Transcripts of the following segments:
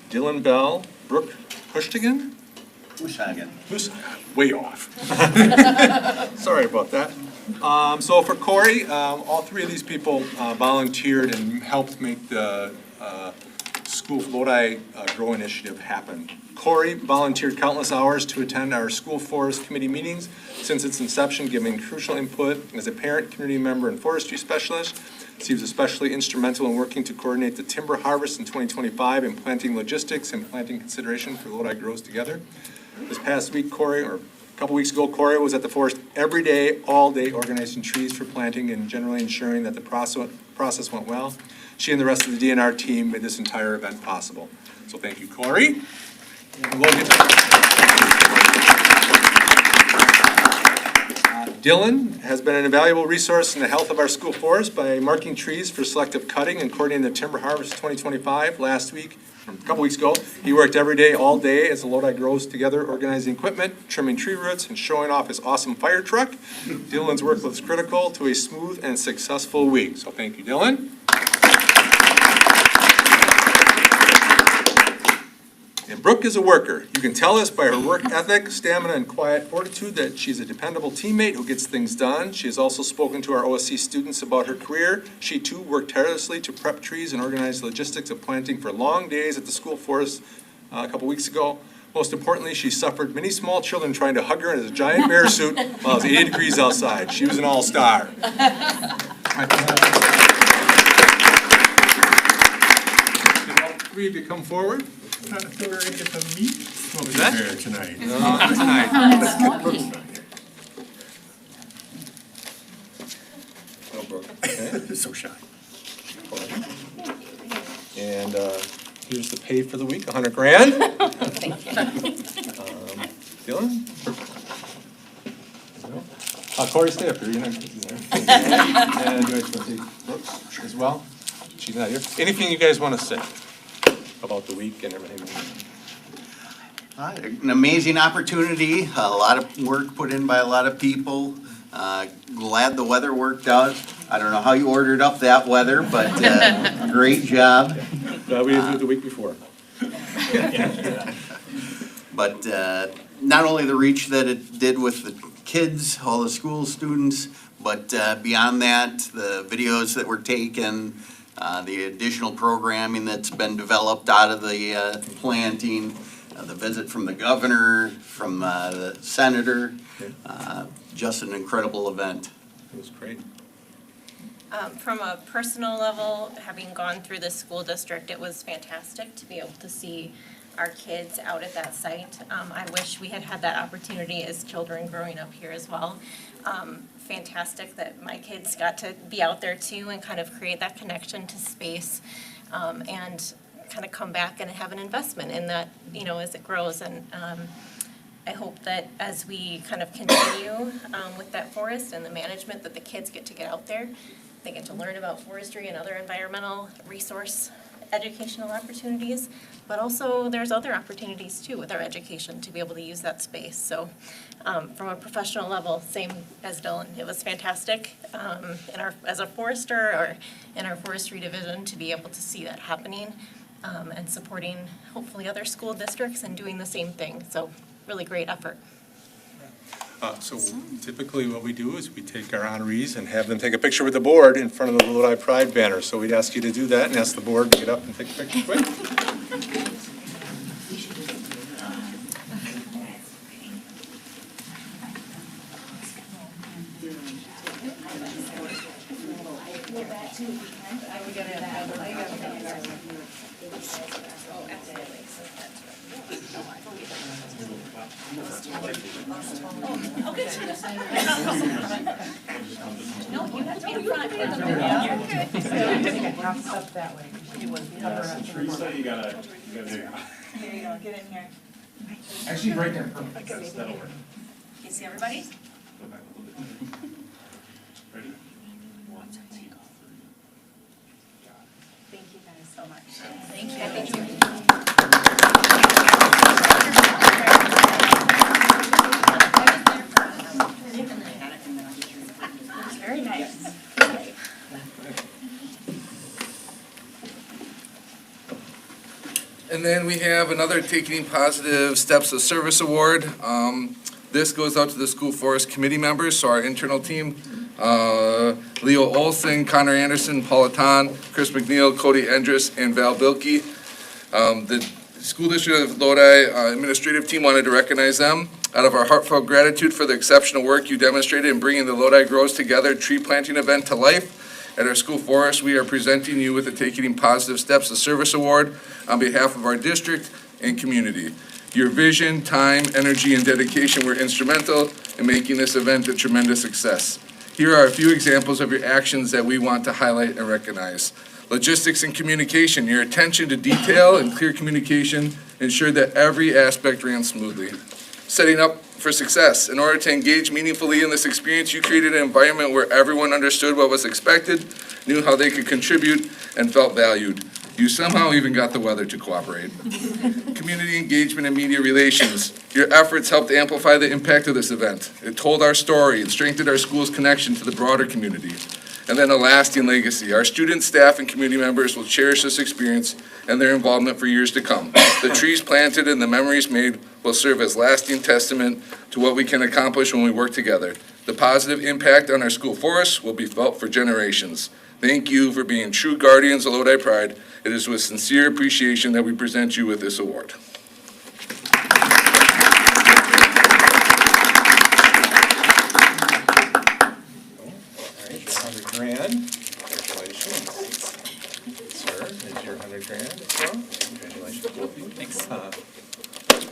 Dylan Bell, Brooke Hushtigan? Way off. Sorry about that. So for Corey, all three of these people volunteered and helped make the School Lodi Grow Initiative happen. Corey volunteered countless hours to attend our School Forest Committee meetings since its inception, giving crucial input as a parent, community member, and forestry specialist. He was especially instrumental in working to coordinate the timber harvest in 2025 and planting logistics and planting consideration for Lodi Grows Together. This past week, Corey, or a couple weeks ago, Corey was at the forest every day, all day, organizing trees for planting and generally ensuring that the process went well. She and the rest of the DNR team made this entire event possible. So thank you, Corey. Dylan has been an invaluable resource in the health of our school forest by marking trees for selective cutting and coordinating the timber harvest 2025. Last week, a couple weeks ago, he worked every day, all day as the Lodi Grows Together, organizing equipment, trimming tree roots, and showing off his awesome fire truck. Dylan's work was critical to a smooth and successful week. So thank you, Dylan. And Brooke is a worker. You can tell us by her work ethic, stamina, and quiet fortitude that she's a dependable teammate who gets things done. She has also spoken to our OSC students about her career. She too worked tirelessly to prep trees and organize logistics of planting for long days at the school forest a couple weeks ago. Most importantly, she suffered many small children trying to hug her in a giant bear suit while it was 80 degrees outside. She was an all-star. Three of you come forward. I feel we're going to get to meet Smokey that? Bear tonight. Not tonight. No, Brooke. Okay. So shy. And here's the pay for the week, $100,000. Thank you. Dylan? No? Corey, stay up here. You're not there. And you guys want to take Brooke as well? She's not here. Anything you guys want to say about the week and everything? An amazing opportunity, a lot of work put in by a lot of people. Glad the weather worked out. I don't know how you ordered up that weather, but great job. We didn't do it the week before. But not only the reach that it did with the kids, all the school students, but beyond that, the videos that were taken, the additional programming that's been developed out of the planting, the visit from the governor, from the senator, just an incredible event. It was great. From a personal level, having gone through the school district, it was fantastic to be able to see our kids out at that site. I wish we had had that opportunity as children growing up here as well. Fantastic that my kids got to be out there too and kind of create that connection to space and kind of come back and have an investment in that, you know, as it grows. And I hope that as we kind of continue with that forest and the management, that the kids get to get out there. They get to learn about forestry and other environmental resource educational opportunities, but also there's other opportunities too with our education to be able to use that space. So from a professional level, same as Dylan, it was fantastic as a forester or in our forestry division to be able to see that happening and supporting hopefully other school districts and doing the same thing. So really great effort. So typically what we do is we take our honorees and have them take a picture with the board in front of the Lodi Pride banner. So we'd ask you to do that and ask the board to get up and take a picture quick. No, you have to be in front. Up that way. Teresa, you gotta do Here you go, get in here. Actually, right there, perfect. That'll work. You see everybody? Go back a little bit. Ready? 1, 2, 3. Thank you guys so much. Thank you. Thank you. Very nice. And then we have another Taking Positive Steps of Service Award. This goes out to the School Forest Committee members, so our internal team, Leo Olson, Connor Anderson, Paula Tan, Chris McNeil, Cody Endress, and Val Bilkey. The School District of Lodi administrative team wanted to recognize them. Out of our heartfelt gratitude for the exceptional work you demonstrated in bringing the Lodi Grows Together tree planting event to life at our school forest, we are presenting you with the Taking Positive Steps of Service Award on behalf of our district and community. Your vision, time, energy, and dedication were instrumental in making this event a tremendous success. Here are a few examples of your actions that we want to highlight and recognize. Logistics and communication, your attention to detail and clear communication ensured that every aspect ran smoothly. Setting up for success. In order to engage meaningfully in this experience, you created an environment where everyone understood what was expected, knew how they could contribute, and felt valued. You somehow even got the weather to cooperate. Community engagement and media relations. Your efforts helped amplify the impact of this event. It told our story and strengthened our school's connection to the broader community. And then a lasting legacy. Our students, staff, and community members will cherish this experience and their involvement for years to come. The trees planted and the memories made will serve as lasting testament to what we can accomplish when we work together. The positive impact on our school forest will be felt for generations. Thank you for being true guardians of Lodi Pride. It is with sincere appreciation that we present you with this award. $100,000. Congratulations. Sir, is your $100,000 from? Congratulations. Thanks.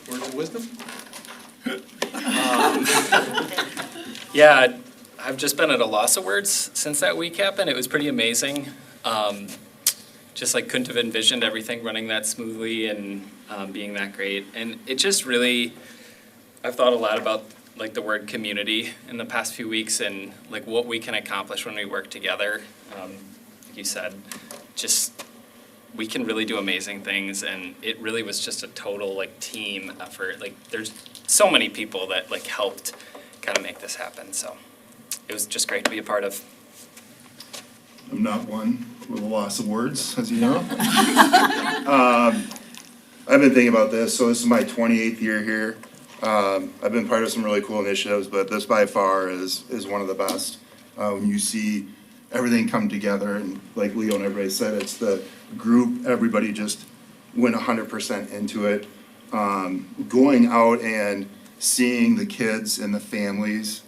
Words of wisdom? Yeah, I've just been at a loss of words since that week happened. It was pretty amazing. Just like couldn't have envisioned everything running that smoothly and being that great. And it just really, I've thought a lot about like the word community in the past few weeks and like what we can accomplish when we work together. Like you said, just we can really do amazing things, and it really was just a total like team effort. Like there's so many people that like helped kind of make this happen. So it was just great to be a part of. I'm not one with a loss of words, as you know. I've been thinking about this, so this is my 28th year here. I've been part of some really cool initiatives, but this by far is one of the best. When you see everything come together, and like Leo and everybody said, it's the group, everybody just went 100% into it. Going out and seeing the kids and the families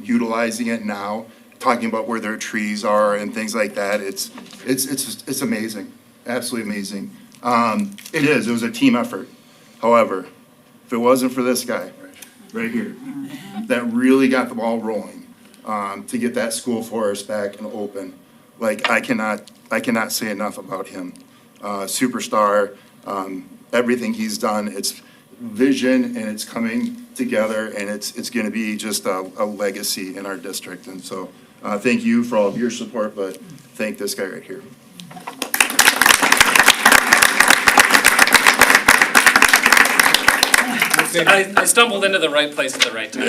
utilizing it now, talking about where their trees are and things like that, it's amazing, absolutely amazing. It was a team effort. However, if it wasn't for this guy right here, that really got the ball rolling to get that school forest back and open, like I cannot say enough about him. Superstar, everything he's done, it's vision and it's coming together, and it's going to be just a legacy in our district. And so thank you for all of your support, but thank this guy right here. I stumbled into the right place at the right time.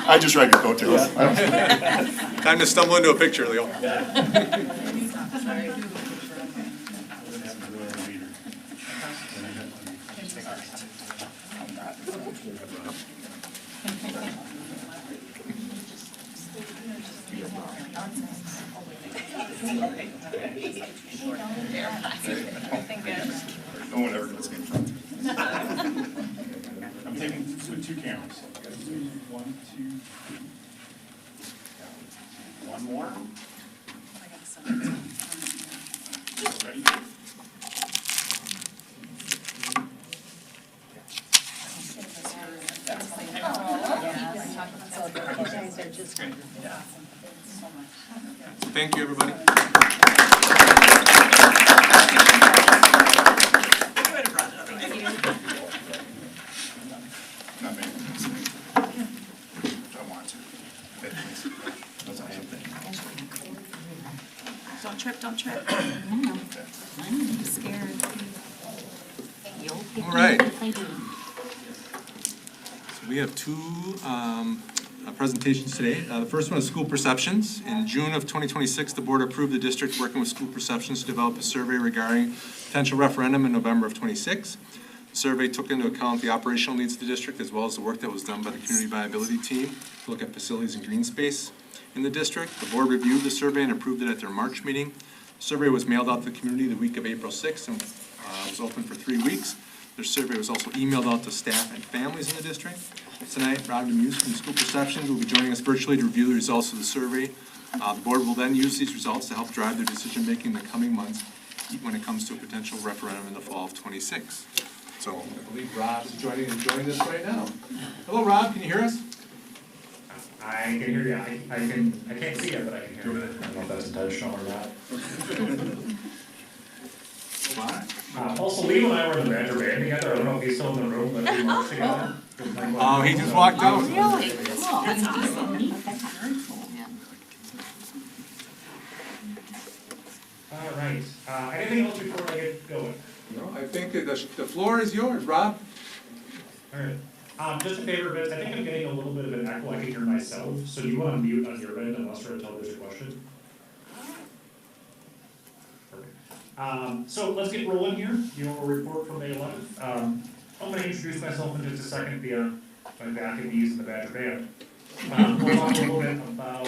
I just read your coattails. Time to stumble into a picture, Leo. No one ever does get front. I'm taking two cameras. 1, 2, 3. One more. Ready? Thank you, everybody. Not me. I want to. That's all I'm thinking. Don't trip, don't trip. I'm scared. All right. So we have two presentations today. The first one is school perceptions. In June of 2026, the board approved the district working with school perceptions to develop a survey regarding potential referendum in November of '26. The survey took into account the operational needs of the district as well as the work that was done by the community viability team to look at facilities and green space in the district. The board reviewed the survey and approved it at their March meeting. The survey was mailed out to the community the week of April 6th and was open for 3 weeks. Their survey was also emailed out to staff and families in the district. Tonight, Rob Demuse from School Perceptions will be joining us virtually to review the results of the survey. The board will then use these results to help drive their decision-making in the coming months when it comes to a potential referendum in the fall of '26. So I believe Rob is joining us right now. Hello, Rob, can you hear us? I can hear you. I can't see it, but I can hear you. I don't know if that's intentional or not. Also, Leo and I were in the Badger band together. I don't know if he's still in the room, but we marched together. Oh, he just walked out. Really? Cool, that's awesome. Very cool. All right. Anything else before I get going? No, I think that the floor is yours, Rob. All right. Just a favor, Vince, I think I'm getting a little bit of an echo. I can hear myself. So do you want to mute on your end unless you're until there's a question? Perfect. So let's get rolling here. Your report from May 11th. I'm going to introduce myself in just a second via my back and knees in the Badger band. We'll talk a little bit about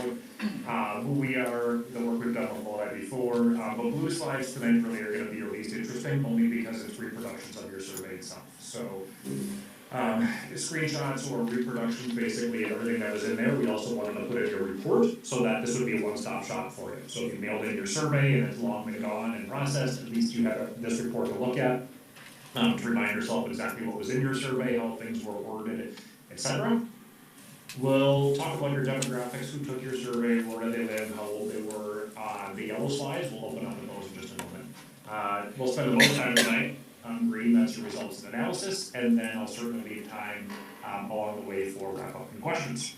who we are, the work we've done with Lodi before, but blue slides tonight really are going to be your least interesting, only because it's reproductions of your survey itself. So screenshots or reproductions, basically everything that was in there, we also wanted to put in your report so that this would be a one-stop shop for you. So if you mailed in your survey and it's long been gone and processed, at least you have this report to look at, to remind yourself exactly what was in your survey, how things were worded, etc. We'll talk about your demographics, who took your survey, where do they live, how old they were. The yellow slides, we'll open up to those in just a moment. We'll spend the most time tonight on green, that's your results and analysis, and then I'll certainly leave time along the way for wrap-up and questions.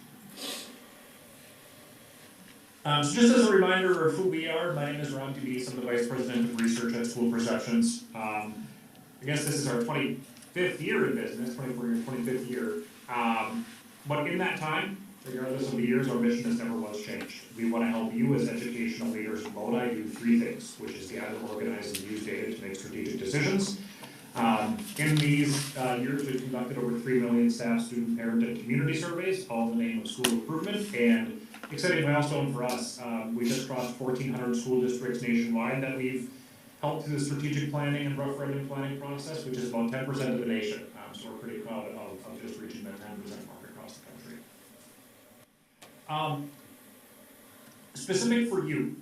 So just as a reminder of who we are, my name is Ron Dubis, I'm the Vice President of Research at School Perceptions. I guess this is our 25th year in business, 25th year. But in that time, regardless of the years, our mission has never once changed. We want to help you as educational leaders in Lodi do 3 things, which is gather, organize, and use data to make strategic decisions. In these years, we've conducted over 3 million staff, student, parent, and community surveys, all in the name of school improvement. And exciting milestone for us, we just crossed 1,400 school districts nationwide that we've helped through the strategic planning and referendum planning process, which is about 10% of the nation. So we're pretty proud of just reaching that 10% mark across the country. Specific for you,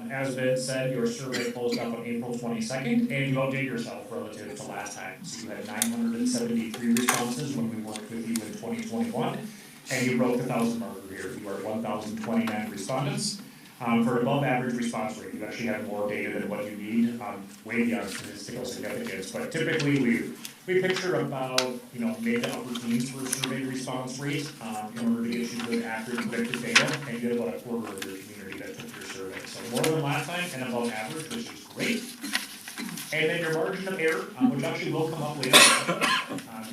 as Vince said, your survey closed up on April 22nd, and you outdid yourself relative to last time. So you had 973 responses when we worked with you in 2021, and you broke the 1,000 marker here. You are 1,029 respondents. For an above average response rate, you actually have more data than what you need, way beyond statistical significance. But typically we picture about, mid to upper teens for a survey response rate, in order to get you good, accurate, predictive data, and you get about a quarter of your community that took your survey. So more than last time and above average, which is great. And then your margin of error, which actually will come up later,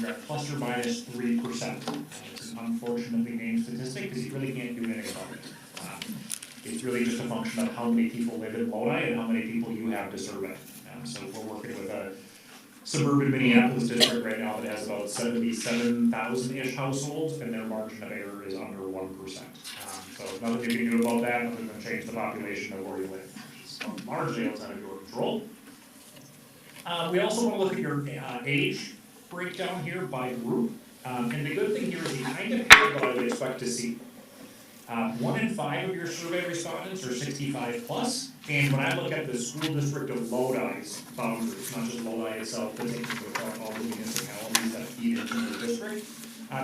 you're at plus or minus 3%. It's an unfortunately named statistic because you really can't do anything about it. It's really just a function of how many people live in Lodi and how many people you have to survey. So we're working with a suburban Minneapolis district right now that has about 77,000-ish households, and their margin of error is under 1%. So nothing you can do about that other than change the population of where you live, which is largely outside of your control. We also want to look at your age breakdown here by group. And the good thing here is you kind of have what I would expect to see. 1 in 5 of your survey respondents are 65 plus, and when I look at the school district of Lodi's boundaries, not just Lodi itself, but taking into account all the municipalities that feed into the district,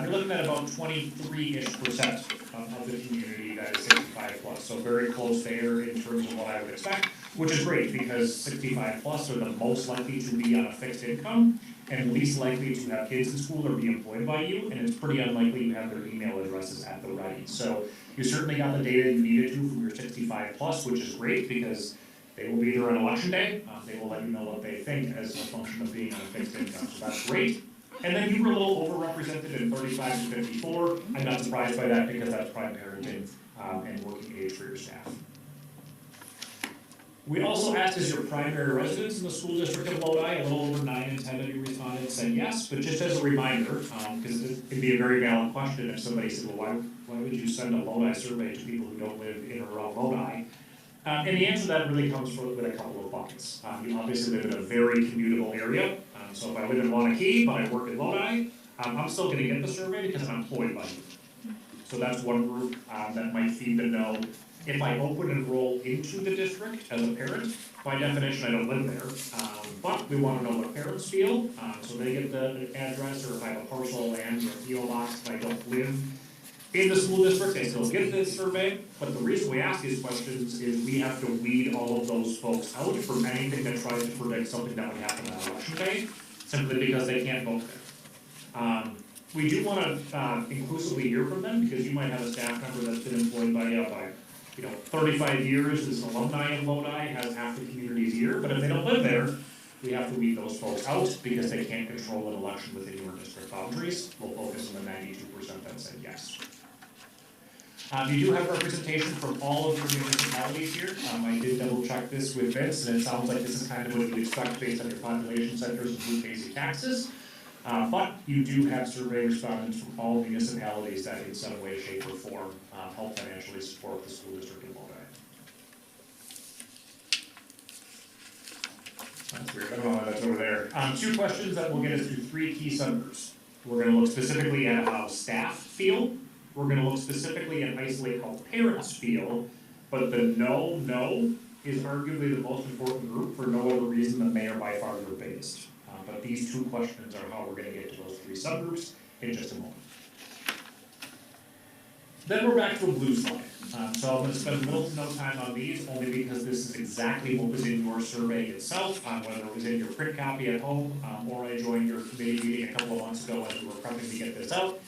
you're looking at about 23-ish% of the community that is 65 plus, so very close there in terms of what I would expect, which is great because 65 plus are the most likely to be on a fixed income and least likely to have kids in school or be employed by you, and it's pretty unlikely you have their email addresses at the ready. So you certainly got the data you needed to from your 65 plus, which is great because they will be there on election day. They will let you know what they think as a function of being on a fixed income, so that's great. And then you were a little overrepresented in 35 to 54. I'm not surprised by that because that's prime parenting and working age for your staff. We also asked, is your primary residence in the school district of Lodi? A little over 9 in 10 of you responded said yes, but just as a reminder, because it can be a very valid question if somebody said, well, why would you send a Lodi survey to people who don't live in or around Lodi? And the answer to that really comes with a couple of buckets. You obviously live in a very commutable area, so if I live in Wanakee but I work in Lodi, I'm still going to get the survey because I'm employed by you. So that's one group that might feed the know. If I open enroll into the district as a parent, by definition I don't live there, but we want to know what parents feel, so they get the address, or if I have a parcel of land or a PO box if I don't live in the school district, they still get this survey. But the reason we ask these questions is we have to weed all of those folks out from anything that tries to predict something that would happen on election day, simply because they can't vote there. We do want to inclusively hear from them, because you might have a staff member that's been employed by 35 years, is an alumni in Lodi, has half the community's year, but if they don't live there, we have to weed those folks out because they can't control an election within your district boundaries. We'll focus on the 92% that said yes. You do have representation from all of your municipalities here. I did double check this with Vince, and it sounds like this is kind of what you'd expect based on your population centers and who pays your taxes. But you do have survey respondents from all municipalities that in some way, shape, or form help financially support the school district in Lodi. That's weird, I don't know why that's over there. 2 questions that will get us to 3 key subgroups. We're gonna look specifically at how staff feel. We're gonna look specifically and isolate how parents feel, but the no is arguably the most important group for no other reason than they are by far the biggest. But these 2 questions are how we're gonna get to those 3 subgroups in just a moment. Then we're back to a blue slide. So I'm gonna spend little to no time on these, only because this is exactly what was in your survey itself, whether it was in your print copy at home, or I joined your committee meeting a couple of months ago as we were prepping to get this out.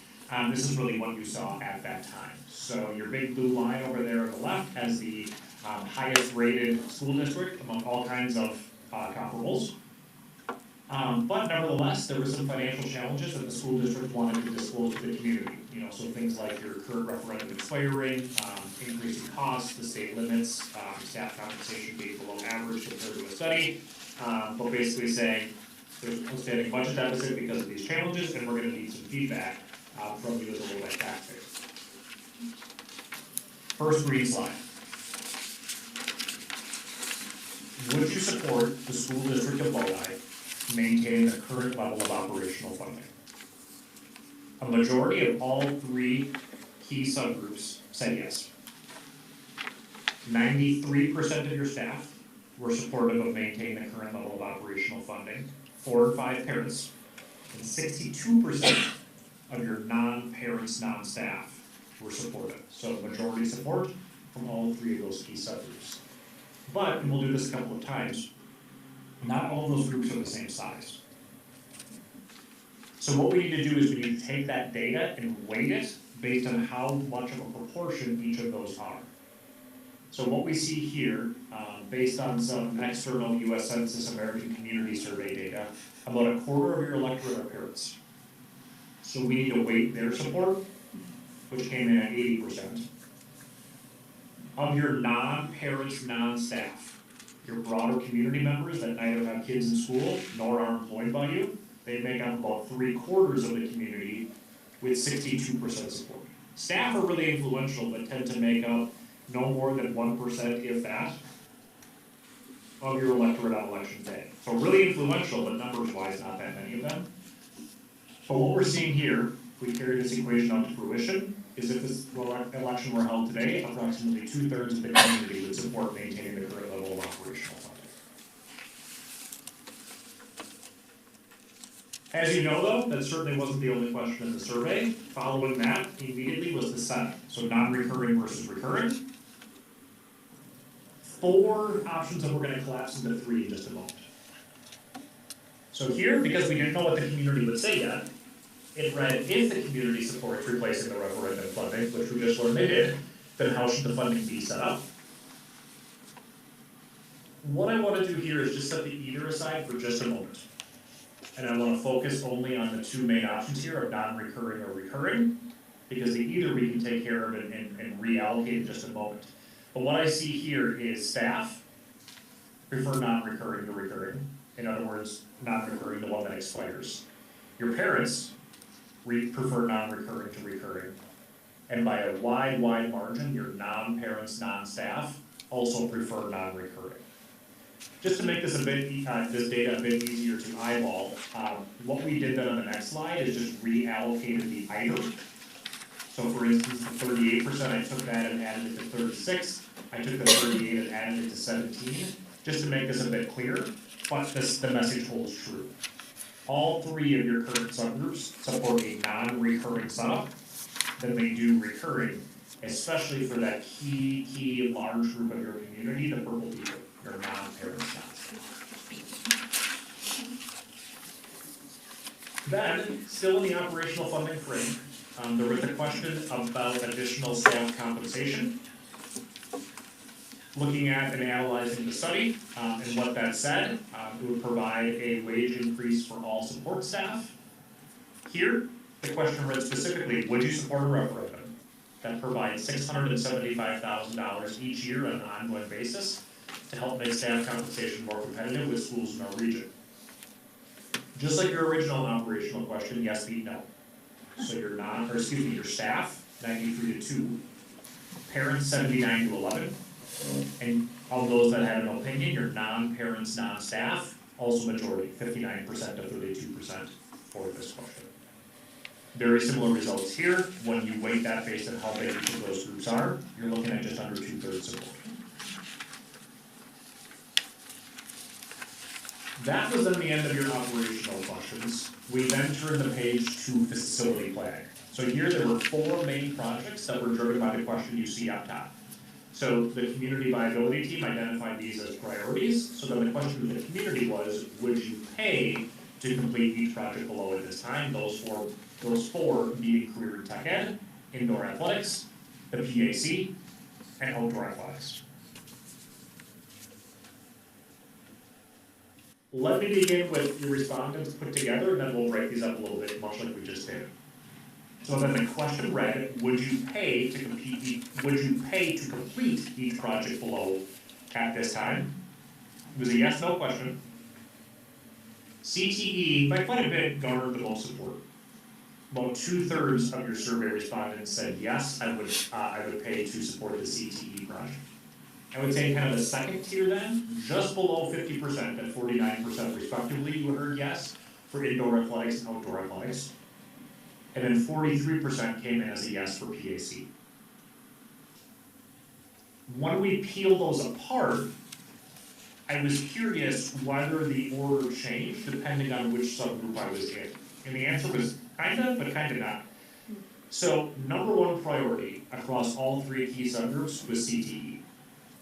This is really what you saw at that time. So your big blue line over there on the left has the highest rated school district among all kinds of comparables. But nevertheless, there were some financial challenges that the school district wanted to disclose to the community. So things like your current referendum expiring, increasing costs, the state limits, staff compensation being below average compared to a study. But basically saying there's an outstanding budget deficit because of these challenges, and we're gonna need some feedback from you as a Lodi taxpayer. First green slide. Would you support the school district of Lodi maintaining the current level of operational funding? A majority of all 3 key subgroups said yes. 93% of your staff were supportive of maintaining the current level of operational funding, 4 or 5 parents, and 62% of your non-parents, non-staff were supportive. So majority support from all 3 of those key subgroups. But, and we'll do this a couple of times, not all of those groups are the same size. So what we need to do is we need to take that data and weight it based on how much of a proportion each of those are. So what we see here, based on some external US Census American Community Survey data, about a quarter of your electorate are parents. So we need to weight their support, which came in at 80%. Of your non-parents, non-staff, your broader community members that neither have kids in school nor are employed by you, they make up about 3/4 of the community with 62% support. Staff are really influential, but tend to make up no more than 1%, if that, of your electorate on election day. So really influential, but numbers-wise, not that many of them. But what we're seeing here, if we carry this equation out to fruition, is if this election were held today, approximately 2/3 of the community would support maintaining the current level of operational funding. As you know though, that certainly wasn't the only question in the survey. Following that immediately was the setup. So non-recurring versus recurring. 4 options that we're going to collapse into 3 in just a moment. So here, because we didn't know what the community would say yet, it read, if the community supports replacing the referendum funding, which we just learned they did, then how should the funding be set up? What I want to do here is just set the either aside for just a moment. And I wanna focus only on the two main options here of non-recurring or recurring, because either we can take care of and reallocate in just a moment. But what I see here is staff prefer non-recurring to recurring. In other words, non-recurring, the one that expires. Your parents prefer non-recurring to recurring. And by a wide margin, your non-parents, non-staff also prefer non-recurring. Just to make this this data a bit easier to eyeball, what we did then on the next slide is just reallocated the item. So for instance, the 38%, I took that and added it to 36. I took the 38 and added it to 17, just to make this a bit clearer, but the message holds true. All three of your current subgroups support a non-recurring setup than they do recurring, especially for that key large group of your community, the purple people, your non-parents, Then, still in the operational funding frame, there was a question about additional staff compensation. Looking at and analyzing the study, and what that said, it would provide a wage increase for all support staff. Here, the question read specifically, would you support a referendum that provides $675,000 each year on an ongoing basis to help make staff compensation more competitive with schools in our region? Just like your original operational question, yes, beat no. So your staff, 93 to 2, parents, 79 to 11, and all those that had an opinion, your non-parents, non-staff, also majority, 59% to 32% for this question. Very similar results here. When you weight that based on how big each of those groups are, you're looking at just under 2/3 support. That was then the end of your operational functions. We then turned the page to facility planning. So here there were 4 main projects that were driven by the question you see up top. So the community viability team identified these as priorities. So then the question of the community was, would you pay to complete each project below at this time? Those four being career and tech ed, indoor athletics, the PAC, and outdoor athletics. Let me begin with your respondents put together, and then we'll break these up a little bit, much like we just did. So then the question read, would you pay to complete each project below at this time? It was a yes/no question. CTE, by quite a bit, garnered the most support. About 2/3 of your survey respondents said, yes, I would pay to support the CTE project. I would say kind of the second tier then, just below 50% at 49% respectively, you heard yes for indoor athletics and outdoor athletics. And then 43% came in as a yes for PAC. When we peel those apart, I was curious whether the order changed depending on which subgroup I was in. And the answer was kinda, but kinda not. So, number one priority across all 3 key subgroups was CTE.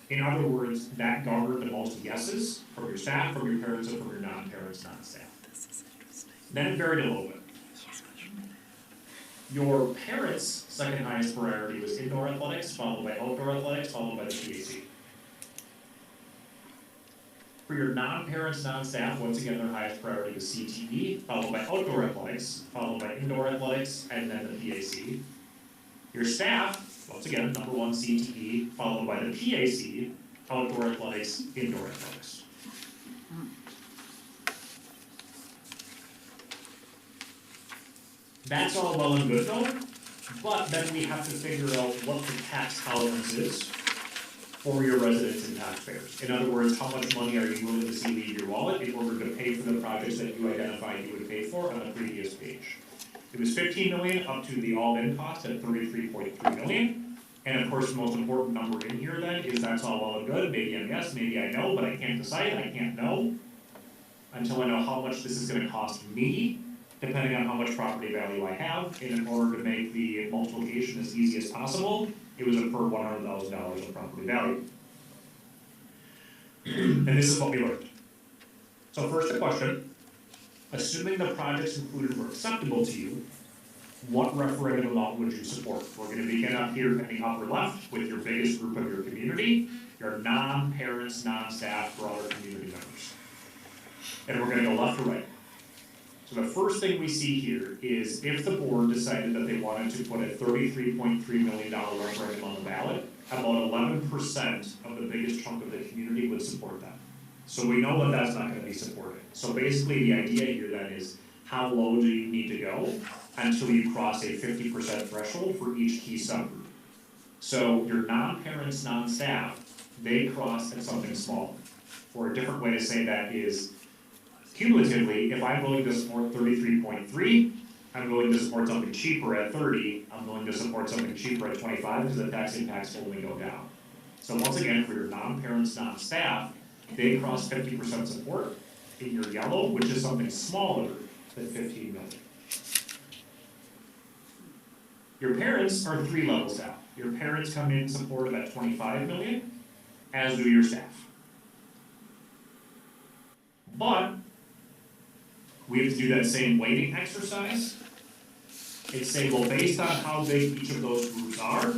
In other words, that garnered the most yeses from your staff, from your parents, and from your non-parents, non-staff. Then it varied a little bit. Your parents' second highest priority was indoor athletics, followed by outdoor athletics, followed by the PAC. For your non-parents, non-staff, once again, their highest priority was CTE, followed by outdoor athletics, followed by indoor athletics, and then the PAC. Your staff, once again, number 1 CTE, followed by the PAC, outdoor athletics, indoor athletics. That's all well and good though, but then we have to figure out what the tax tolerance is for your residents and taxpayers. In other words, how much money are you willing to see leave your wallet in order to pay for the projects that you identified you would pay for on the previous page. It was $15 million up to the all-in cost at $33.3 million. And of course, the most important number in here then is that's all well and good. Maybe I'm yes, maybe I know, but I can't decide, I can't know until I know how much this is gonna cost me, depending on how much property value I have. And in order to make the multiplication as easy as possible, it was a per $100,000 of property value. And this is what we learned. So first the question, assuming the projects included were acceptable to you, what referendum amount would you support? We're going to begin up here in the upper left with your biggest group of your community, your non-parents, non-staff, broader community members. And we're going to go left to right. So the first thing we see here is if the board decided that they wanted to put a $33.3 million referendum on the ballot, about 11% of the biggest chunk of the community would support that. So we know that that's not gonna be supported. So basically, the idea here then is, how low do you need to go until you cross a 50% threshold for each key subgroup? So your non-parents, non-staff, they cross at something small. Or a different way to say that is, cumulatively, if I'm willing to support 33.3, I'm willing to support something cheaper at 30, I'm willing to support something cheaper at 25, because the tax impacts will only go down. So once again, for your non-parents, non-staff, they cross 50% support. In your yellow, which is something smaller than 15 million. Your parents are 3 levels down. Your parents come in supported at 25 million, as do your staff. But we have to do that same weighting exercise and say, well, based on how big each of those groups are,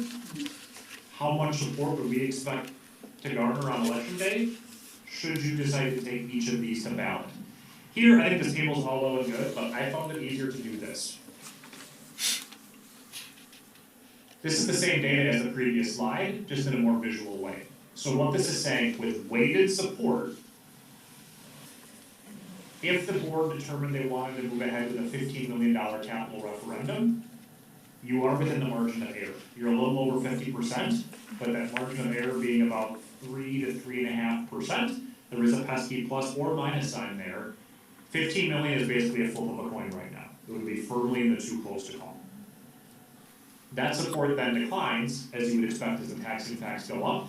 how much support would we expect to garner on election day, should you decide to take each of these to ballot. Here, I think this table's all well and good, but I found it easier to do this. This is the same data as the previous slide, just in a more visual way. So what this is saying, with weighted support, if the board determined they wanted to move ahead with a $15 million capital referendum, you are within the margin of error. You're a little over 50%, but that margin of error being about 3 to 3.5%, there is a pesky plus or minus sign there. 15 million is basically a flip of a coin right now. It would be firmly in the too close to call. That support then declines, as you would expect as the tax impacts go up,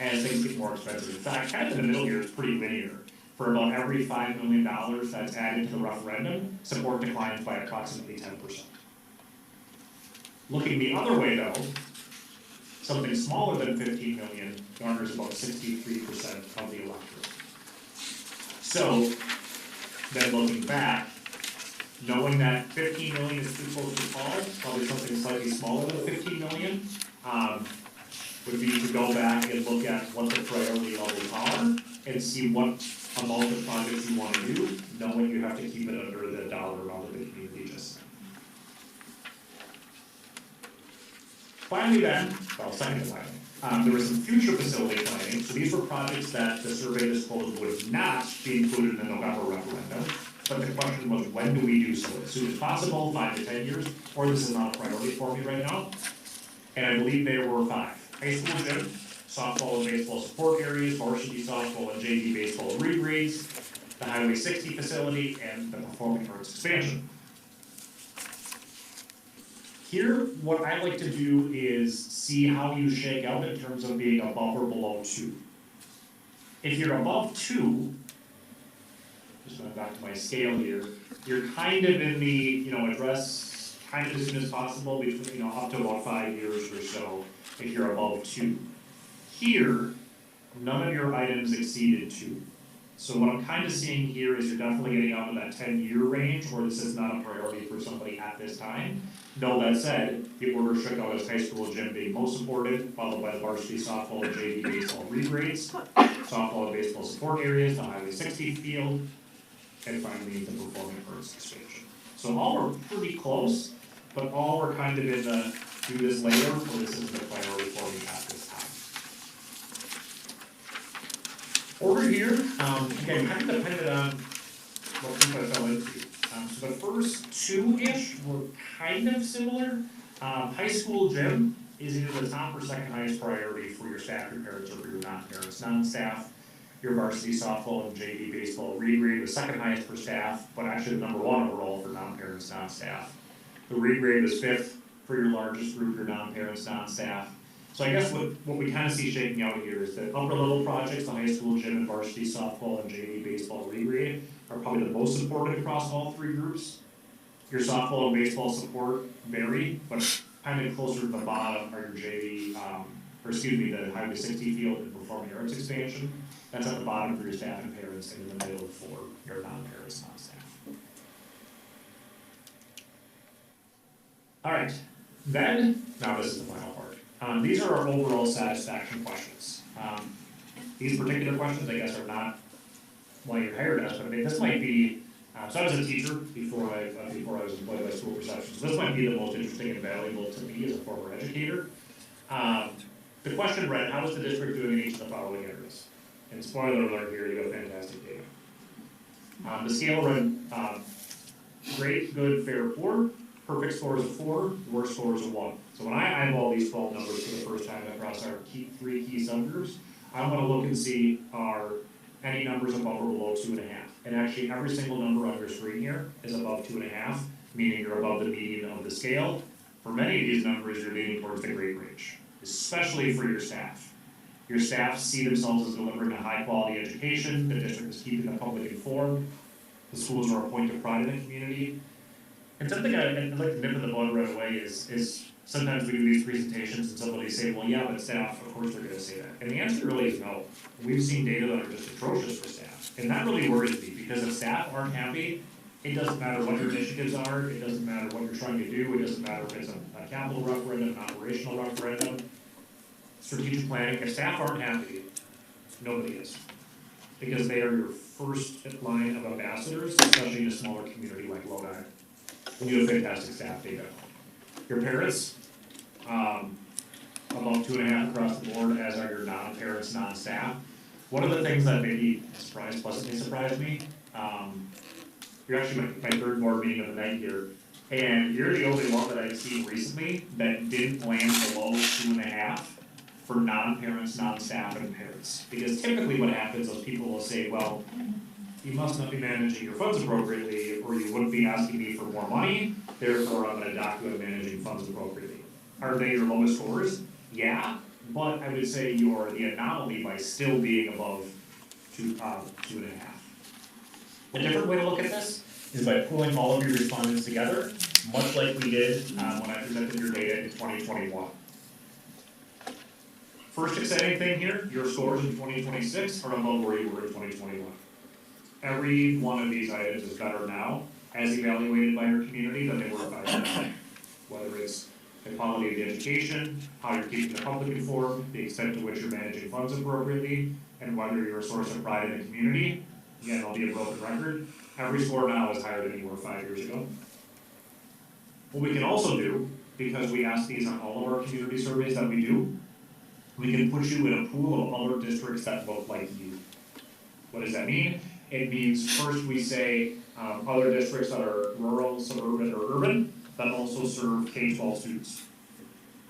as things get more expensive. In fact, kind of in the middle here is pretty linear. For about every $5 million that's added to the referendum, support declines by approximately 10%. Looking the other way though, something smaller than 15 million garners about 63% of the electorate. So, then looking back, knowing that 15 million is too close to call, probably something slightly smaller than 15 million, would be to go back and look at what the priority levels are and see what amount of projects you want to do, knowing you have to keep it under the dollar amount that the community just said. Finally then, well, second to finally, there was some future facility planning. So these were projects that the survey disclosed would not be included in the November referendum. But the question was, when do we do so? As soon as possible, 5 to 10 years, or this is not a priority for me right now. And I believe there were 5. High school gym, softball and baseball support areas, varsity softball and JV baseball regrades, the Highway 60 facility, and the performing arts expansion. Here, what I like to do is see how you shake out in terms of being above or below 2. If you're above 2, just going back to my scale here, you're kind of in the, address kind of as soon as possible, between, up to about 5 years or so, if you're above 2. Here, none of your items exceeded 2. So what I'm kind of seeing here is you're definitely getting out of that 10-year range, or this is not a priority for somebody at this time. Though that said, the order shook out as high school gym being most supported, followed by the varsity softball and JV baseball regrades, softball and baseball support areas, the Highway 60 field, and finally the performing arts expansion. So all are pretty close, but all are kind of in the do this later, or this is the priority for me at this time. Over here, again, kind of depended on what people I fell into. So the first 2-ish were kind of similar. High school gym is either the top or second highest priority for your staff, your parents, or for your non-parents. Non-staff, your varsity softball and JV baseball regrade was second highest for staff, but actually the number 1 overall for non-parents, non-staff. The regrade was 5th for your largest group, your non-parents, non-staff. So I guess what we kind of see shaking out here is that upper level projects, the high school gym and varsity softball and JV baseball regrade, are probably the most supported across all 3 groups. Your softball and baseball support vary, but kind of closer to the bottom are your JV, the Highway 60 field and performing arts expansion. That's at the bottom for your staff and parents, and in the middle for your non-parents, non-staff. All right, then, now this is the final part. These are our overall satisfaction questions. These particular questions, I guess, are not why you're hired us, but this might be So I was a teacher before I was employed by School Perception. So this might be the most interesting and valuable to me as a former educator. The question read, how is the district doing in each of the following areas? And spoiler alert here, you have fantastic data. The scale read, great, good, fair, poor. Perfect score is a 4, worst score is a 1. So when I eyeball these 12 numbers for the first time across our three key subgroups, I want to look and see are any numbers above or below 2.5. And actually every single number on your screen here is above 2.5, meaning you're above the median of the scale. For many of these numbers, you're leaning towards the great range, especially for your staff. Your staff see themselves as delivering a high quality education, the district is keeping the public informed, the schools are a point of pride in the community. And something I'd like to nip in the bud right away is sometimes we do these presentations and somebody say, well, yeah, but staff, of course they're gonna say that. And the answer really is no. We've seen data that are just atrocious for staff. And that really worries me, because if staff aren't happy, it doesn't matter what your initiatives are, it doesn't matter what you're trying to do, it doesn't matter if it's a capital referendum, an operational referendum, strategic planning. If staff aren't happy, nobody is. Because they are your first line of ambassadors, especially in a smaller community like Lodi. And you have fantastic staff data. Your parents, about 2.5 across the board, as are your non-parents, non-staff. One of the things that maybe pleasantly surprised me, you're actually my third board meeting of the night here, and you're the only one that I've seen recently that didn't land below 2.5 for non-parents, non-staff, and parents. Because typically what happens is people will say, well, you must not be managing your funds appropriately, or you wouldn't be asking me for more money, therefore I'm gonna dock you on managing funds appropriately. Are they your lowest scores? Yeah, but I would say you're the anomaly by still being above 2.5. A different way to look at this is by pulling all of your respondents together, much like we did when I presented your data in 2021. First exciting thing here, your scores in 2026 are above where you were in 2021. Every one of these items is better now, as evaluated by your community, than they were 5 years ago. Whether it's the quality of the education, how you're keeping the public informed, the extent to which you're managing funds appropriately, and whether you're a source of pride in the community. Again, I'll be a broken record. Every score now is higher than you were 5 years ago. What we can also do, because we ask these on all of our community surveys that we do, we can put you in a pool of other districts that look like you. What does that mean? It means first we say other districts that are rural, suburban, or urban that also serve K-12 students.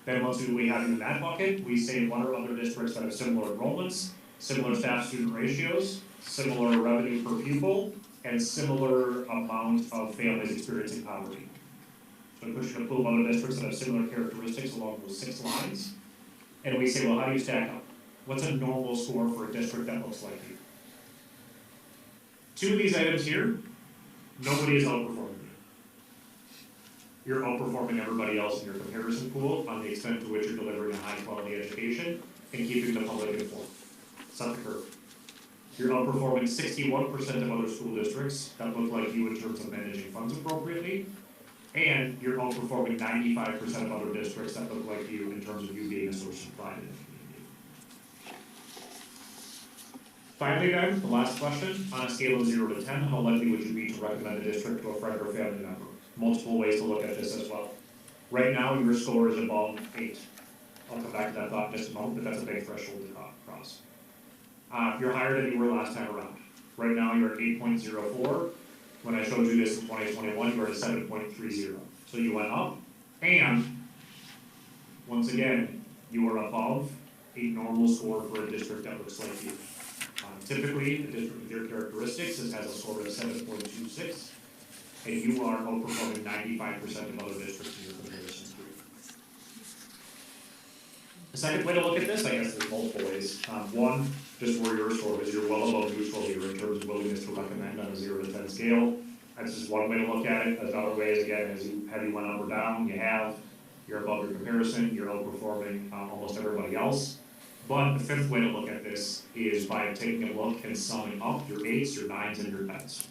Then once we have you in that bucket, we say what are other districts that have similar enrollments, similar staff-student ratios, similar revenue per pupil, and similar amount of families experiencing poverty. So we push you in a pool of other districts that have similar characteristics along those 6 lines. And we say, well, how do you stack up? What's a normal score for a district that looks like you? 2 of these items here, nobody is outperforming you. You're outperforming everybody else in your comparison pool on the extent to which you're delivering a high quality education and keeping the public informed. Set the curve. You're outperforming 61% of other school districts that look like you in terms of managing funds appropriately, and you're outperforming 95% of other districts that look like you in terms of you being a source of pride in the community. Finally then, the last question, on a scale of 0 to 10, how likely would you be to recommend a district to a friend or family member? Multiple ways to look at this as well. Right now, your score is above 8. I'll come back to that thought in just a moment, but that's a big threshold to cross. You're higher than you were last time around. Right now, you're at 8.04. When I showed you this in 2021, you were at 7.30. So you went up, and once again, you are above a normal score for a district that looks like you. Typically, a district with your characteristics has a score of 7.26, and you are outperforming 95% of other districts in your comparison group. The second way to look at this, I guess there's multiple ways. One, just where your score is, you're well above neutral here in terms of willingness to recommend on a 0 to 10 scale. That's just one way to look at it. Another way is, again, as you went up or down, you're above your comparison, you're outperforming almost everybody else. But the fifth way to look at this is by taking a look and summing up your 8s, your 9s, and your 10s.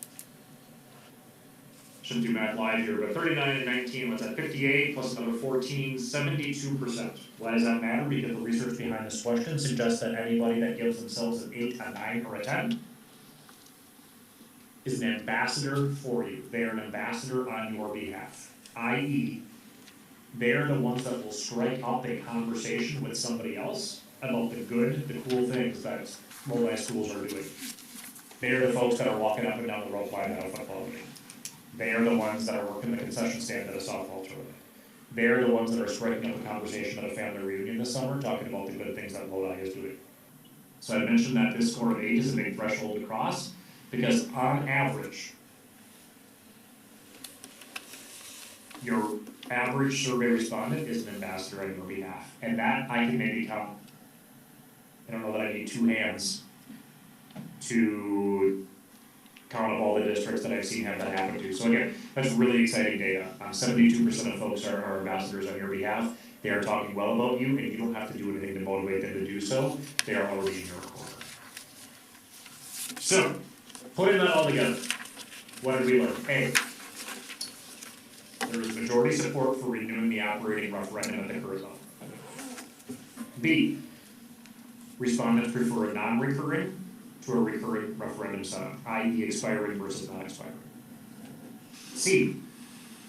Shouldn't do math live here, but 39 and 19, what's that, 58 plus another 14, 72%. Why does that matter? Because the research behind this question suggests that anybody that gives themselves an 8, a 9, or a 10 is an ambassador for you. They are an ambassador on your behalf, i.e., they're the ones that will strike up a conversation with somebody else about the good, the cool things that Lodi schools are doing. They're the folks that are walking up and down the road playing at a football game. They are the ones that are working the concession stand at a softball tournament. They're the ones that are striking up a conversation at a family reunion this summer, talking about the good things that Lodi is doing. So I mentioned that this score of 8 is a big threshold to cross, because on average, your average survey respondent is an ambassador on your behalf. And that I can maybe count. I don't know that I need 2 hands to count up all the districts that I've seen have that happen to. So again, that's really exciting data. 72% of folks are ambassadors on your behalf. They are talking well about you, and you don't have to do anything to motivate them to do so. They are already in your corner. So, putting that all together, what did we learn? A, there is majority support for renewing the operating referendum at the current level. B, respondents prefer a non-recurring to a recurring referendum setup, i.e. expiring versus not expiring. C,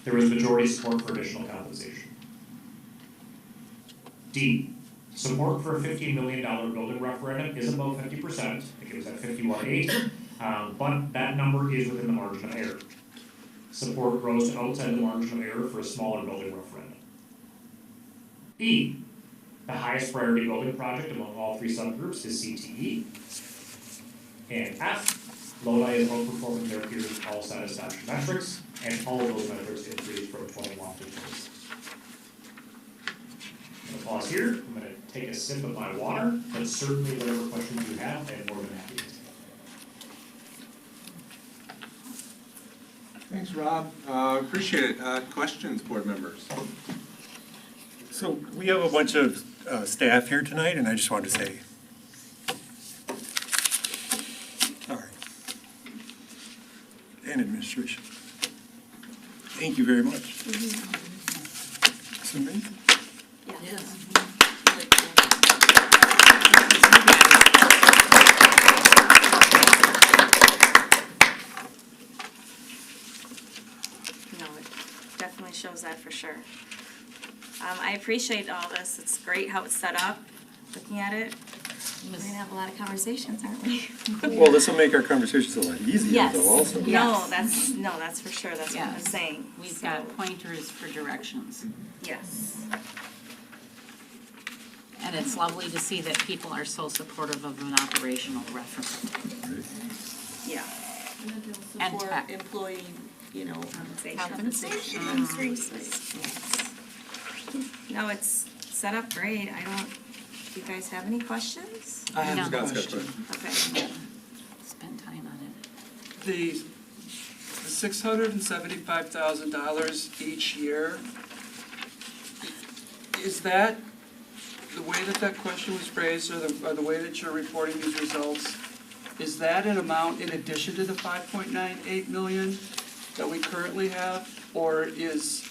there is majority support for additional compensation. D, support for a $15 million building referendum is above 50%, I think it was at 51.8, but that number is within the margin of error. Support grows to outside the margin of error for a smaller building referendum. E, the highest priority building project among all 3 subgroups is CTE. And F, Lodi is outperforming their peers in all satisfaction metrics, and all of those metrics increased from 21 to 26. I'm going to pause here, I'm going to take a sip of my water, but certainly whatever questions you have, I'm more than happy to take. Thanks, Rob. Appreciate it. Questions, board members? So we have a bunch of staff here tonight, and I just wanted to say, sorry, and administration, thank you very much. It's amazing. No, it definitely shows that for sure. I appreciate all this. It's great how it's set up, looking at it. We're gonna have a lot of conversations, aren't we? Well, this will make our conversations a lot easier, Yes. though, also. No, that's for sure. That's what I'm Yes. saying. We've So, got pointers for directions. yes. And it's lovely to see that people are so supportive of an operational referendum. Yeah. And Support tech. employee, Compensation. Compensation. No, it's set up great. Do you guys have any questions? I have a Scott's got a question. Okay. Spend time on it. The $675,000 each year, is that, the way that question was phrased, or the way that you're reporting these results, is that an amount in addition to the 5.98 million that we currently have? Or is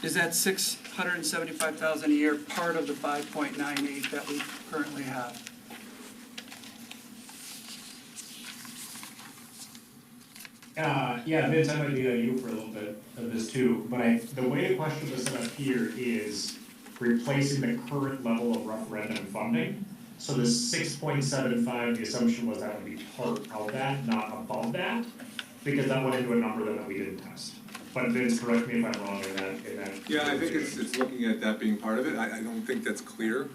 that 675,000 a year part of the 5.98 that we currently have? Yeah, Vince, I might lean on you for a little bit of this too, but the way the question was set up here is replacing the current level of referendum funding. So the 6.75, the assumption was that would be part of that, not above that, because that went into a number that we didn't test. But Vince, correct me if I'm wrong in that. Yeah, I think it's looking at that being part of it. I don't think that's clear,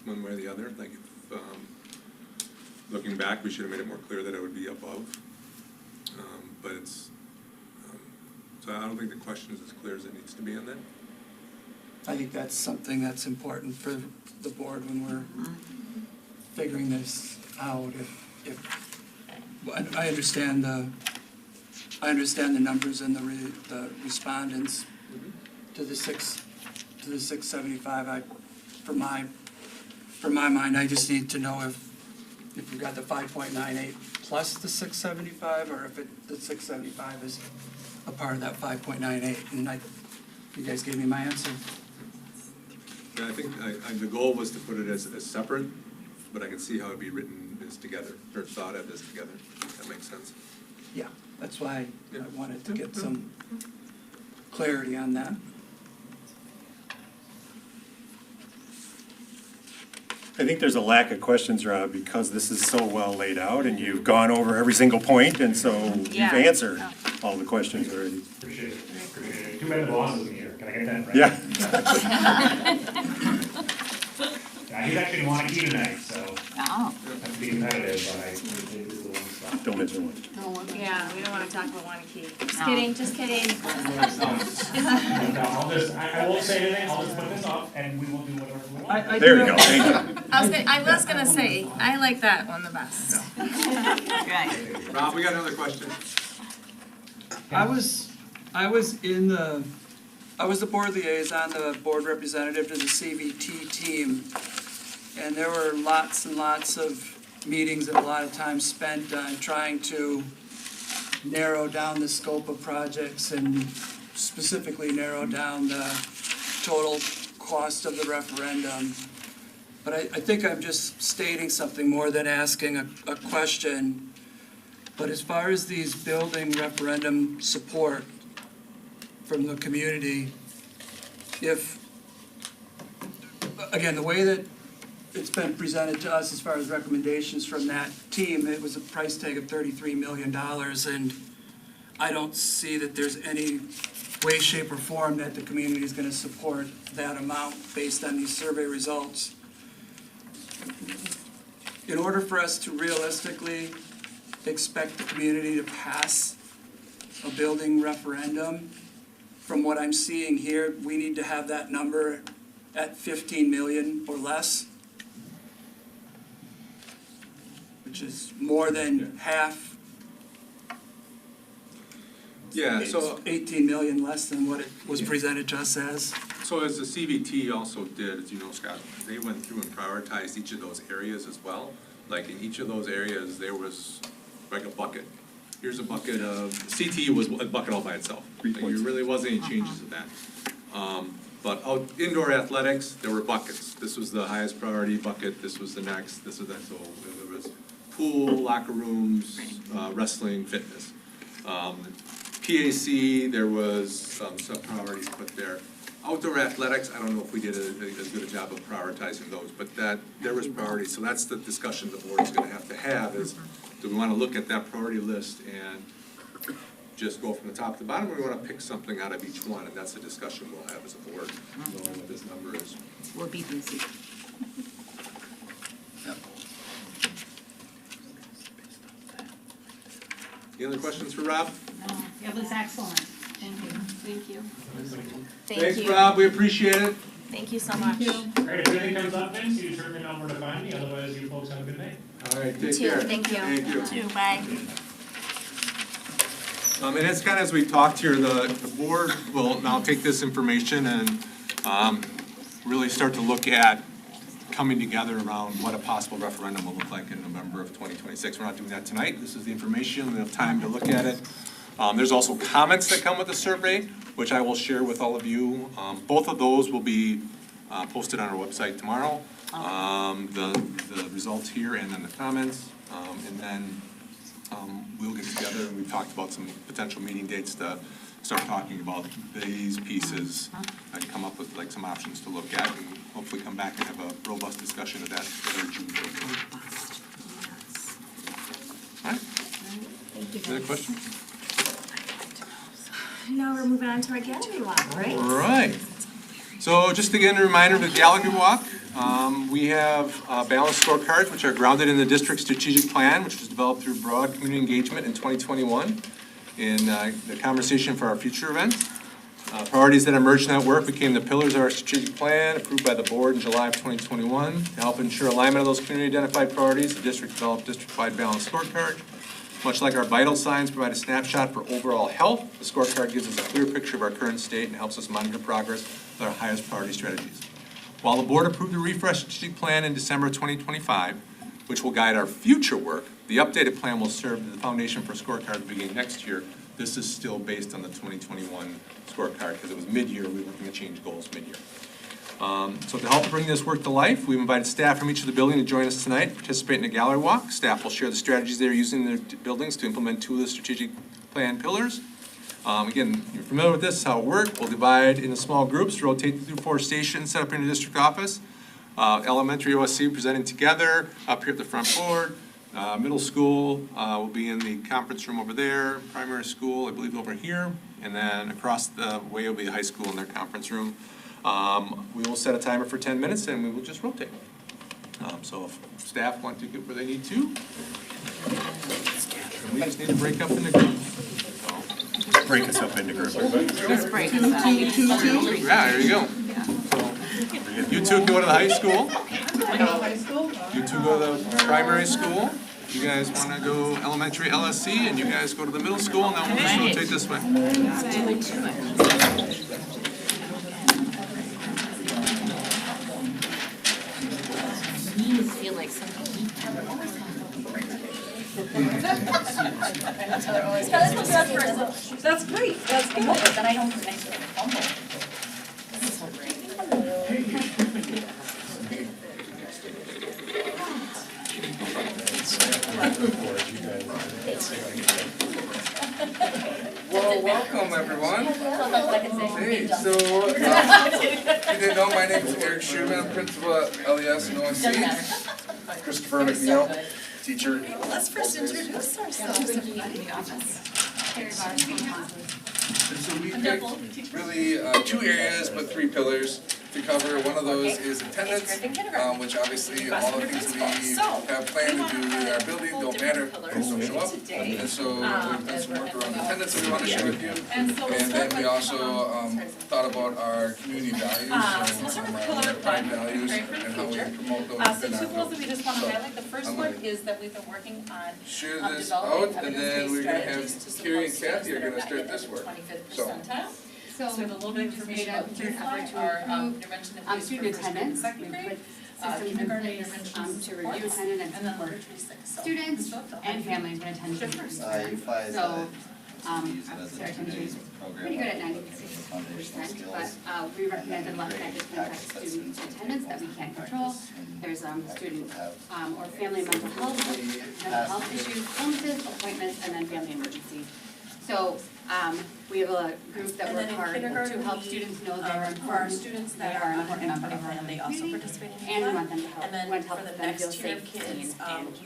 one way or the other. Like, if, looking back, we should have made it more clear that it would be above. But it's, so I don't think the question is as clear as it needs to be on that. I think that's something that's important for the board when we're figuring this out. If I understand the numbers and the respondents to the 675. For my mind, I just need to know if we've got the 5.98 plus the 675, or if the 675 is a part of that 5.98. And you guys gave me my answer. Yeah, I think the goal was to put it as separate, but I can see how it'd be written as together, or thought of as together, if that makes sense. Yeah, that's why I wanted to get some clarity on that. I think there's a lack of questions, Rob, because this is so well laid out and you've gone over every single point, and so you've Yeah. answered all the questions already. Appreciate it, appreciate it. Too bad the boss isn't here, can I get that right? Yeah. He's actually in Wanakee tonight, so Oh. have to be competitive, but I usually do the one spot. Don't mention one. Yeah, we don't wanna talk about Wanakee. Just No. kidding, just kidding. I won't say anything, I'll just put this up and we will do whatever we want. There you go, thank you. I was gonna say, I like that one the best. Right. Rob, we got another question. I was the board liaison, the board representative to the CVT team, and there were lots and lots of meetings and a lot of time spent on trying to narrow down the scope of projects and specifically narrow down the total cost of the referendum. But I think I'm just stating something more than asking a question. But as far as these building referendum support from the community, again, the way that it's been presented to us as far as recommendations from that team, it was a price tag of $33 million, and I don't see that there's any way, shape, or form that the community is gonna support that amount based on these survey results. In order for us to realistically expect the community to pass a building referendum, from what I'm seeing here, we need to have that number at 15 million or less, which is more than half. Yeah, so, 18 million less than what it was presented to us as. so as the CVT also did, as you know, Scott, they went through and prioritized each of those areas as well. Like in each of those areas, there was like a bucket. Here's a bucket of, CT was a bucket all by itself. Like, there really wasn't any changes of that. But indoor athletics, there were buckets. This was the highest priority bucket, this was the next, this was that, so there was pool, locker rooms, wrestling, fitness. PAC, there was some sub-priorities put there. Outdoor athletics, I don't know if we did as good a job of prioritizing those, but there was priority. So that's the discussion the board is gonna have to have is, do we wanna look at that priority list and just go from the top to the bottom, or we wanna pick something out of each one? And that's the discussion we'll have as a board, knowing what this number is. We'll be busy. Any other questions for Rob? No, it was excellent. Thank you. Thank you. Thanks, Rob, we appreciate it. Thank you so much. All right, if anything comes up, Vince, you certainly know where to find me, otherwise you folks have a good night. All right, take Too, care. thank you. Thank you. Too, bye. And it's kind of as we talked here, the board will now take this information and really start to look at coming together around what a possible referendum will look like in November of 2026. We're not doing that tonight. This is the information. We have time to look at it. There's also comments that come with the survey, which I will share with all of you. Both of those will be posted on our website tomorrow. The results here and then the comments. And then we'll get together and we've talked about some potential meeting dates to start talking about these pieces and come up with like some options to look at and hopefully come back and have a robust discussion of that at our June meeting. All right? Any other questions? Now we're moving on to our gallery walk, right? All right. So just again, a reminder of the gallery walk. We have balanced scorecards, which are grounded in the district strategic plan, which was developed through broad community engagement in 2021 in the conversation for our future events. Priorities that emerged from that work became the pillars of our strategic plan, approved by the board in July of 2021. To help ensure alignment of those community identified priorities, the district developed district-wide balanced scorecard. Much like our vital signs provide a snapshot for overall health, the scorecard gives us a clear picture of our current state and helps us monitor progress with our highest priority strategies. While the board approved the refreshed strategic plan in December 2025, which will guide our future work, the updated plan will serve as the foundation for scorecard beginning next year. This is still based on the 2021 scorecard because it was mid-year. We were looking to change goals mid-year. So to help bring this work to life, we've invited staff from each of the buildings to join us tonight, participate in a gallery walk. Staff will share the strategies they're using in their buildings to implement 2 of the strategic plan pillars. Again, you're familiar with this, how it works. We'll divide into small groups, rotate through 4 stations, set up in the district office. Elementary OSC presenting together up here at the front board. Middle school will be in the conference room over there. Primary school, I believe, over here. And then across the way will be the high school in their conference room. We will set a timer for 10 minutes and we will just rotate. So if staff want to get where they need to, and we just need to break up into groups. So, Break us up into groups. Just break us up. yeah, there you go. You 2 go to the high school. You 2 go to the primary school. You guys want to go elementary LSC, and you guys go to the middle school, and then we'll just rotate this way. Feel like something. That's great, that's good, but then I don't fumble. Well, welcome, everyone. Hey, so, you didn't know, my name is Eric Schumann, I'm principal at LES and OSC. Christopher McNeil, teacher. Let's first introduce ourselves. And so we picked really 2 areas, but 3 pillars to cover. One of those is attendance, which obviously all the things we have planned to do in our building don't matter if kids don't show up. And so we've done some work around attendance that we want to share with you. And then we also thought about our community values, so our pride values and how we promote those within our So 2 goals that we building. just want to highlight, the first one is that we've been working on Share this developing out, and then we're gonna have evidence-based strategies to Carrie and support Kathy are gonna students start that this are work. not yet at the So- 25th percentile. So So we have a little bit of information about through Q5, effort to our improve intervention that we use for student first grade and attendance. second We've grade, put systems in kindergarten place intervention to review supports, attendance and and then support literacy 6. So students we still have to and families when attending. Different. So, our attendance is pretty good at 96%, but we recommend a lot of that just impact student attendance that we can't control. There's student or family mental health issues, illnesses, appointments, and then family emergency. So, we have a group that And work then in hard to kindergarten, help we, students know they're important. for our students that They are on an important member of our and they also community, participate in and we that. want them to help, And then want to for help the them feel next tier of safe kids,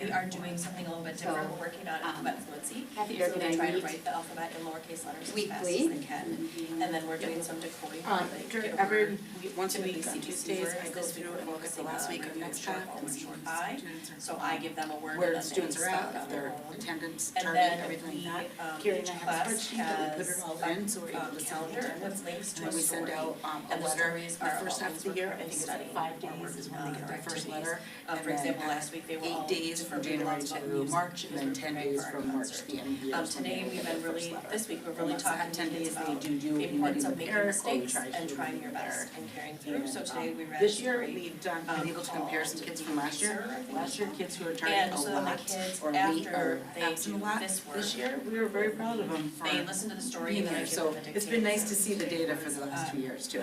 we are doing something a little bit different. We're working on alphabet fluency. Kathy, So you're they gonna try to meet write the alphabet in lowercase letters as fast as weekly. they can. And then we're doing some decoding. where they get a Every word. once a week on Typically Tuesdays, words. I go This week through we're and look at the focusing last on week of reviewing next short half and and see short what I. students are. So I give them a word Where and the then they students are expound at, on their their own. attendance, And target, then everything we, like that. Carrie each and I have a class spreadsheet that we put has it all in, so we're able to see calendar the with links to a And we send story. out a And the letter stories the are first all half of the things year. we're I think it's studying like 5 or days is when working they get on their first activities. letter. For example, last week they were all 8 days from January to March, and then 10 days from March to the end of the year. is when Today they we've get been their first really, letter. this week, we're really Once that talking to 10 kids days, about they do the importance of with making Eric, or we mistakes try to and do trying with your best Eric. and carrying through. So today we read. This year, a story, we've been able to compare some kids from last year. Last year, kids who were targeting And a so then the lot kids, or late after or they absent a do lot. this work, This year, we were very proud of them for they listen to the story being and then I here. give So them the it's been nice to dictated see the answer. data for the last 2 years too.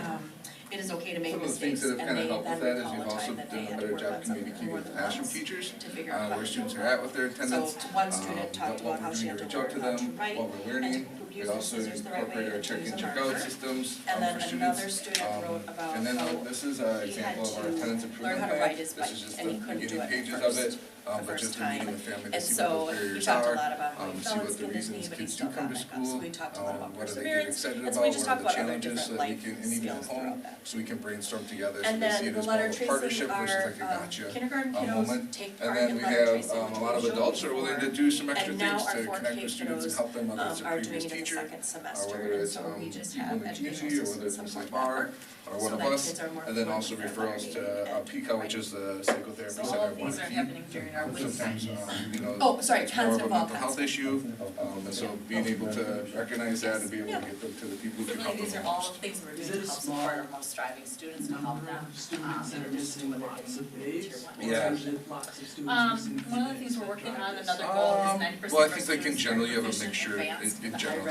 It is okay to make Some of the mistakes things that and have they kind of helped then with that is recall we've a also time that they done a had to better work job on something communicating more with than classroom once teachers, to figure out how where to students do are it. at with their attendance. So one student talked what about how we're she doing had to to reach out learn to how to them, write what we're and learning. to We use the also scissors the right way incorporate our and check use and a check marker. out systems And then for another students. student wrote about And then how this is an he had example of our to attendance learn improvement how to plan. ride his This bike is just and the he couldn't do beginning it pages at of first. it, but first just for meeting time. with family to And see so what those he barriers talked a are, lot about how he see fell what and the skinned his knee, reasons but he kids do still come got to back up. So school, we talked a lot about what do they get perseverance. excited And so about, we just what are talked the about other challenges different so that we life can, and even at skills home, throughout that. so we can brainstorm together, so And they see then it the as more letter of a tracing partnership versus our like a gotcha kindergarten moment. kiddos take And part then in we letter have tracing, a which lot of we showed adults are willing to do some extra And now things our to 4K connect with students and kiddos, help them, whether it's a are previous doing it in the teacher, second semester, whether and it's so we just people have in the educational community, or whether assistants it's support like Bar, that or so one of that us, kids are more and then also fluent with referrals their to learning PICA, which is the psychotherapy So all center of of these are Montefiore. happening during our week. Sometimes, you know, Oh, sorry, it's more of a constant ball mental health constant. issue, and so being able to recognize that and be able to get them to the people who can help them These the are all most. the things we're Is doing it to a help small support our most striving students and help them. Students that are missing lots of days, or Yeah. is it lots of students missing? One of the things we're working on, another goal is 90% Well, I of our think like in students general, are you have a proficient mixture, advanced in the general, high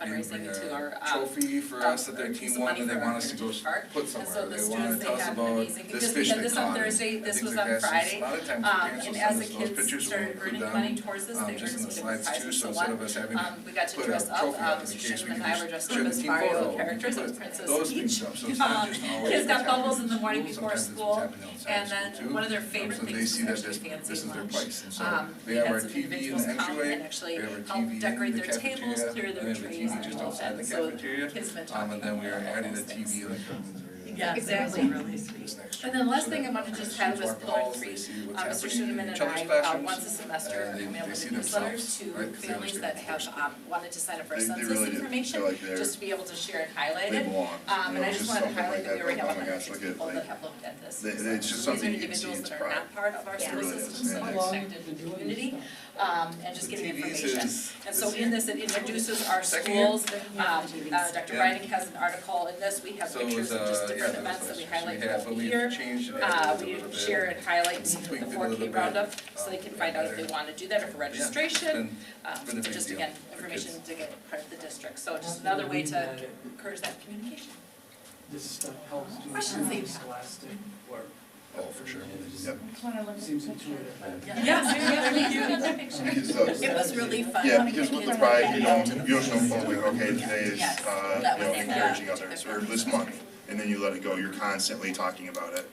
fundraising to our. Trophy for us that their team won and they want us to go put somewhere. They wanted to tell us about this fish they caught. Thursday, this was on Friday. And as the kids started earning money towards this, they earned some different prizes. So one, we got to dress up, Mr. Shinham and I were dressed up as Mario characters, as Princess Peach. Kids got bubbles in the morning before school. And then one of their favorite things is actually fancy lunch. We had some individuals come and actually help decorate their tables, clear their trays and all that, and so kids been talking And then we are about adding a those things. TV like. Yeah, exactly. And then last thing I wanted to just highlight was pillar 3. Mr. Schuneman and I, once a semester, are mailing newsletters to families that have wanted to sign up for census information, just to be able to share and highlight it. And I just wanted to highlight that we already have 106 people that have looked at this. It's just These are something you can see, individuals it's that are not part of our school system, so they're connected with the community, and just getting information. And so in this, it introduces our schools. Dr. Reining has an article in this. We have pictures of just different events that we highlight throughout the year. We share and highlight the 4K roundup, so they can find out if they want to do that or for registration. Just again, information to get part of the district. So just another way to encourage that communication. This stuff helps do Questions? scholastic work. Oh, for sure, yep. Seems intuitive. It was really fun. Yeah, because with the pride, you don't know, like, okay, today is, encouraging others, or this month, and then you let it go, you're constantly talking about it.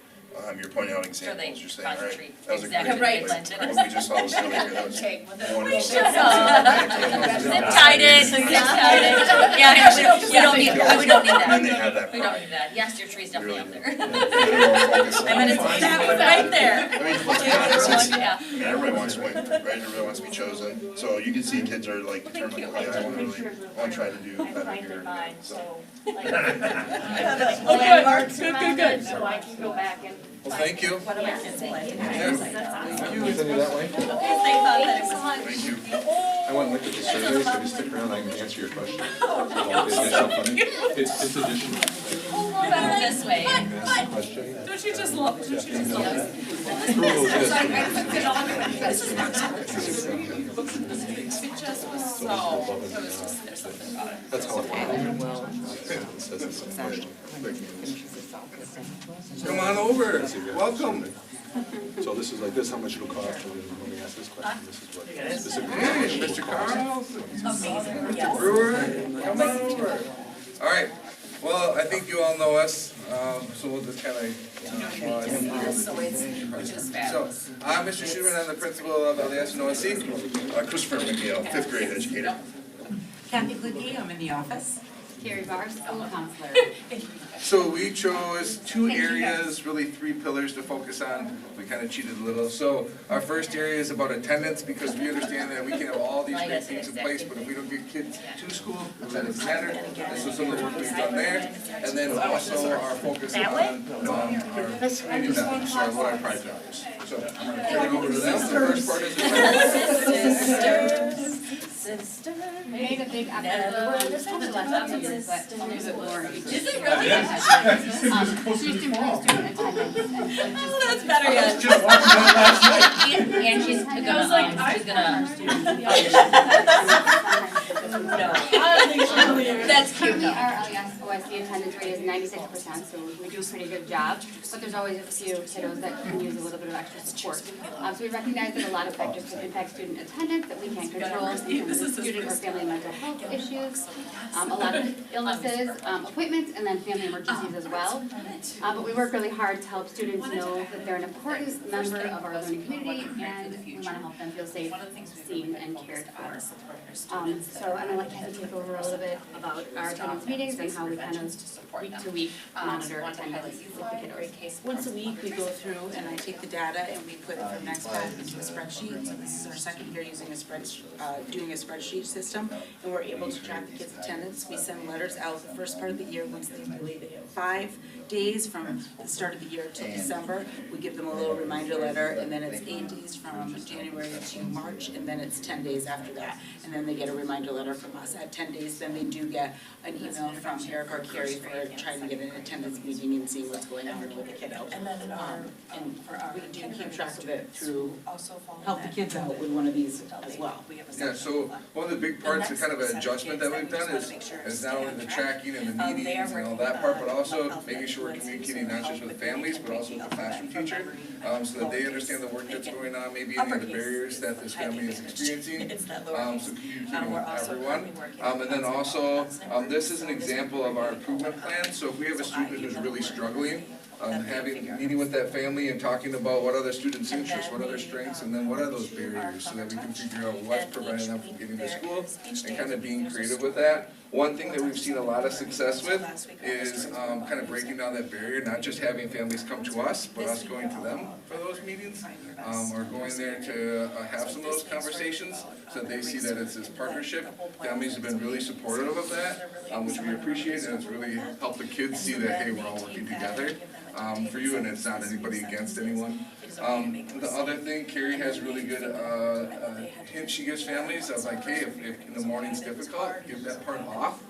You're pointing out examples, you're saying, right, that was a great, Right. like, what we just saw was really good, that was Okay, with it. wonderful. Zip-tied, zip-tied. Yeah, we don't need that. And then they have that We don't pride. need that. Yes, your tree's definitely up there. They're more focused on I mean, it's, that was right there. I mean, let's be honest, Yeah. and everybody wants to win, right? Everybody wants to be chosen. So you can see kids are like determined, like, I want to try to do better here. So. Okay, Mark, good. So I can go back and. Well, thank you. What am I saying? Thank you. Send you that way? They thought that it was. Thank you. I went and looked at the survey, so just stick around, I can answer your question. About the additional funding. It's additional. This way. Question. Don't you just love, don't you just love this? Approval is It just was so, it was just, there's something about it. That's how it works. It says it's a question. Come on over, welcome. So this is like this, how much it'll cost, and then when we ask this question, this is what specifically. Hey, Mr. Carl, Amazing, yes. Brewer, come on over. All right, well, I think you all know us, so we'll just kind of. So it's just So, fabulous. I'm Mr. Schuman, I'm the principal of LDS and OSC. Christopher McNeil, fifth grade educator. Kathy Kluge, I'm in the office. Carrie Barr, school counselor. So we chose two areas, really three pillars to focus on. We kind of cheated a little. So our first area is about attendance, because we understand that we can have all these great things in place, but if we don't get kids to school, that doesn't matter. And so some of the work we've done there. And then also our focus on our community values, so our Lodi Pride values. So I'm going to turn it over to them. The first part is We made a big effort, over the last few years, but only a bit more. Is it really? She used to improve student attendance and so just. Oh, that's better yet. And she's gonna, she's No. That's cute currently though. our LES OSC attendance rate is 96%, so we do a pretty good job. But there's always a few kiddos that can use a little bit of extra support. So we recognize that a lot of factors can impact student attendance that we can't control, in terms of student or family mental health issues, a lot of illnesses, appointments, and then family emergencies as well. But we work really hard to help students know that they're an important member of our learning community, and we want to help them feel safe, seen, and cared for. So I'm going to let Kathy take over a little bit about our attendance meetings and how we kind of week to week monitor attendance with the kiddos. Once a week, we go through and I take the data and we put it from NextPath into a spreadsheet. So this is our second year using doing a spreadsheet system, and we're able to track the kids' attendance. We send letters out the first part of the year, once they believe they have 5 days from the start of the year to December. We give them a little reminder letter, and then it's 8 days from January to March, and then it's 10 days after that. And then they get a reminder letter from us. At 10 days, then they do get an email from Eric or Carrie for trying to get an attendance meeting and seeing what's going on with the kiddo. And then and we do keep track of it through help the kids out with one of these as well. Yeah, so one of the big parts, the kind of adjustment that we've done is not only the tracking and the meetings and all that part, but also making sure we're communicating not just with families, but also with the classroom teacher, so that they understand the work that's going on, maybe any of the barriers that this family is experiencing, so communicating with everyone. And then also, this is an example of our improvement plan. So if we have a student who's really struggling, meeting with that family and talking about what are their students' interests, what are their strengths, and then what are those barriers, so that we can figure out what's preventing them from getting to school, and kind of being creative with that. One thing that we've seen a lot of success with is kind of breaking down that barrier, not just having families come to us, but us going to them for those meetings, or going there to have some of those conversations, so that they see that it's this partnership. Families have been really supportive of that, which we appreciate, and it's really helped the kids see that, hey, we're all working together for you, and it's not anybody against anyone. The other thing, Carrie has really good hints she gives families of like, hey, if in the morning's difficult, give that part off.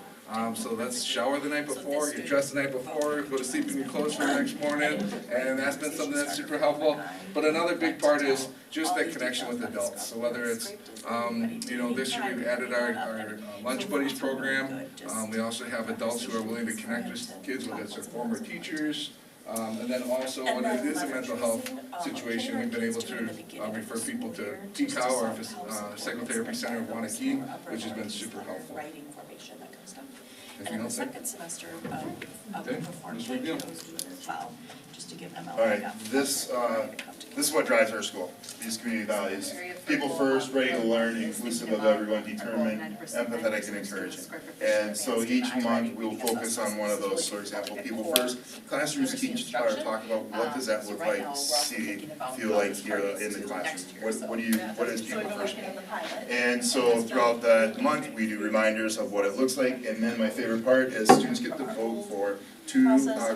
So let's shower the night before, get dressed the night before, go to sleep in your clothes for the next morning, and that's been something that's super helpful. But another big part is just that connection with adults. So whether it's, this year we've added our Lunch Buddies program. We also have adults who are willing to connect with kids, whether it's their former teachers. And then also, when it is a mental health situation, we've been able to refer people to TCOW, our psychotherapy center of Wanakee, which has been super helpful. And in the second semester of Okay, performance, that's a good deal. as well, just to give them a All right, leg up. this is what drives our school, these community values. People first, ready to learn, inclusive of everyone, determined, empathetic, and encouraging. And so each month, we'll focus on one of those. For example, people first, classrooms teach or talk about what does that look like, see, feel like here in the classroom. What is people first mean? And so throughout the month, we do reminders of what it looks like. And then my favorite part is students get to vote for two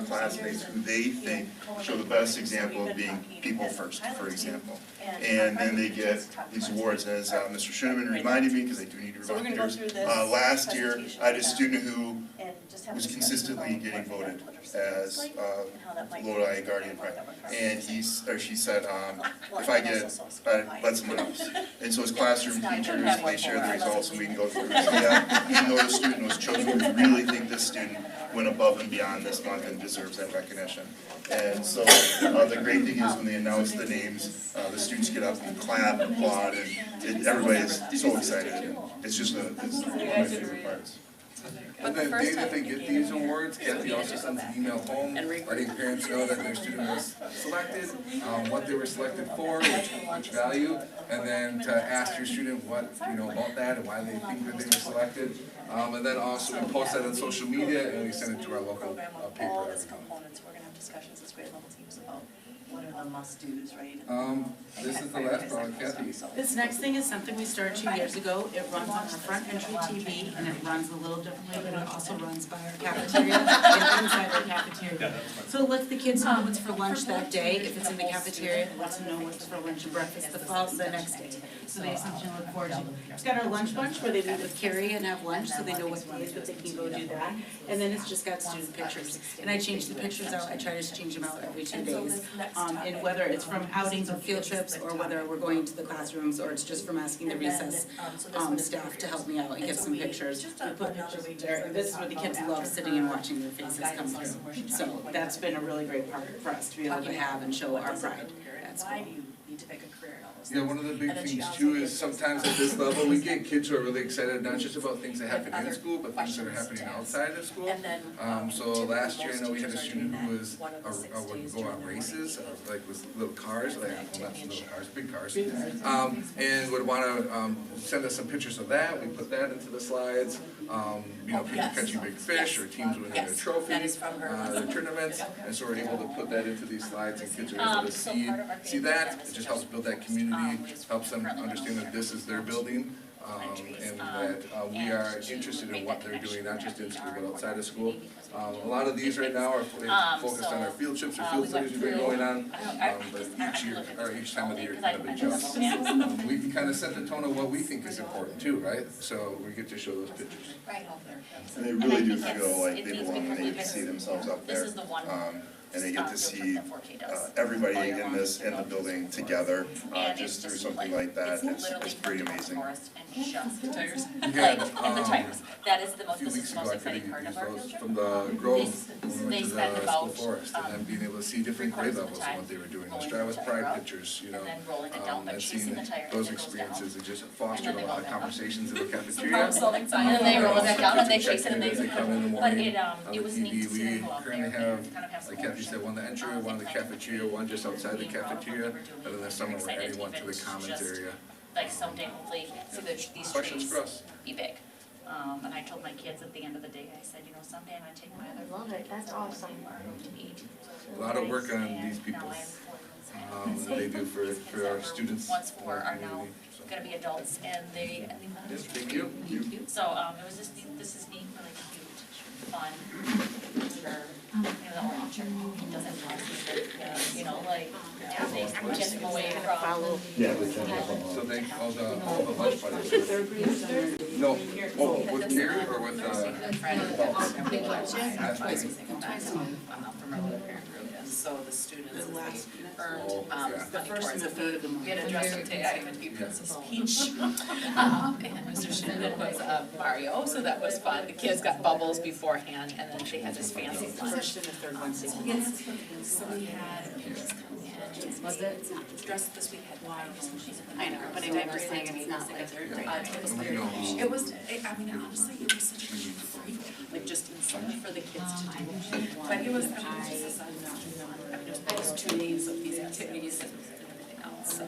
classmates who they think show the best example of being people first, for example. And then they get these awards, and as Mr. Schoeneman reminded me, because I do need to remind leaders, last year I had a student who was consistently getting voted as Lodi Guardian Pride. And she said, if I get, let someone else. And so his classroom teachers, they share the results, and we can go through and say, yeah, even though the student was chosen, we really think this student went above and beyond this month and deserves that recognition. And so the great thing is when they announce the names, the students get up and clap and applaud, and everybody is so excited. And it's just it's one of my favorite parts. And then the day that they get these awards, Kathy also sends an email home letting parents know that their student was selected, what they were selected for, which value, and then to ask your student what, about that and why they think that they were selected. And then also we post that on social media and we send it to our local paper. All its components, we're gonna have discussions as grade level teams about what are the must-dos, right? This is the last part, Kathy. This next thing is something we started 2 years ago. It runs on our front entry TV, and it runs a little differently, but it also runs by our cafeteria and inside our cafeteria. So it lets the kids know what's for lunch that day. If it's in the cafeteria, it lets them know what's for lunch and breakfast the next day. So they have something to look forward to. It's got our lunch bunch where they meet with Carrie and have lunch, so they know what days that they can go do that. And then it's just got student pictures. And I change the pictures out. I try to change them out every 2 days. And whether it's from outings or field trips, or whether we're going to the classrooms, or it's just from asking the recess staff to help me out and get some pictures. We put pictures in there, and this is where the kids love sitting and watching their faces come through. So that's been a really great part for us to be able to have and show our pride at school. Why do you need to make a career in all those Yeah, one of the big things too is sometimes at this level, we get kids who are really excited, not just about things that happen in school, but things that are happening outside of school. So last year, I know we had a student who was, would go on races, like with little cars, like, well, not little cars, big cars. And would wanna, send us some pictures of that, we put that into the slides. People catching big fish, or teams winning their trophy, their tournaments, and so we're able to put that into these slides, and kids are able to see that. It just helps build that community, helps them understand that this is their building, and that we are interested in what they're doing, not just in school, but outside of school. A lot of these right now are focused on our field trips or field studies we've been going on, but each year, or each time of the year kind of adjusts. We can kind of set the tone of what we think is important too, right? So we get to show those pictures. And they really do feel like they belong, and they get to see themselves up there. And they get to see everybody in the building together, just through something like that. It's pretty amazing. The tires. Yeah, And the tires. That is the a most, few this weeks is the ago, most I could exciting part of use our those field trip. from the Grove, when we They went to spend the about, school forest, and then being able to see different grade levels and what they were doing, those Drive with Pride pictures, and then rolling it down, they're and chasing seeing the tire as those it goes down. experiences, it just fostered a lot of conversations in the Problem cafeteria. solving time, and then they roll it back down and they Kids are chase it and checking they, as come in the but morning it on the was neat to TV. see them We go out there currently and have, kind of have some like Kathy You said one in the entry, one in the cafeteria, one just outside the cafeteria, and then there's some where anyone to the commons area. Like someday hopefully, so that these Questions trees for us? be big. And I told my kids at the end of the day, I said, you know, someday I'm gonna take my other. Love it, that's awesome. To eat. A lot of work on these people, that they do for our students. Once four are now community, so. gonna be adults and they Yes, thank you. So, it was just neat, this is neat, really cute, fun. Sure. You know, the teacher doesn't want to, you know, like, they get them away from. So they, all the lunch buddies. No, oh, with Gary or with, adults? From our other parent group, and so the students, as they earned, yeah. money towards it, we had a dress up day, I had to be Princess Peach. And Mr. Shannon was Mario, so that was fun, the kids got bubbles beforehand, and then they had this fancy lunch. Yes, so we had Peaches come in, was it? Dressed this week had wine, I know, but I was saying it's not like they're it was, I mean, honestly, it was such a cute free, like just incentive for the kids to do. But it was, I mean, it was 2 days of these activities and everything else, so.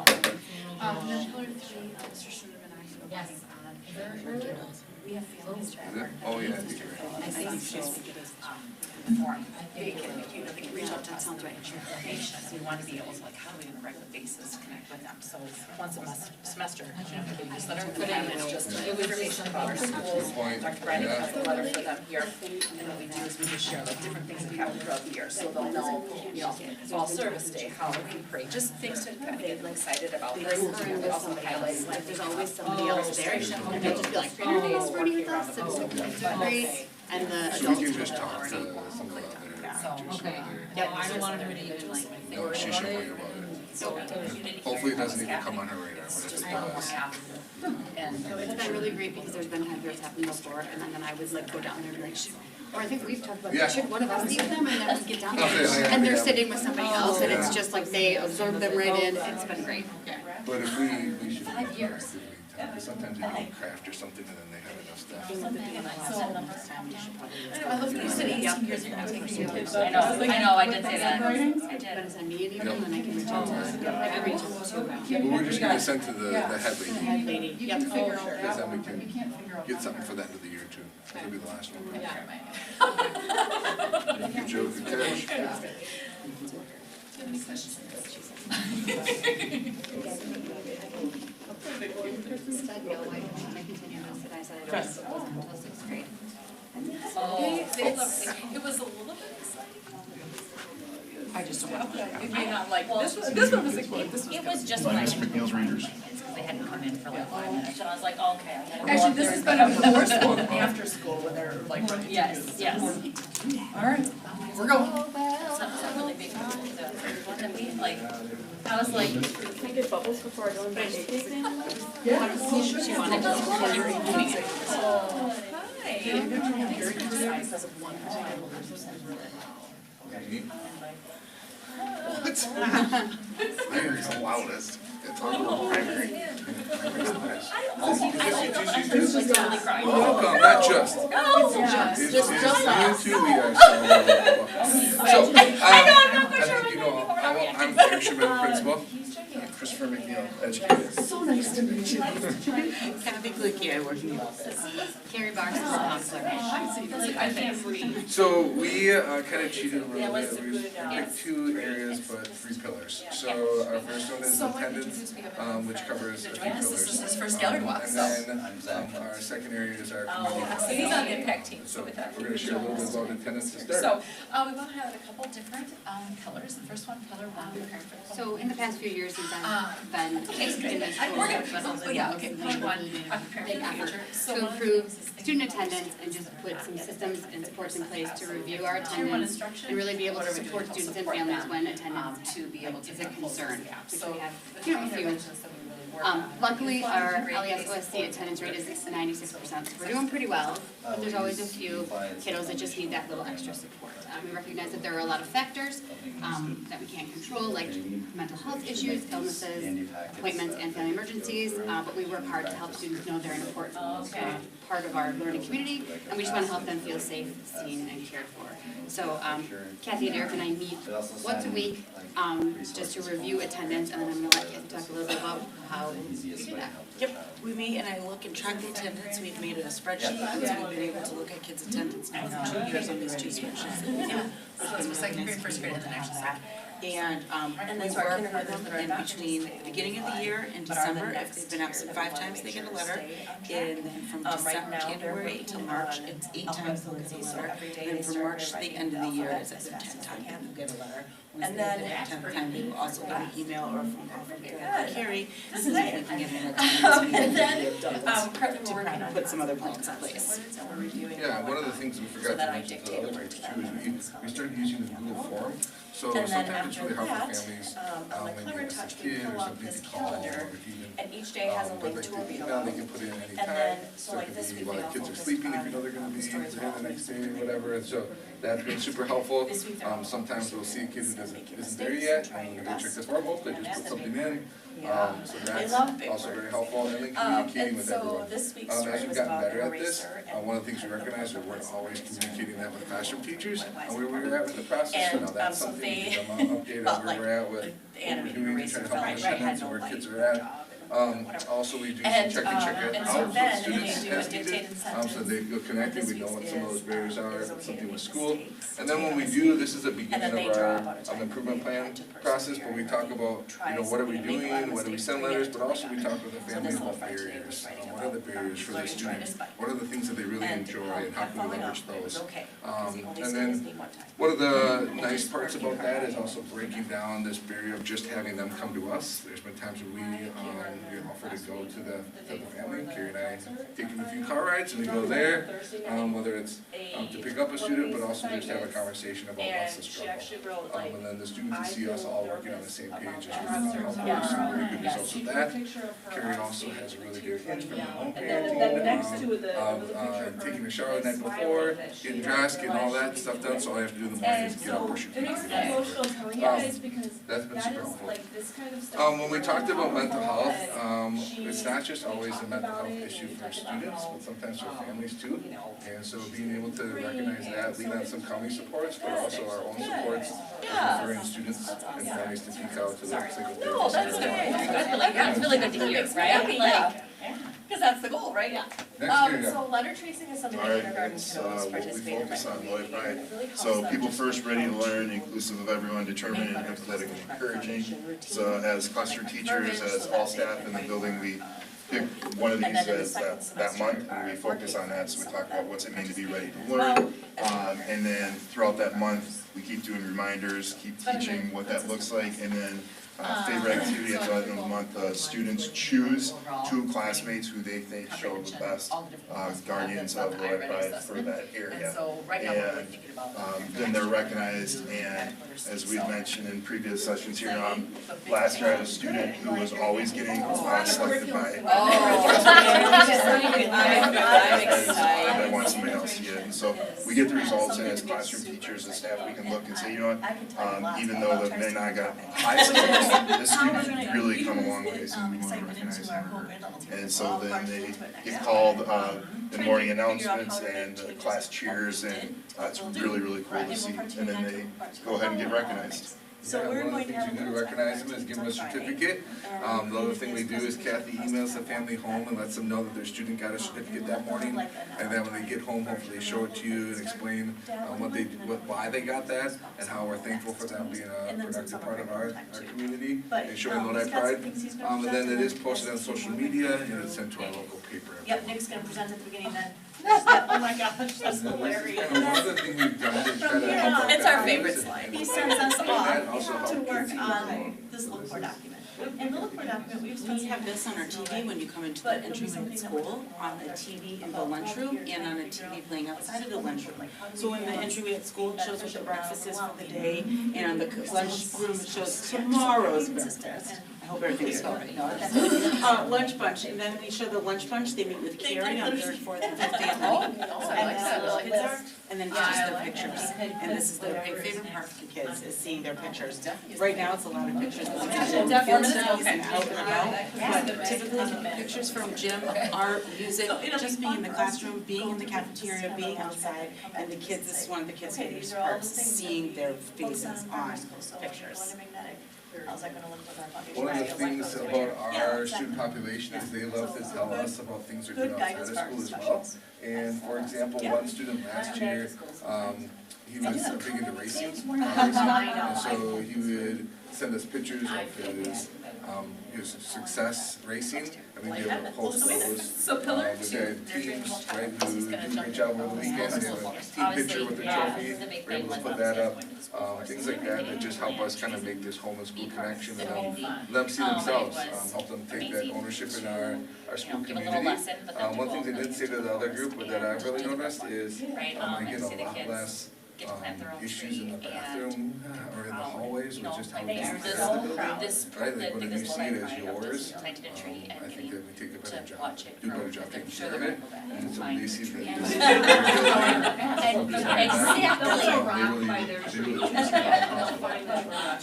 And then pillar 3, Mr. Schumann and I have on, we have families that are. Oh, yeah. I think she's, informed, they can, you know, they can reach out to us and get information, we want to be able to, like, how do we on a regular basis connect with them, so once a semester, you know, the newsletter, and then it's just information about our schools. Dr. Brandon has a letter for them here, and what we do is we just share like different things that happen throughout the year, so they'll know, you know, fall service day, how we pray, just things to kind of get them excited about this, and we also highlight, like, there's always somebody else there, and they'll just be like, 300 days working with us, and great. And the So we can just talk to some of the other teachers. Okay. Yeah, I don't want her to even like No, she should worry about it. So, Hopefully it doesn't even come on her radar, but if it does. And It's been really great because there's been times where it's happened before, and then I would like go down there and be like, should, or I think we've talked about, Yeah. should one of us leave them, and then we get down Okay, there, yeah, and they're yeah. sitting with somebody else, and it's Yeah. just like they absorb them right in, it's been great. But if we should. 5 years. Because sometimes they do craft or something and then they have enough stuff. I know, I did say that. I But did. it's on me and even, and I can reach out to, I can reach out to. But we're just gonna send to the head lady, Head lady, yep. because then we can get something for the end of the year too. That'll be the last one. Good joke, good catch. Do you have any questions? Said no, I continue this, and I said I don't know if it wasn't until 6th grade. Oh, it was a little bit exciting. I just don't want to. It may not like, this one was like, this was. It was just when I. McNeil's Rangers. Because they hadn't come in for like 5 minutes, and I was like, okay, I gotta go Actually, up this there has and- been more school than after school when they're like running to do Yes, this. yes. All right, we're going. It's a really big group that we, like, I was like. Can I get bubbles before I go into the exam? She wanted to. What? Primary's the loudest. It's all primary. Welcome, not just. It's you too, we are so. I think you know, I'm Eric Sherman, principal. Christopher McNeil, educator. So nice to meet you. Kathy Glicky, I work in the office. Carrie Box is a counselor. I can't breathe. So we kind of cheated a little bit. We picked 2 areas but 3 pillars. So our first one is attendance, which covers a few pillars. This is his first gallery walk, so. And then our second area is our community. So he's on the impact team, So so with that. we're going to share a little bit about attendance to start. So, we want to have a couple different, pillars. The first one, pillar 1, preparing for the. So in the past few years since I've been in the school, We're gonna, yeah, okay, pillar 1, preparing for the future. to improve student attendance and just put some systems and supports in place to review our attendance and really be able to support students and families when attendance To be able to. is a concern, which So we have, the you know, a three few. interventions that we really Luckily, our LES OSC attendance rate is 96%, so we're doing pretty well, but there's always a few kiddos that just need that little extra support. We recognize that there are a lot of factors that we can't control, like mental health issues, illnesses, appointments, and family emergencies, but we work hard to help students know they're an important part of our learning community, and we just want to help them feel safe, seen, and cared for. So Kathy and Eric and I meet once a week just to review attendance, and then I'm going to let Kathy talk a little bit about how we do that. Yep, we meet and I look and track the attendance, we've made it a spreadsheet, and so we've been able to look at kids' attendance now for 2 years on these 2 spreadsheets. Yeah, so second grade, first grade, and then actually second. And we that's our work with them in between the beginning of the year and December, if they've been absent 5 times, they get a letter. And then from December, January to March, it's 8 times they'll get a letter. And then from March to the end of the year, it's at 10 times they'll get a letter. And then at the 10th time, they will also get an email or a phone call from Eric or Carrie, this is if they can get an attendance meeting. And then, currently we're working on. Put some other plans in place. And we're reviewing. Yeah, one of the things we forgot to mention to the other parts too is we started using the Google form. So And then sometimes it's after really hard that, for families, on the when Clever you have a Touch, we kid or pull up something this to call, or calendar, if you even, and each day has a but link like to a the read email, they along. can put in any And time. then, so So like it this could week be we while all kids are focused sleeping, if on you know they're gonna be stories there the about next day, like whatever, and so that's been super helpful. This week they're all Sometimes we'll see a kid who making isn't there mistakes, yet, trying and your they check best. the form, oh, they And just put that's something big. in. Yeah. So They that's love big also words. very helpful, and then communicating with And so everyone. this week's story As we've was gotten about better an at this, eraser and one of the things we recognize is we weren't always communicating that with classroom teachers, Why is and where it we were at with the process, so And, now that's so something we they can update felt on like where we're at with the what we're animated doing, eraser trying to felt help like, right, had attendance no and where light kids or are at. job. Also, we do some And, check and check it and so out with then students they do a as needed, dictated sentence. so they feel connected, we know what some of those barriers are, is if it's something okay with to school. make mistakes, And then when we take do, this is the And beginning then of they draw our about a time improvement plan to process, but we talk about, try what are we something, make a lot of doing, whether we mistakes, send bring it letters, to but also we the talk with the So family this about little French lady barriers. was writing What are the about, barriers for the learning to ride a students? bike. What are the things that they really And, enjoy, and how can we falling leverage off, it was those? okay, because the only And sneeze then me one time. one of the nice parts about that is also breaking down this barrier of just having them come to us. There's been times when we offer to go to the family. Carrie and I take them a few car rides and we go there, whether it's to pick up a student, but also just have a conversation about what's the And she struggle. actually wrote like, And then the students can see us all working on the same page. It's really Yeah. helpful. We've seen really good results with that. Carrie also has a really good hint from her own and then parenting, next to it, there was a picture of her. taking a shower the night before, getting dressed, getting all that stuff done, so all you have to do in the morning is And get up, so brush your it makes teeth. me emotional telling you guys because That's been that super is helpful. like this kind of stuff. When we talked about mental health, She- it's not just always a talked mental about health it, issue we for talked about students, how, but sometimes for families too. you know, And so being able to recognize and that, lean so on it's some really county supports, but good. also our own Good. supports, Yeah. referring students and families to seek out to the psychotherapist. No, that's okay. Yeah, it's really good to hear, right? Like, because that's the goal, right? Yeah. Next year, So letter tracing is something that Alright, kindergarten it's, kiddos what we participate in. focus on, Lloyd, right? It really helps So them people just first ready to coach. learn, inclusive of everyone, determined and empathetic and encouraging. So as cluster teachers, as all staff in the building, we pick one of And these then in the as second that semester, month, and we our focus on that, so we talk about what's it mean to be ready to learn. Well, And then throughout that month, we keep doing reminders, keep teaching what that looks like, and then favorite activity at the end of the month, students choose 2 classmates who they think show the best guardians of Lori Pride for that And area. so right now we're really And thinking about. then they're recognized, and as we've mentioned in previous sessions here, last year I had a student who was always getting selected by. I want somebody else to get it, and so we get the results, and as classroom teachers and staff, we can look and say, you know what, even though they may not got high scores, this student's really come a long ways, and we want to recognize her. And so then they get called, in morning announcements and class cheers, and it's really, really cool to see, and then they go ahead and get recognized. So we're going to have One of the things we do to recognize them is give them a certificate. The other thing we do is Kathy emails the family home and lets them know that their student got a certificate that morning. And then when they get home, hopefully they show it to you and explain why they got that and how we're thankful for them being a productive part of our community and showing Lodi Pride. And then it is posted on social media and it's sent to our local paper. Yep, Nick's gonna present at the beginning then. Oh my gosh, that's hilarious. And one of the things we've done to try to help out It's our families favorite is- slide. He sends us that also off to helps work kids on this look for document. And the look for document, we've We have this on our TV when you come into the entry room at school, on the TV in the lunchroom, and on a TV playing outside of the lunchroom. So in the entryway at school, it shows what the breakfast is for the day, and on the lunchroom, it shows tomorrow's breakfast. hope everything's all right. No, lunch bunch, and then we show the lunch bunch, they meet with Carrie on third, fourth, and fifth day of the week. And then the kids are, and then it's just their pictures. And this is their favorite part for the kids, is seeing their pictures. Right now, it's a lot of pictures of the kids and out and about. But typically, pictures from gym, art, music, just being in the classroom, being in the cafeteria, being outside. And the kids, this is one of the kids' favorite parts, seeing their faces on pictures. How's that gonna look with our funding? One of the things about our student population is they love to tell us about things they're doing outside of school as well. And for example, one student last year, he was big into racing. And so he would send us pictures of his success racing. I think they would post those with their teams, right, who do a great job over the weekend. They have a team picture with the trophy. We're able to put that up. Things like that just help us kind of make this home and school connection and let them see themselves, help them take that ownership in our school community. One thing they did say to the other group that I really noticed is, again, a lot less issues in the bathroom or in the hallways, or just how we use the building, right? Like when you see it as yours, I think that we take a better job, do a better job taking care of it. And so when they see that this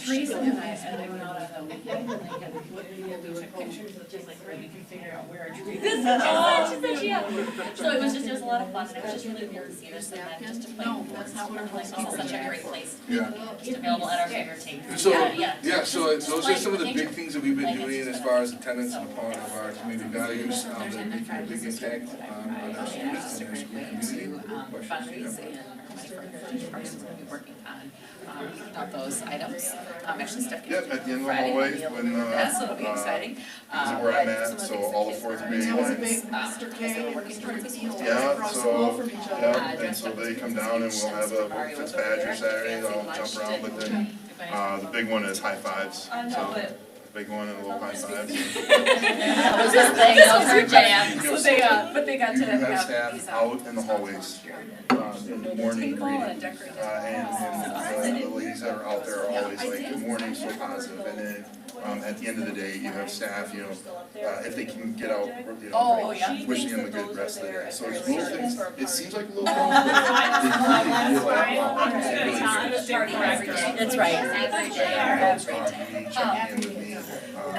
is Trees and I went out on the weekend and I had the people do pictures of just like where you can figure out where a tree is. So it was a lot of fun, and it was just really cool to see this, and then just to play. No, that's not what it's such a great place. Yeah. Just available at our fingertips. So, those are some of the big things that we've been doing as far as attendance and a part of our community values, that are making a big impact on our students and our school community. Fundraise and my person's gonna be working on those items. Actually, Steph can. Yep, at the end of the hallway, when, So it'll be exciting. this is where I'm at, so all the fourth grade lines. Yeah, and so they come down and we'll have a Fitz Badger Saturday, they'll jump around, but then, the big one is high fives, so, big one and a little high fives. That was his thing, that was her jam. But they got to You have have staff these out in the hallways, in the morning greeting. And the ladies that are out there are always like, good morning, so positive. And then, at the end of the day, you have staff, you know, if they can get out, you know, like, wishing them a good rest of the day. So it's little things, it seems like a little thing, but they really feel like, That's right. every day, checking in with me. I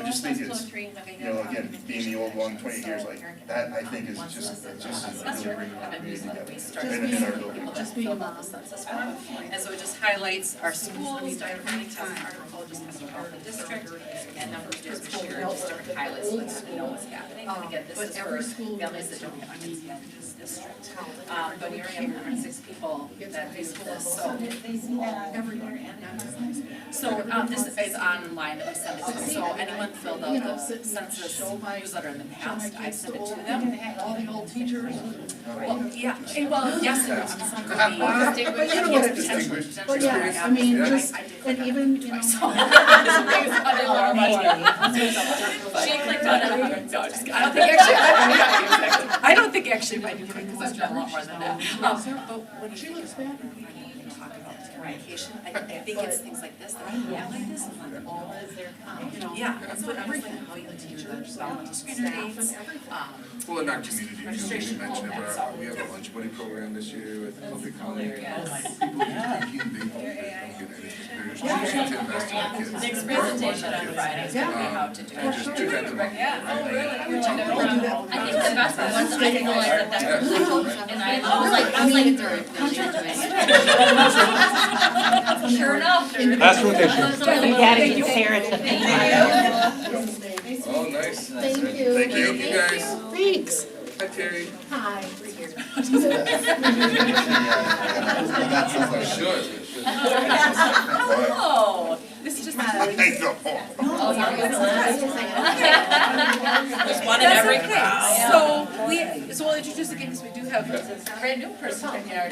just think it's, you know, again, being the old one, 20 years, like, that I think is just really bringing our community together in our building. Just being about the census form. And so it just highlights our schools, Dr. Brady has an article just about the district, and number of students we share, just different highlights, so that you know what's happening. And again, this is for families that don't have kids yet in this district. But we already have 106 people that view this, so everywhere. So this is online that we send it to, so anyone filled out the census newsletter in the past, I send it to them. All the old teachers. Well, yeah, well, yes, and some could be But you know what, distinguished. but yeah, I mean, just, and even, you know. She clicked on it. No, just, I don't think actually my new because I've done a lot more than that. But when you talk about communication, I think it's things like this that highlight this and all of their, yeah, that's what everything, how you teach the developmental screener dates. Well, in our community, too, we mentioned it, but we have a lunch buddy program this year with public college. People who think they don't get anything. There's choosing to invest in their kids. Next presentation on Friday is gonna be how to do it. And just do that to them, right? I think the best one was, I didn't realize that and I was like, sure enough. Last rotation. We gotta get Sarah to Oh, nice. Thank you. Thank you guys. Thanks. Hi, Terry. Hi. I should. Oh, this is just. I There's one in every crowd. So we'll introduce again, because we do have a brand new person in here.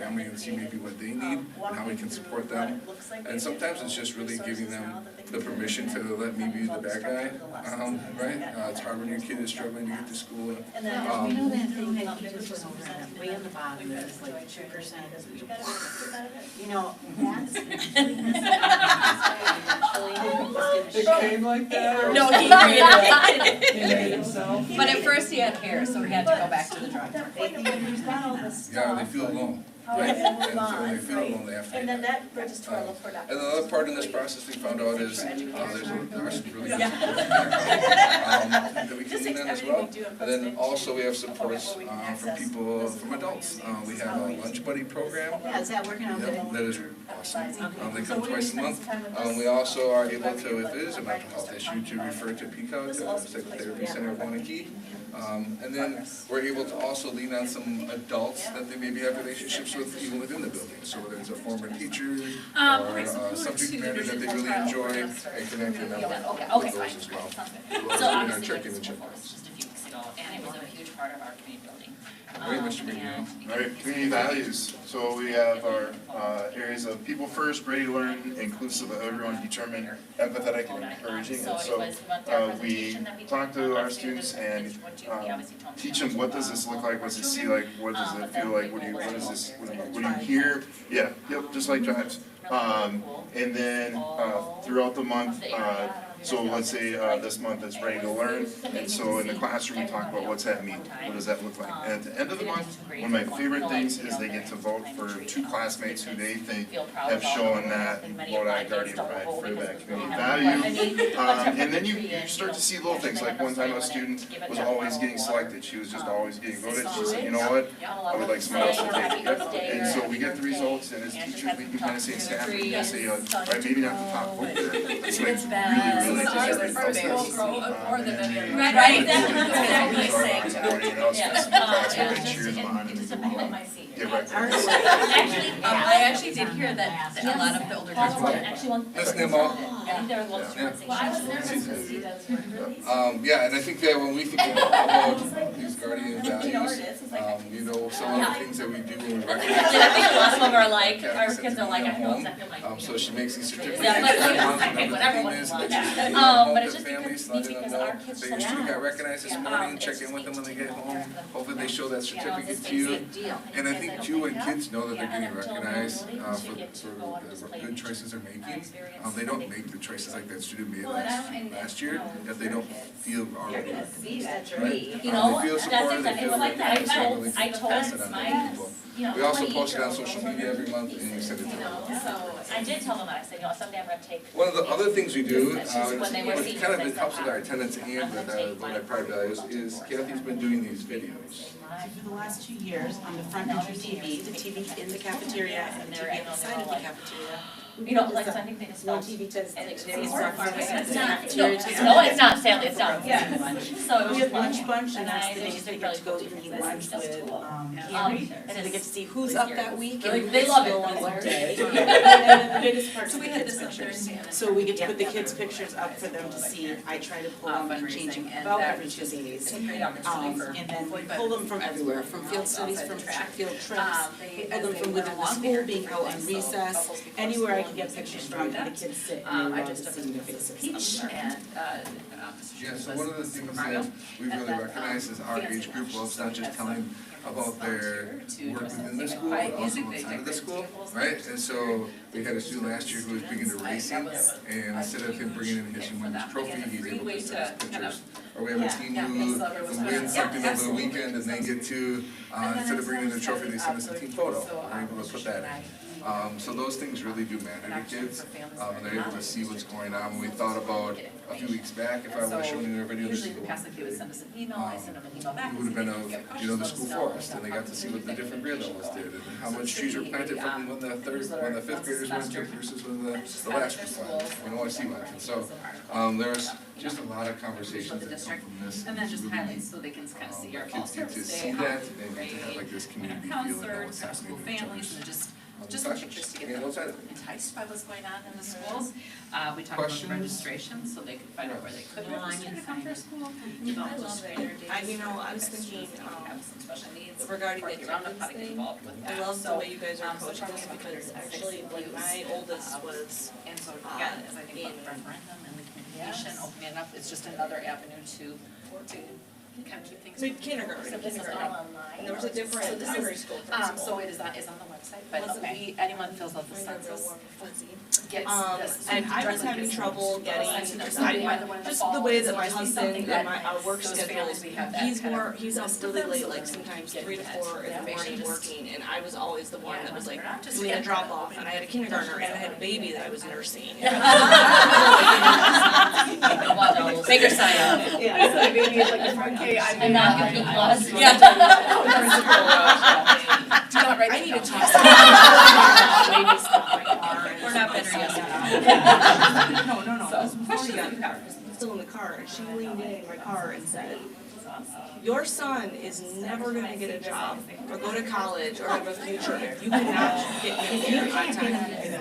family and see maybe what they need and how we can support them. And sometimes it's just really giving them the permission to let me be the bad guy, right? It's hard when your kid is struggling to get to school. And then, We know that thing that you just went over, that way on the bottom, that's like 2%. You know, that's It came like that? No, he created it. He made himself? But at first he had hair, so he had to go back to the drawing board. That point when you've got all this Yeah, stuff, they feel alone. how are Right. they gonna move And so on, they feel right? alone, they have to. And then that brings us to our look for And the other part in this process we found out is, there are some really good supports that we can lean on as well. And then also we have supports from people, from adults. We have a lunch buddy program. Yeah, is that working out good? Yep, that is awesome. They come twice a month. We also are able to, if it is a mental health issue, to refer to PCOG, the Psychotherapy Center of Wanakee. And then we're able to also lean on some adults that they maybe have relationships with even within the building. So whether it's a former teacher or a subject matter that they really enjoy, and connect with them with those as well. So So our obviously, check-in this and was check-outs. just a few weeks ago, and it was a huge part of our community building. Great, Mr. McNeil. All right, community values. So we have our areas of people first, ready to learn, inclusive of everyone, determined, empathetic, and encouraging. And so we talk to our students and teach them, what does this look like, what does it see like, what does it feel like, what is this, what do you hear? Yeah, yep, just like drives. And then throughout the month, so let's say this month it's ready to learn, and so in the classroom we talk about what's that mean, what does that look like. And at the end of the month, one of my favorite things is they get to vote for 2 classmates who they think have shown that Lodi Guardian Pride for that community value. And then you start to see little things, like one time a student was always getting selected, she was just always getting voted, she said, you know what, I would like someone else to take it. And so we get the results, and as teachers, we can kind of say, staff, we can say, all right, maybe not the top vote there, it's like really Right, I actually did hear that a lot of the older girls wanted. Miss Nimmo. Yeah, and I think that when we think about these guardian values, you know, some of the things that we do when we recognize. I think a lot of them are like, our kids are like, I know exactly like. So she makes these certificates. Yeah, like, whatever one you want. But it's just families, because letting them our know kids that your student got recognized this morning, check in with them when they get home. Hopefully they show that certificate to you. And I think too, when kids know that they're getting recognized for the good choices they're making, they don't make the choices like that student made last year, if they don't feel already recognized, right? You know, They feel supported, they feel like that. I told pass it on to other people. We also post it on social media every month and we send it to them. So I did tell them that, I said, you know, someday I'm gonna take. One of the other things we do, When they were which kind of it helps with our attendance and with Lodi Pride values, is Kathy's been doing these videos. For the last 2 years, on the front of your TV, the TV in the cafeteria and the TV outside of the cafeteria. You know, like, so I think they just. One TV says, And it's today's more fun. breakfast. It's not, no, it's not, sadly, it's not. Yeah. So it was We have lunch lunch bunch, and that's I the days just they think get to go really and eat cool lunch because with, and and they get to see it's who's up that week. Really, and they who's love still it. on their day. And then the biggest part is So the we had kids' this on pictures. Thursday and then So we get to put the kids' pictures up for them to see. I try to pull them and change them about every 2 days. It's a great opportunity for. And then we pull them from everywhere, from field studies, from field trips. We pull them from within the school, being out on recess, anywhere I can get pictures from, and the kids sit and they love to see their faces. And, Yeah, so one of the things that we really recognize is our age group loves not just telling about their work within the school, but also outside of the school, right? And so we had a student last year who was big into racing, and instead of him bringing in his humongous trophy, he's able to send us pictures. Or we have a team who wins something over the weekend and they get to, instead of bringing in the trophy, they send us a team photo. We're able to put that in. So those things really do matter to kids, and they're able to see what's going on. When we thought about a few weeks back, if I would have shown you their video, this usually the past, like, they would send us an email, I send them an email back. it would have been of, you know, the school forest, and they got to see what the different grade levels did, and how much trees were planted from when the fifth graders went to versus when the last group went. You know, I see much, and so, there's just a lot of conversations that come from this. And then just highlights so they can kind of see our fall Kids get to service see day, that, how and get to have like this community our feeling of concerts, what's our happening school in each families, and other's just some pictures to get them enticed by what's going on in the schools. We talked about Questions? the registration, so they could find out where they could register to come to our school. I love I was thinking, Some special needs. regarding the Working around attendance how to get thing, involved with I that. love the So, way you guys are so approaching talking this about because the actually, like, my oldest was, And so again, as I think about the referendum and the communication, opening it up, it's just another avenue to kind of keep things. mid kindergarten, So this is all online. and there was a different this primary is, school so principal. it is on the website, but anyone fills out the census gets this. And I was having trouble getting, just the way that my husband and our work schedule is, he's up really late, like sometimes 3 to 4 in the morning working, and I was always the one that was like doing a drop off, and I had a kindergartner, and I had a baby that I was nursing. Bigger sign. Yeah, so baby is like, okay, I'm not gonna be plus. Yeah. Do not write. I need to talk. We're not better yet. No, this was before you got in the car, still in the car, and she leaned in my car and said, Your son is never gonna get a job or go to college or have a future if you cannot get him here on time.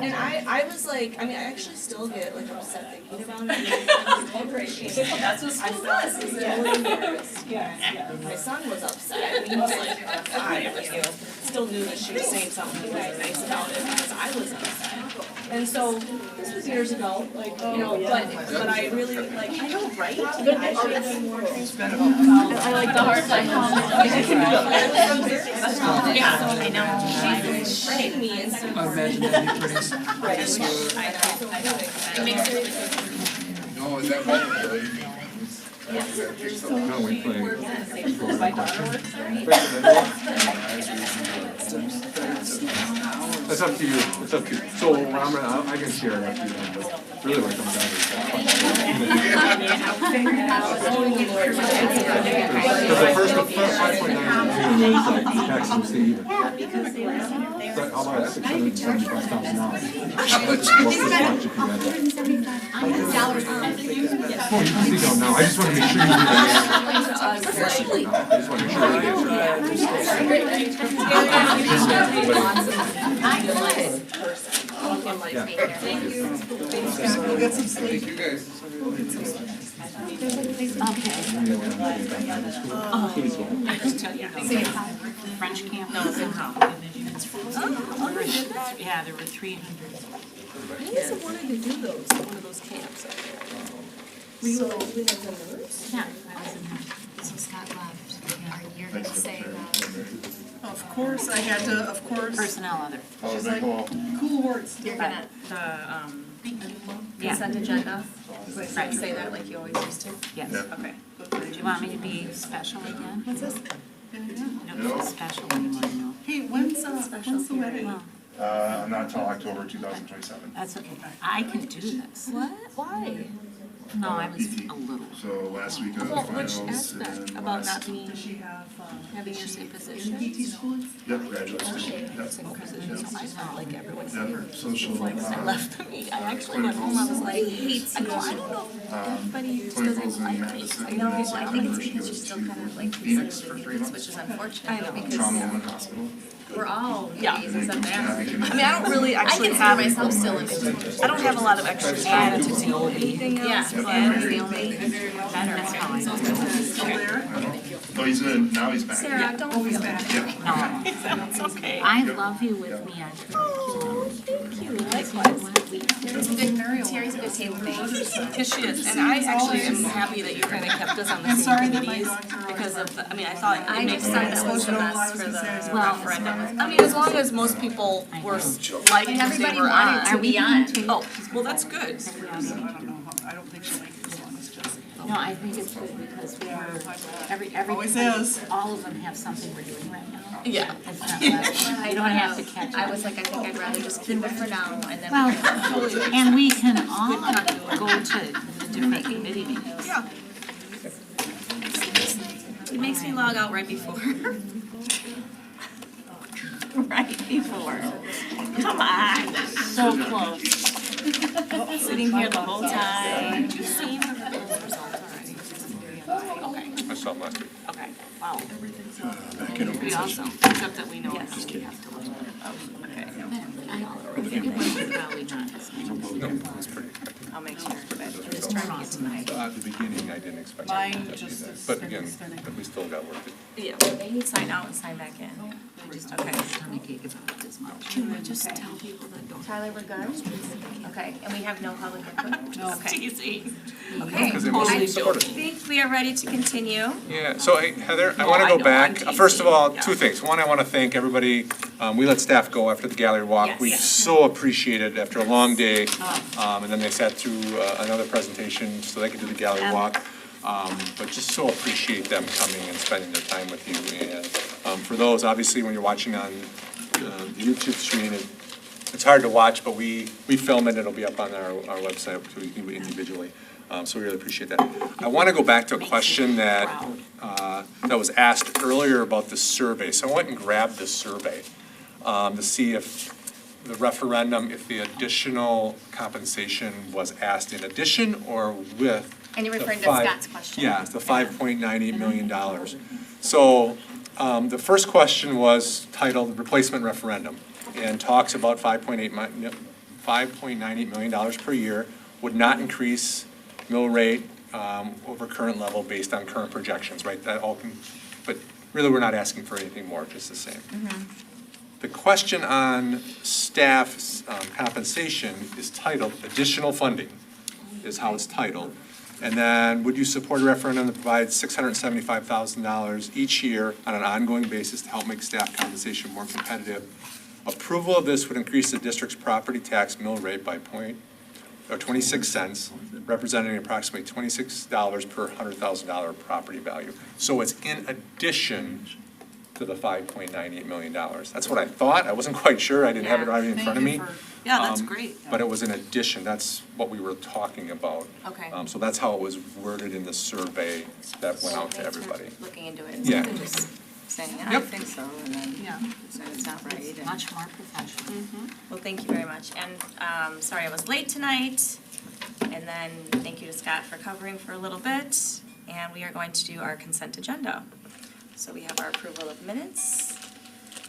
And I was like, I mean, I actually still get like upset thinking about it. That's what school does, is it really embarrassed. Yeah. My son was upset, and he was like 5, and still knew that she was saying something really nice about it because I was upset. And so, this was years ago, like, but I really, like, I know, right? I should have been more transparent about. I like the hard side. Yeah, I know. She's shitting me and so. I imagine that'd be pretty. It makes it. No, is that right? No, we play. That's up to you, it's up to you. So, Ramra, I can share it after you, but really what it comes down to is because the first 5.9 million is like taxes will stay even. But how about $675,000? Oh, you can see down now, I just want to make sure you do that. I just want to make sure you Thank you guys. French camp. No, it's in home. Yeah, there were 300. I always wanted to do those, one of those camps up there. Were you like doing the nurse? Yeah, I was in there. So Scott left. You're going to say that. Of course, I had to, of course. Personnel other. She's like, cool words. You're gonna, Consent agenda. Right. Say that like you always used to. yes. Okay. Do you want me to be special again? What's this? No, special anymore, no. Hey, when's the wedding? Well, Not until October 2027. that's okay. I can do this. What? Why? No, I was a little. So last week of the Well, which finals aspect and about last. not being, Does she have, having your same position? PT school? Yep, graduate school. Yep. Same position, so I felt like everyone's Yep, here. social, I left the meeting, I actually went home, I was like, I go, I don't know if everybody just clinicals doesn't in like me. Madison. I know, I think it's She because you're goes still to kind of like Phoenix considered for the 3 youths, months. which is unfortunate. I know. Because Trauma Women Hospital. we're all Yeah. ladies except Anne. I mean, I don't really I actually consider have, myself still in it. I don't have a lot of extra time to do anything Yeah, else, but Anne is the only Better, that's how I know. still there. Oh, he's in, now he's back. Sarah, don't Oh, he's feel back. Yep. No, That's okay. I love you with me on curriculum. Thank you, likewise. Terry's a good table mate. Yes, she is, and I actually am happy that you kind of kept us on the same committees because of, I mean, I thought it makes sense. That was the best for the Well, referendum. I mean, as long as most people were like And they everybody were wanted on. to be on. Oh, well, that's good. no, I think it's good because we are, every, Always is. all of them have something we're doing right now. Yeah. It's not less, you don't have to catch I up. was like, I think I'd rather just keep it for now and then. Well, and we can all go to the different committee meetings. Yeah. It makes me log out right before. Right before. Come on, so close. Sitting here the whole time. Did you see the results already? Okay, I saw them last week. okay, wow. Back in open Pretty session. awesome, except that we know we have to look at it. It was probably not as much. No, it's pretty. I'll make sure, but Those just results. trying to get to my. At the beginning, I didn't expect. Mine it to be just that. is But again, spinning. we still got work to do. Yeah. They sign out and sign back in. Okay. Tummy ache about it as much. Can we just tell people that don't? Tyler, we're good? Okay, and we have no public input? No. Okay. Teasing. Okay. Because they I mostly supported. think we are ready to continue. Yeah, so hey, Heather, I No, want I to go know, back. I'm First of all, teasing, two yeah. things. One, I want to thank everybody. We let staff go after the gallery walk. Yes. We Yes. so appreciated after a long day. And then they sat through another presentation so they could do the gallery walk. But just so appreciate them coming and spending their time with you. And for those, obviously, when you're watching on the YouTube stream, it's hard to watch, but we film it. It'll be up on our website so you can do it individually. So we really appreciate that. I want to go back to a question that was asked earlier about the survey. So I went and grabbed the survey to see if the referendum, if the additional compensation was asked in addition or with And you're the referring to five- Scott's question? Yeah, it's the $5.98 million. So the first question was titled Replacement Referendum, and talks about $5.98 million per year, would not increase mill rate over current level based on current projections, right? That all can, but really, we're not asking for anything more, just the same. The question on staff's compensation is titled Additional Funding, is how it's titled. And then, would you support a referendum that provides $675,000 each year on an ongoing basis to help make staff compensation more competitive? Approval of this would increase the district's property tax mill rate by 26 cents, representing approximately $26 per $100,000 property value. So it's in addition to the $5.98 million. That's what I thought. I wasn't quite sure. I didn't have it right in front of me. Yeah, that's great. But it was in addition. That's what we were talking about. Okay. So that's how it was worded in the survey that went out to everybody. Looking into it Yeah. instead of just saying, yeah, I Yep. think so, and then Yeah. so it's not right. and- Much more professional. Well, thank you very much, and sorry I was late tonight, and then thank you to Scott for covering for a little bit, and we are going to do our consent agenda. So we have our approval of minutes,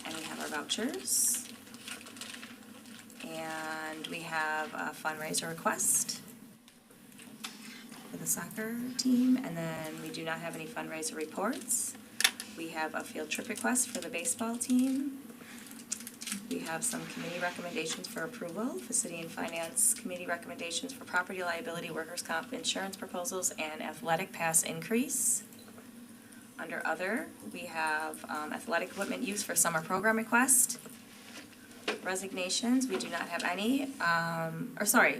and we have our vouchers, and we have a fundraiser request for the soccer team, and then we do not have any fundraiser reports. We have a field trip request for the baseball team. We have some committee recommendations for approval, for city and finance committee recommendations for property liability, workers' comp insurance proposals, and athletic pass increase. Under other, we have athletic equipment use for summer program request. Resignations, we do not have any,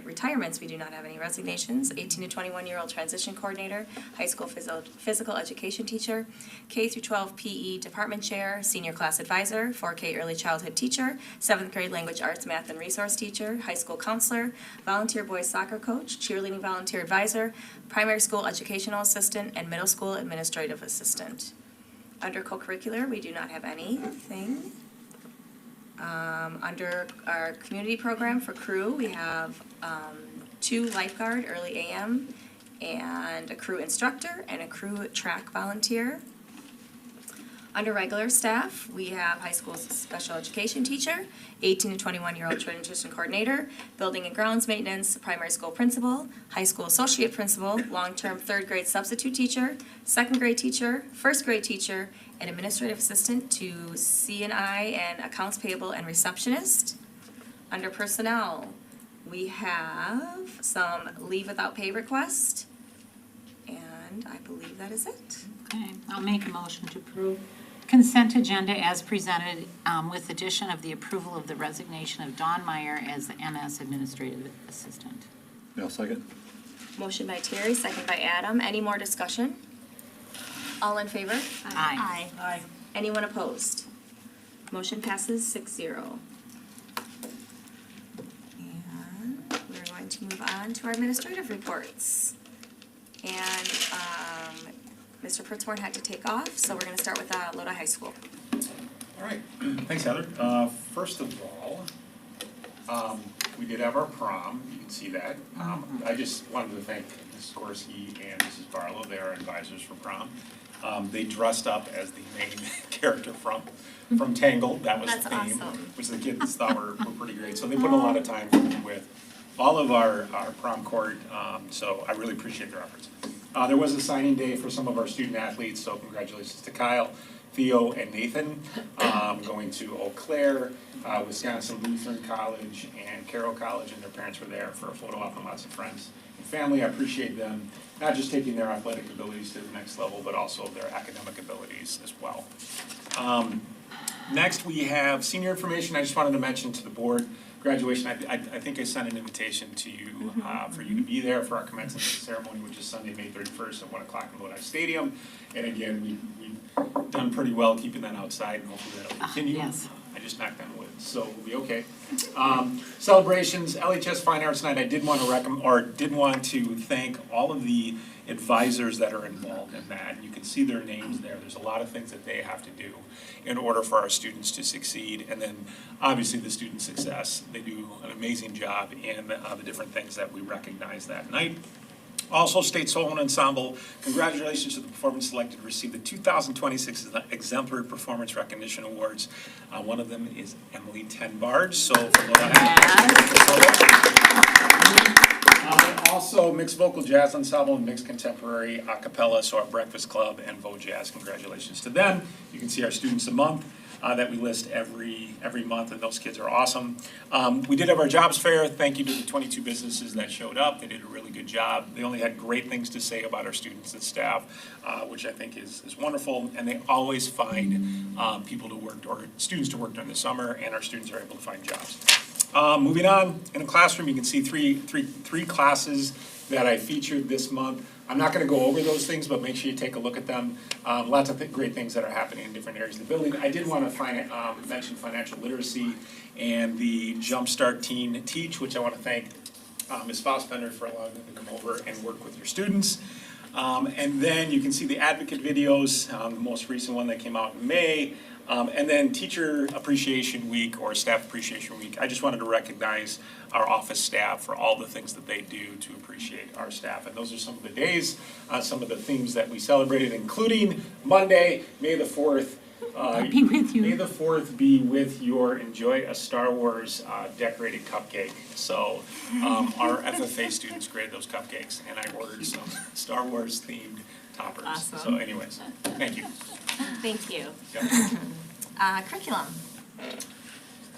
retirements, we do not have any resignations. 18 to 21-year-old transition coordinator, high school physical education teacher, K through 12 PE department chair, senior class advisor, 4K early childhood teacher, 7th grade language arts, math, and resource teacher, high school counselor, volunteer boys soccer coach, cheerleading volunteer advisor, primary school educational assistant, and middle school administrative assistant. Under co-curricular, we do not have anything. Under our community program for crew, we have 2 lifeguard early AM and a crew instructor and a crew track volunteer. Under regular staff, we have high school special education teacher, 18 to 21-year-old transition coordinator, building and grounds maintenance, primary school principal, high school associate principal, long-term 3rd grade substitute teacher, 2nd grade teacher, 1st grade teacher, and administrative assistant to C&I and accounts payable and receptionist. Under personnel, we have some leave without pay request, and I believe that is it. Okay, I'll make a motion to approve consent agenda as presented, with addition of the approval of the resignation of Dawn Meyer as the MS Administrative Assistant. No, second. Motion by Terry, second by Adam. Any more discussion? All in favor? Aye. Aye. Anyone opposed? Motion passes 6-0. And we're going to move on to our administrative reports. And Mr. Pritzborn had to take off, so we're going to start with Lodi High School. All right, thanks Heather. First of all, we did have our prom, you can see that. I just wanted to thank Mrs. Gorski and Mrs. Barlow, they are advisors for prom. They dressed up as the main character from Tangled, that was the That's theme, awesome. which the kids thought were pretty great. So they put a lot of time with all of our prom court, so I really appreciate their efforts. There was a signing day for some of our student athletes, so congratulations to Kyle, Theo, and Nathan, going to Eau Claire, Wisconsin Lutheran College, and Carroll College, and their parents were there for a photo op and lots of friends and family. I appreciate them, not just taking their athletic abilities to the next level, but also their academic abilities as well. Next, we have senior information. I just wanted to mention to the board, graduation, I think I sent an invitation to you for you to be there for our commencement ceremony, which is Sunday, May 31st at 1 o'clock in Lodi Stadium. And again, we've done pretty well keeping that outside, and hopefully that'll continue. Yes. I just knocked on wood, so we'll be okay. Celebrations, LHS Fine Arts Night, I did want to thank all of the advisors that are involved in that. You can see their names there. There's a lot of things that they have to do in order for our students to succeed. And then obviously the student success. They do an amazing job in the different things that we recognize that night. Also, State Solo Ensemble, congratulations to the performance selected to receive the 2026 Exemplary Performance Recognition Awards. One of them is Emily Tenbarge, so for also Mixed Vocal Jazz Ensemble and Mixed Contemporary A Cappella, so our Breakfast Club and Vo Jazz, congratulations to them. You can see our Students a Month that we list every month, and those kids are awesome. We did have our jobs fair. Thank you to the 22 businesses that showed up. They did a really good job. They only had great things to say about our students and staff, which I think is wonderful. And they always find people to work, or students to work during the summer, and our students are able to find jobs. Moving on, in the classroom, you can see three classes that I featured this month. I'm not gonna go over those things, but make sure you take a look at them. Lots of great things that are happening in different areas of the building. I did wanna mention financial literacy and the Jumpstart Teen Teach, which I wanna thank Ms. Fassbender for allowing them to come over and work with your students. And then you can see the advocate videos, the most recent one that came out in May. And then Teacher Appreciation Week or Staff Appreciation Week. I just wanted to recognize our office staff for all the things that they do to appreciate our staff. And those are some of the days, some of the themes that we celebrated, including Monday, May the 4th. Be with you. May the 4th be with your enjoy a Star Wars decorated cupcake. So our FFA students created those cupcakes, and I ordered some Star Wars themed toppers. Awesome. So anyways, thank you. Thank you. Curriculum.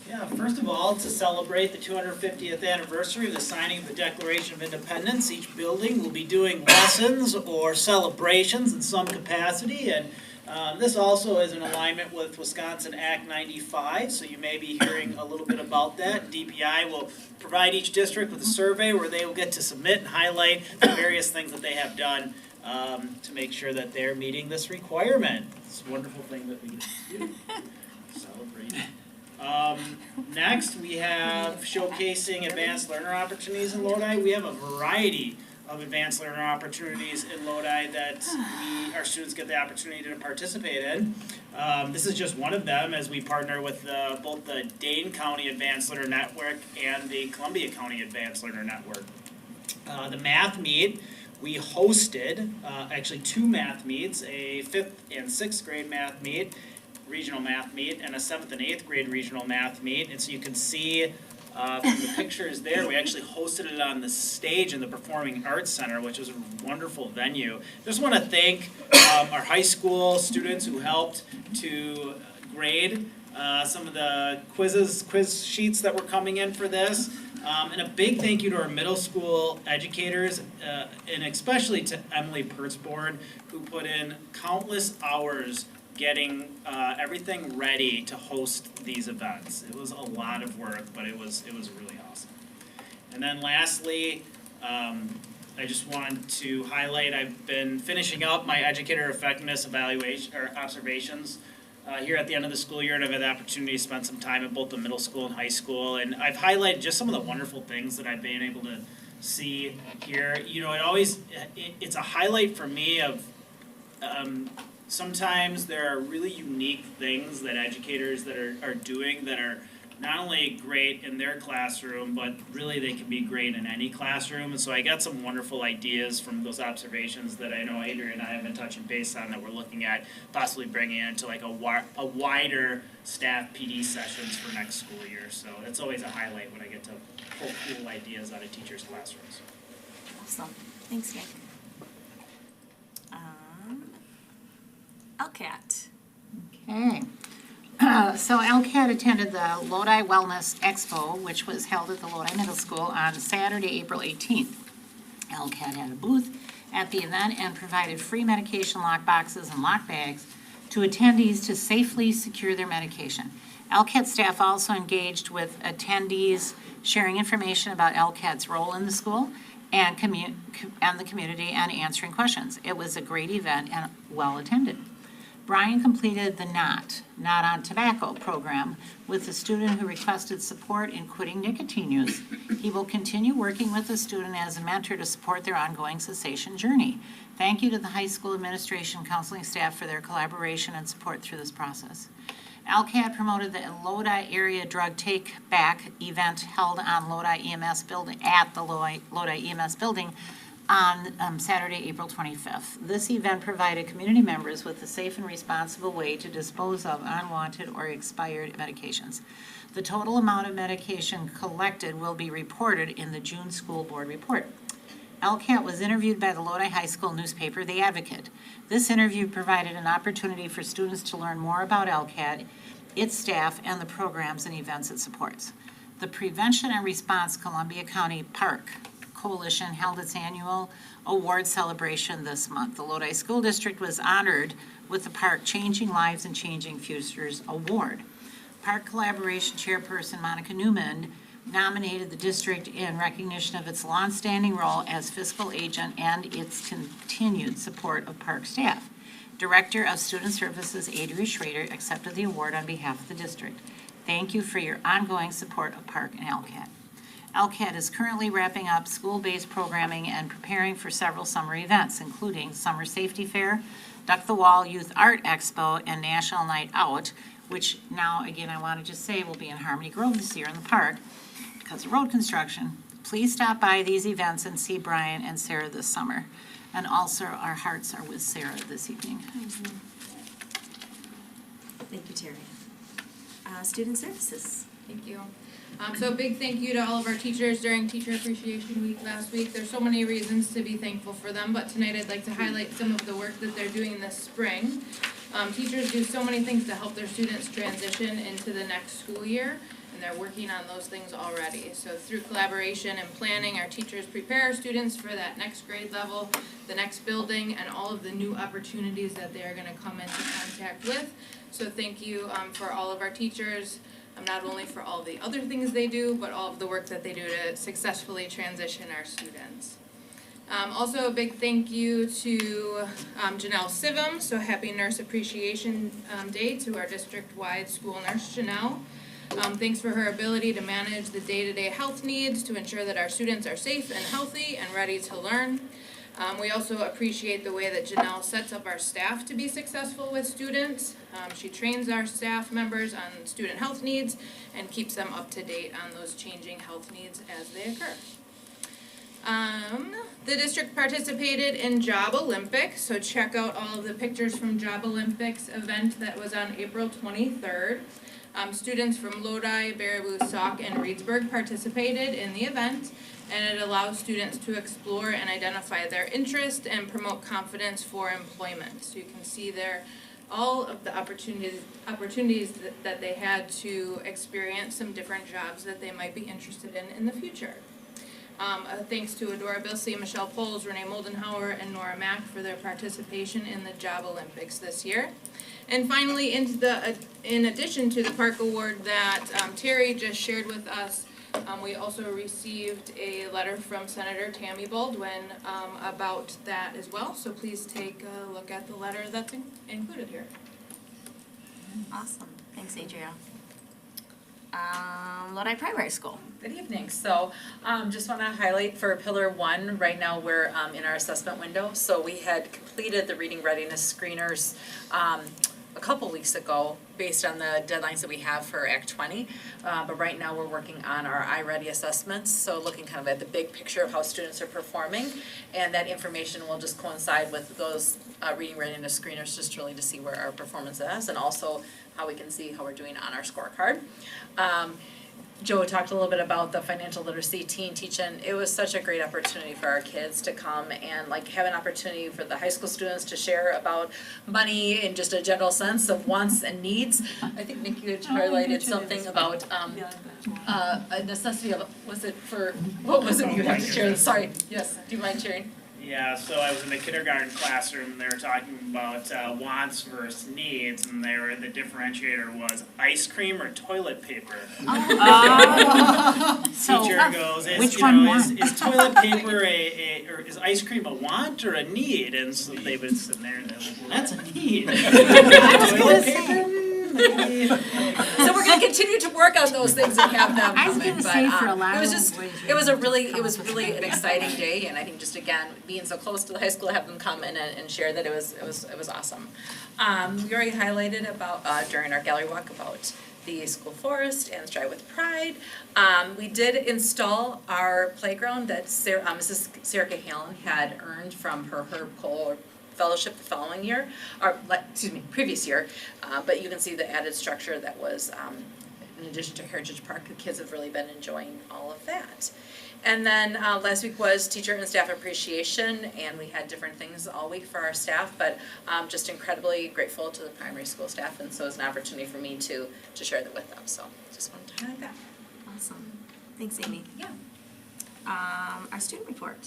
Yeah, first of all, to celebrate the 250th anniversary of the signing of the Declaration of Independence, each building will be doing lessons or celebrations in some capacity, and this also is in alignment with Wisconsin Act 95, so you may be hearing a little bit about that. DPI will provide each district with a survey where they will get to submit and highlight the various things that they have done to make sure that they're meeting this requirement. It's a wonderful thing that we get to do. Celebrate. Next, we have showcasing advanced learner opportunities in Lodi. We have a variety of advanced learner opportunities in Lodi that our students get the opportunity to participate in. This is just one of them as we partner with both the Dane County Advanced Learner Network and the Columbia County Advanced Learner Network. The math meet, we hosted actually two math meets, a 5th and 6th grade math meet, regional math meet, and a 7th and 8th grade regional math meet. And so you can see from the pictures there, we actually hosted it on the stage in the Performing Arts Center, which was a wonderful venue. Just want to thank our high school students who helped to grade some of the quiz sheets that were coming in for this. And a big thank you to our middle school educators, and especially to Emily Pertzborn, who put in countless hours getting everything ready to host these events. It was a lot of work, but it was really awesome. And then lastly, I just wanted to highlight, I've been finishing up my educator effectiveness evaluation or observations here at the end of the school year, and I've had the opportunity to spend some time at both the middle school and high school, and I've highlighted just some of the wonderful things that I've been able to see here. You know, it's a highlight for me of sometimes there are really unique things that educators that are doing that are not only great in their classroom, but really they can be great in any classroom. And so I got some wonderful ideas from those observations that I know Adrian and I have been touching base on that we're looking at possibly bringing into like a wider staff PD sessions for next school year. So it's always a highlight when I get to pull cool ideas out of teachers' classrooms. Awesome. Thanks, Nick. LCAT. Okay. So LCAT attended the Lodi Wellness Expo, which was held at the Lodi Middle School on Saturday, April 18th. LCAT had a booth at the event and provided free medication lock boxes and lock bags to attendees to safely secure their medication. LCAT staff also engaged with attendees, sharing information about LCAT's role in the school and the community and answering questions. It was a great event and well attended. Brian completed the Not on Tobacco program with a student who requested support in quitting nicotine use. He will continue working with the student as a mentor to support their ongoing cessation journey. Thank you to the high school administration counseling staff for their collaboration and support through this process. LCAT promoted the Lodi Area Drug Take Back event held on Lodi EMS building at the Lodi EMS building on Saturday, April 25th. This event provided community members with a safe and responsible way to dispose of unwanted or expired medications. The total amount of medication collected will be reported in the June school board report. LCAT was interviewed by the Lodi High School newspaper, The Advocate. This interview provided an opportunity for students to learn more about LCAT, its staff, and the programs and events it supports. The Prevention and Response Columbia County Park Coalition held its annual award celebration this month. The Lodi School District was honored with the Park Changing Lives and Changing Futures Award. Park Collaboration Chairperson Monica Newman nominated the district in recognition of its longstanding role as fiscal agent and its continued support of park staff. Director of Student Services Adria Schrader accepted the award on behalf of the district. Thank you for your ongoing support of Park and LCAT. LCAT is currently wrapping up school-based programming and preparing for several summer events, including Summer Safety Fair, Duck the Wall Youth Art Expo, and National Night Out, which now, again, I want to just say will be in Harmony Grove this year in the park because of road construction. Please stop by these events and see Brian and Sarah this summer. And also, our hearts are with Sarah this evening. Thank you, Terry. Student Services. Thank you. So a big thank you to all of our teachers during Teacher Appreciation Week last week. There's so many reasons to be thankful for them, but tonight I'd like to highlight some of the work that they're doing this spring. Teachers do so many things to help their students transition into the next school year, and they're working on those things already. So through collaboration and planning, our teachers prepare our students for that next grade level, the next building, and all of the new opportunities that they are going to come into contact with. So thank you for all of our teachers. Not only for all the other things they do, but all of the work that they do to successfully transition our students. Also a big thank you to Janelle Sivum, so happy Nurse Appreciation Day to our district-wide school nurse, Janelle. Thanks for her ability to manage the day-to-day health needs to ensure that our students are safe and healthy and ready to learn. We also appreciate the way that Janelle sets up our staff to be successful with students. She trains our staff members on student health needs and keeps them up to date on those changing health needs as they occur. The district participated in Job Olympics, so check out all of the pictures from Job Olympics event that was on April 23rd. Students from Lodi, Baraboo, Sauk, and Reedsburg participated in the event, and it allows students to explore and identify their interest and promote confidence for employment. So you can see there all of the opportunities that they had to experience some different jobs that they might be interested in the future. Thanks to Adora Bilsey, Michelle Poles, Renee Moldenhauer, and Nora Mack for their participation in the Job Olympics this year. And finally, in addition to the Park Award that Terry just shared with us, we also received a letter from Senator Tammy Baldwin about that as well. So please take a look at the letter that's included here. Awesome. Thanks, Adria. Lodi Primary School. Good evening. So just want to highlight for Pillar 1, right now we're in our assessment window. So we had completed the reading readiness screeners a couple weeks ago based on the deadlines that we have for Act 20. But right now we're working on our iReady assessments. So looking kind of at the big picture of how students are performing. And that information will just coincide with those reading readiness screeners just really to see where our performance is and also how we can see how we're doing on our scorecard. Joe talked a little bit about the financial literacy teen teaching. It was such a great opportunity for our kids to come and have an opportunity for the high school students to share about money in just a general sense of wants and needs. I think Nikki had highlighted something about a necessity of, what was it you had to share? Sorry, yes, do you mind sharing? Yeah, so I was in the kindergarten classroom, and they were talking about wants versus needs, and the differentiator was ice cream or toilet paper. Teacher goes, is toilet paper or is ice cream a want or a need? And so they would sit there and they're like, well, that's a need. Toilet paper? So we're going to continue to work on those things and have them I was going to say for a lot of it was really an exciting day, and I think just again being so close to the high school, have them come in and share that it was awesome. We already highlighted about during our gallery walk about the school forest and Strive with Pride. We did install our playground that Mrs. Sarah Cahalan had earned from her Herb Cole fellowship the following year, or previous year. But you can see the added structure that was in addition to Heritage Park. The kids have really been enjoying all of that. And then last week was teacher and staff appreciation, and we had different things all week for our staff, but just incredibly grateful to the primary school staff, and so it's an opportunity for me to share that with them. So just wanted to highlight that. Awesome. Thanks, Amy. Yeah. Our student report.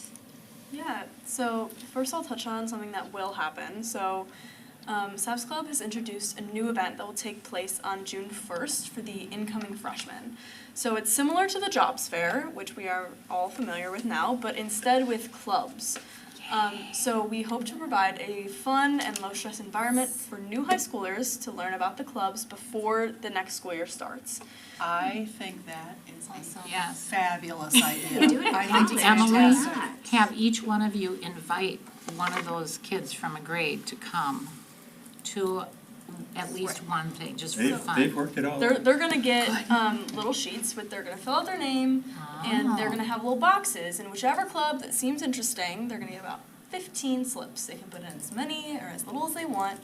Yeah, so first I'll touch on something that will happen. So Savs Club has introduced a new event that will take place on June 1st for the incoming freshmen. So it's similar to the Jobs Fair, which we are all familiar with now, but instead with clubs. So we hope to provide a fun and low-stress environment for new high schoolers to learn about the clubs before the next school year starts. I think that is a Yes. fabulous idea. Do it I think it's Emily, fantastic. have each one of you invite one of those kids from a grade to come to at least one thing, just for fun. They've worked it all. They're gonna get little sheets with they're gonna fill out their name and they're gonna have little boxes, and whichever club that seems interesting, they're gonna get about 15 slips. They can put in as many or as little as they want.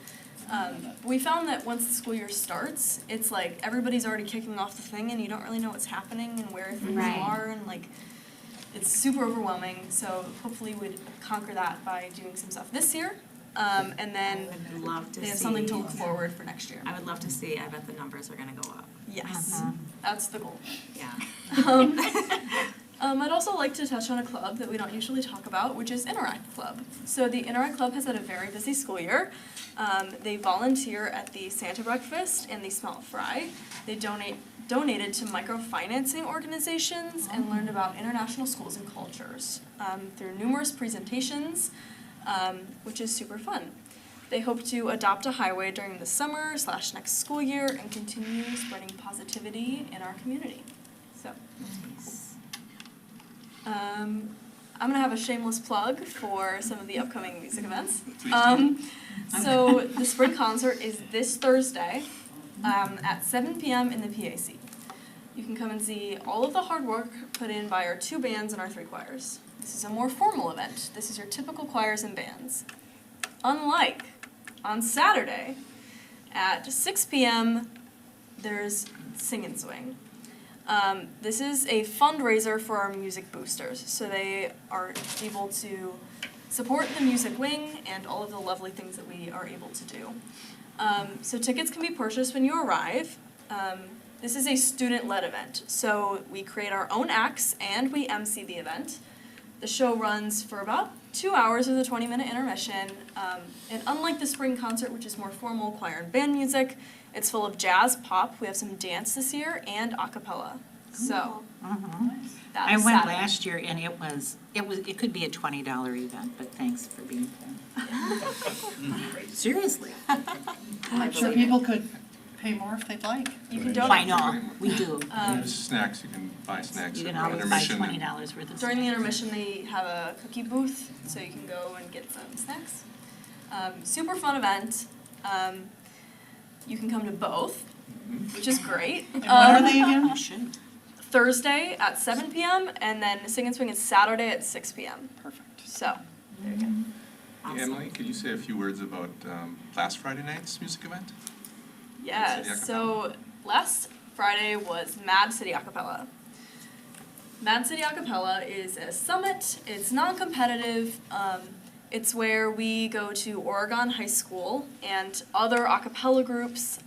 We found that once the school year starts, it's like everybody's already kicking off the thing and you don't really know what's happening and where things Right. are, and like it's super overwhelming. So hopefully we'd conquer that by doing some stuff this year. And then I would love to they have see- something to look forward for next year. I would love to see. I bet the numbers are gonna go up. Yes, that's the goal. Yeah. I'd also like to touch on a club that we don't usually talk about, which is Interact Club. So the Interact Club has had a very busy school year. They volunteer at the Santa Breakfast and the Smelt Fry. They donated to microfinancing organizations and learned about international schools and cultures through numerous presentations, which is super fun. They hope to adopt a highway during the summer / next school year and continue spreading positivity in our community. So. I'm gonna have a shameless plug for some of the upcoming music events. So the spring concert is this Thursday at 7 p.m. in the PAC. You can come and see all of the hard work put in by our 2 bands and our 3 choirs. This is a more formal event. This is your typical choirs and bands. Unlike on Saturday at 6 p.m., there's Sing and Swing. This is a fundraiser for our music boosters, so they are able to support the music wing and all of the lovely things that we are able to do. So tickets can be purchased when you arrive. This is a student-led event, so we create our own acts and we MC the event. The show runs for about 2 hours with a 20-minute intermission, and unlike the spring concert, which is more formal choir and band music, it's full of jazz, pop, we have some dance this year, and a cappella. So, that's I went Saturday. last year and it could be a $20 event, but thanks for being there. Seriously. I'm sure people could pay more if they'd like. You can I donate. know, we do. There's snacks, you can buy snacks. You can at always buy intermission. $20 worth of During the intermission, they have a cookie booth, so you can go and get some snacks. Super fun event. You can come to both, which is great. And when are they again? You should. Thursday at 7 p.m. and then Sing and Swing is Saturday at 6 p.m. Perfect. So, there you go. Hey, Emily, could you say a few words about last Friday night's music event? Yes, City Acapella. so last Friday was Mad City Acapella. Mad City Acapella is a summit. It's non-competitive. It's where we go to Oregon High School and other a cappella groups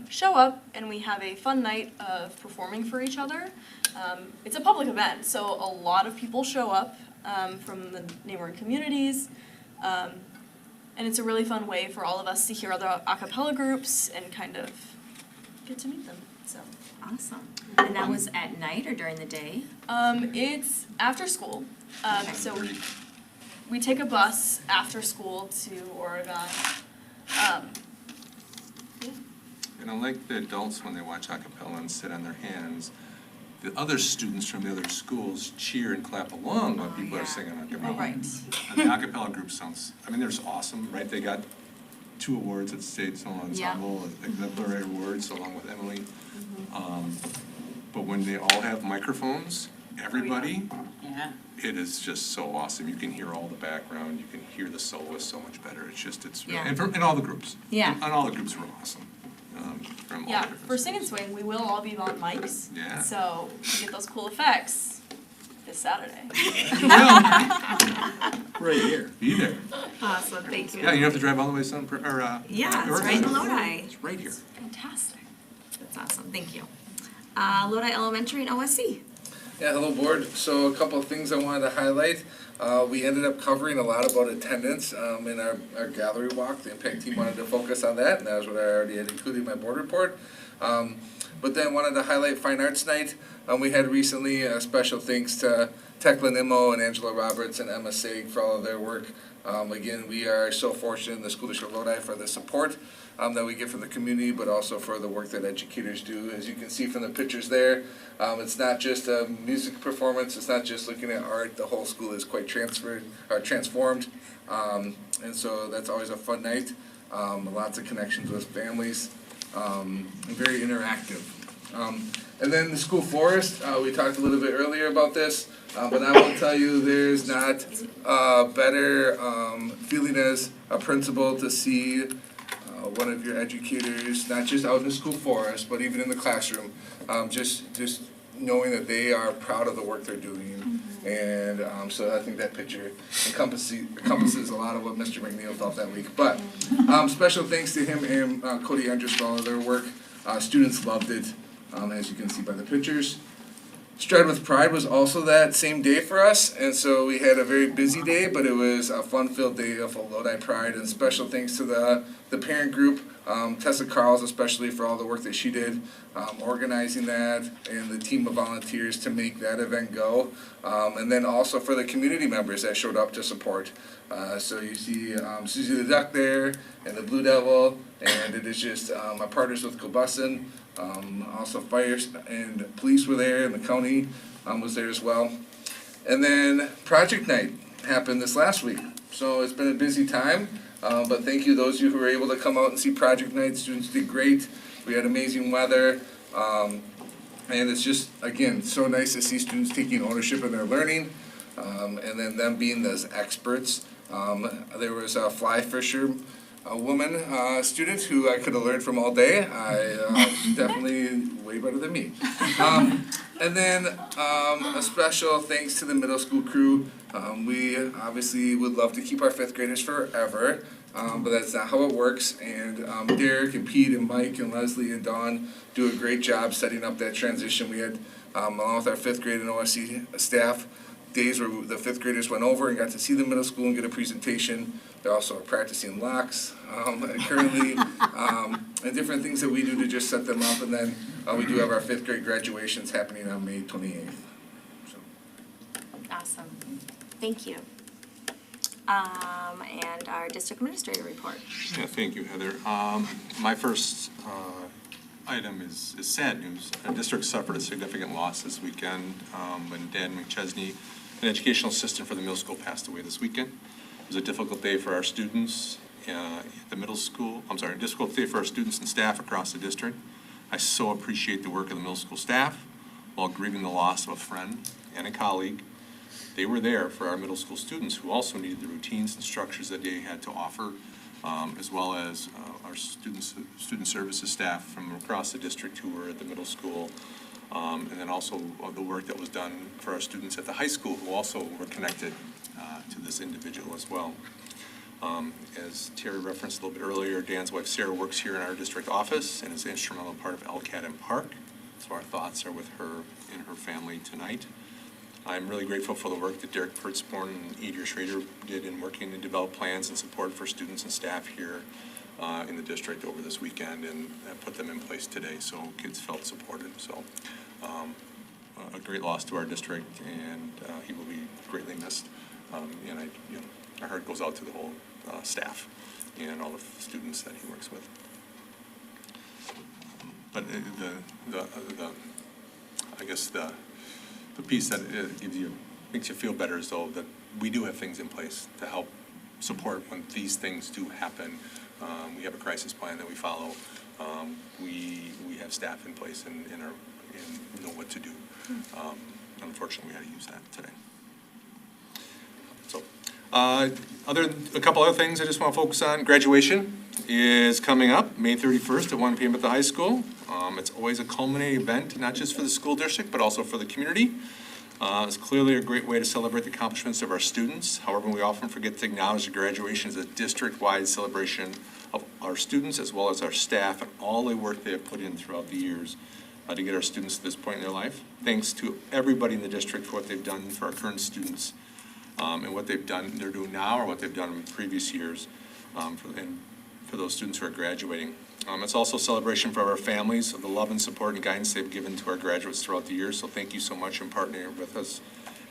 show up and we have a fun night of performing for each other. It's a public event, so a lot of people show up from the neighboring communities. And it's a really fun way for all of us to hear other a cappella groups and kind of get to meet them. So Awesome. And that was at night or during the day? It's after school. So we take a bus after school to Oregon. And unlike the adults, when they watch a cappella and sit on their hands, the other students from the other schools cheer and clap along when people are singing a cappella. Right. And the a cappella group sounds, I mean, they're awesome, right? They got 2 awards at State Song Ensemble, exemplary awards along with Emily. But when they all have microphones, everybody, it is just so awesome. You can hear all the background, you can hear the soloist so much better. It's really, and all the groups. Yeah. And all the groups were awesome. From all Yeah, different for Sing and Swing, we will all be on mics. Yeah. So you get those cool effects this Saturday. Right here. Be there. Awesome, thank you. Yeah, you don't have to drive all the way to Sun, Yeah, it's right in Lodi. It's right here. Fantastic. That's awesome, thank you. Lodi Elementary and OSC. Yeah, hello board. So a couple of things I wanted to highlight. We ended up covering a lot about attendance in our gallery walk. The impact team wanted to focus on that, and that was what I already had included in my board report. But then wanted to highlight Fine Arts Night. We had recently special thanks to Tekla Nimmo and Angela Roberts and Emma Saig for all of their work. Again, we are so fortunate in the School District of Lodi for the support that we get from the community, but also for the work that educators do. As you can see from the pictures there, it's not just a music performance, it's not just looking at art, the whole school is quite transformed. And so that's always a fun night. Lots of connections with families, and very interactive. And then the school forest, we talked a little bit earlier about this, but I will tell you there's not a better feeling as a principal to see one of your educators, not just out in the school forest, but even in the classroom, just knowing that they are proud of the work they're doing. And so I think that picture encompasses a lot of what Mr. McNeil felt that week. But special thanks to him and Cody Andrews for all of their work. Students loved it, as you can see by the pictures. Stride with Pride was also that same day for us, and so we had a very busy day, but it was a fun-filled day of Lodi Pride, and special thanks to the parent group, Tessa Carls especially for all the work that she did, organizing that, and the team of volunteers to make that event go, and then also for the community members that showed up to support. So you see Susie the Duck there, and the Blue Devil, and it is just my partners with Cobussen. Also fire and police were there, and the county was there as well. And then project night happened this last week. So it's been a busy time, but thank you those of you who were able to come out and see project night. Students did great. We had amazing weather. And it's just, again, so nice to see students taking ownership in their learning, and then them being those experts. There was a fly fisher, a woman student who I could have learned from all day. Definitely way better than me. And then a special thanks to the middle school crew. We obviously would love to keep our 5th graders forever, but that's not how it works. And Derek and Pete and Mike and Leslie and Dawn do a great job setting up that transition. We had, along with our 5th grade and OSC staff, days where the 5th graders went over and got to see the middle school and get a presentation. They're also practicing locks currently, and different things that we do to just set them up. And then we do have our 5th grade graduations happening on May 28th. So. Awesome, thank you. And our district administrator report. Yeah, thank you, Heather. My first item is sad news. Our district suffered a significant loss this weekend when Dan McChesney, an educational assistant for the middle school, passed away this weekend. It was a difficult day for our students at the middle school. A difficult day for our students and staff across the district. I so appreciate the work of the middle school staff while grieving the loss of a friend and a colleague. They were there for our middle school students who also needed the routines and structures that they had to offer, as well as our student services staff from across the district who were at the middle school, and then also the work that was done for our students at the high school who also were connected to this individual as well. As Terry referenced a little bit earlier, Dan's wife Sarah works here in our district office and is an instrumental part of LCAT and Park, so our thoughts are with her and her family tonight. I'm really grateful for the work that Derek Pertzborn and Adrian Schrader did in working to develop plans and support for students and staff here in the district over this weekend, and put them in place today so kids felt supported. So a great loss to our district, and he will be greatly missed. And our heart goes out to the whole staff and all the students that he works with. But I guess the piece that makes you feel better is though that we do have things in place to help support when these things do happen. We have a crisis plan that we follow. We have staff in place and know what to do. Unfortunately, we had to use that today. So, a couple other things I just want to focus on. Graduation is coming up May 31st at 1 p.m. at the high school. It's always a culminating event, not just for the school district, but also for the community. It's clearly a great way to celebrate the accomplishments of our students. However, we often forget to acknowledge that graduation is a district-wide celebration of our students as well as our staff and all the work they have put in throughout the years to get our students to this point in their life. Thanks to everybody in the district for what they've done for our current students and what they're doing now or what they've done in previous years for those students who are graduating. It's also a celebration for our families of the love and support and guidance they've given to our graduates throughout the years. So thank you so much in partnering with us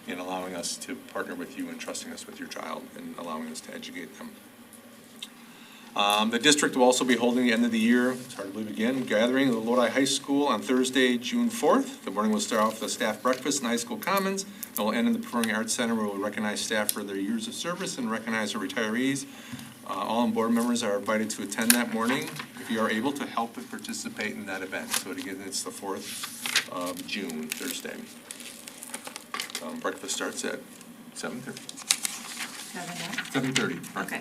in allowing us to partner with you and trusting us with your child and allowing us to educate them. The district will also be holding the end of the year, it's hard to believe again, gathering at the Lodi High School on Thursday, June 4th. The morning will start off with a staff breakfast in High School Commons. It will end in the Performing Arts Center where we'll recognize staff for their years of service and recognize our retirees. All board members are invited to attend that morning if you are able to help and participate in that event. So again, it's the 4th of June, Thursday. Breakfast starts at 7:30. 7:30. Okay.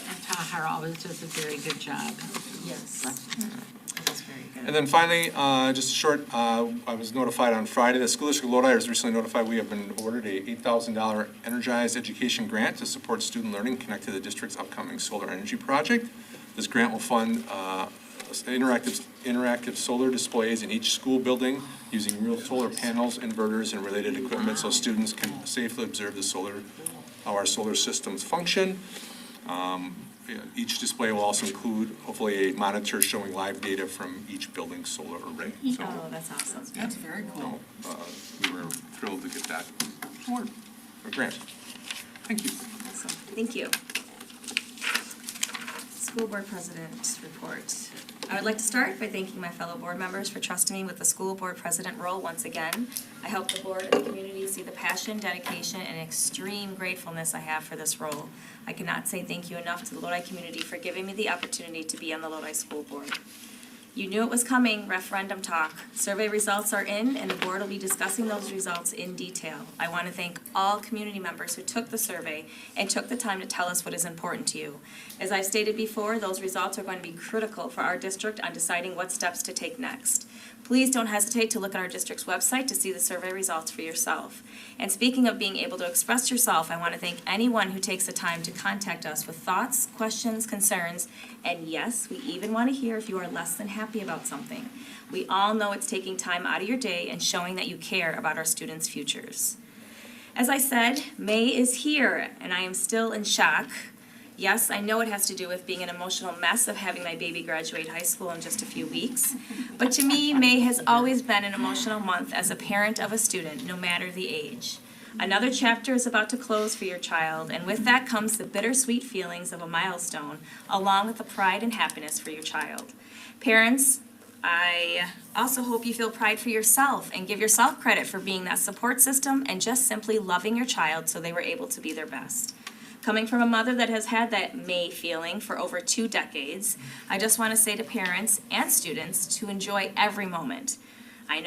And Tahar always does a very good job. Yes. That's very good. And then finally, just a short, I was notified on Friday that School District Lodi was recently notified we have been awarded a $8,000 Energized Education Grant to support student learning connected to the district's upcoming solar energy project. This grant will fund interactive solar displays in each school building using real solar panels, inverters, and related equipment so students can safely observe how our solar systems function. Each display will also include, hopefully, a monitor showing live data from each building's solar array. So, Oh, that's awesome. That's very cool. we were thrilled to get that award, or grant. Thank you. Awesome. Thank you. School Board President report. I would like to start by thanking my fellow board members for trusting me with the School Board President role once again. I hope the board and the community see the passion, dedication, and extreme gratefulness I have for this role. I cannot say thank you enough to the Lodi community for giving me the opportunity to be on the Lodi School Board. You knew it was coming, referendum talk. Survey results are in, and the board will be discussing those results in detail. I want to thank all community members who took the survey and took the time to tell us what is important to you. As I've stated before, those results are going to be critical for our district on deciding what steps to take next. Please don't hesitate to look at our district's website to see the survey results for yourself. And speaking of being able to express yourself, I want to thank anyone who takes the time to contact us with thoughts, questions, concerns, and yes, we even want to hear if you are less than happy about something. We all know it's taking time out of your day and showing that you care about our students' futures. As I said, May is here, and I am still in shock. Yes, I know it has to do with being an emotional mess of having my baby graduate high school in just a few weeks. But to me, May has always been an emotional month as a parent of a student, no matter the age. Another chapter is about to close for your child, and with that comes the bittersweet feelings of a milestone, along with the pride and happiness for your child. Parents, I also hope you feel pride for yourself and give yourself credit for being that support system and just simply loving your child so they were able to be their best. Coming from a mother that has had that May feeling for over 2 decades, I just want to say to parents and students to enjoy every moment. I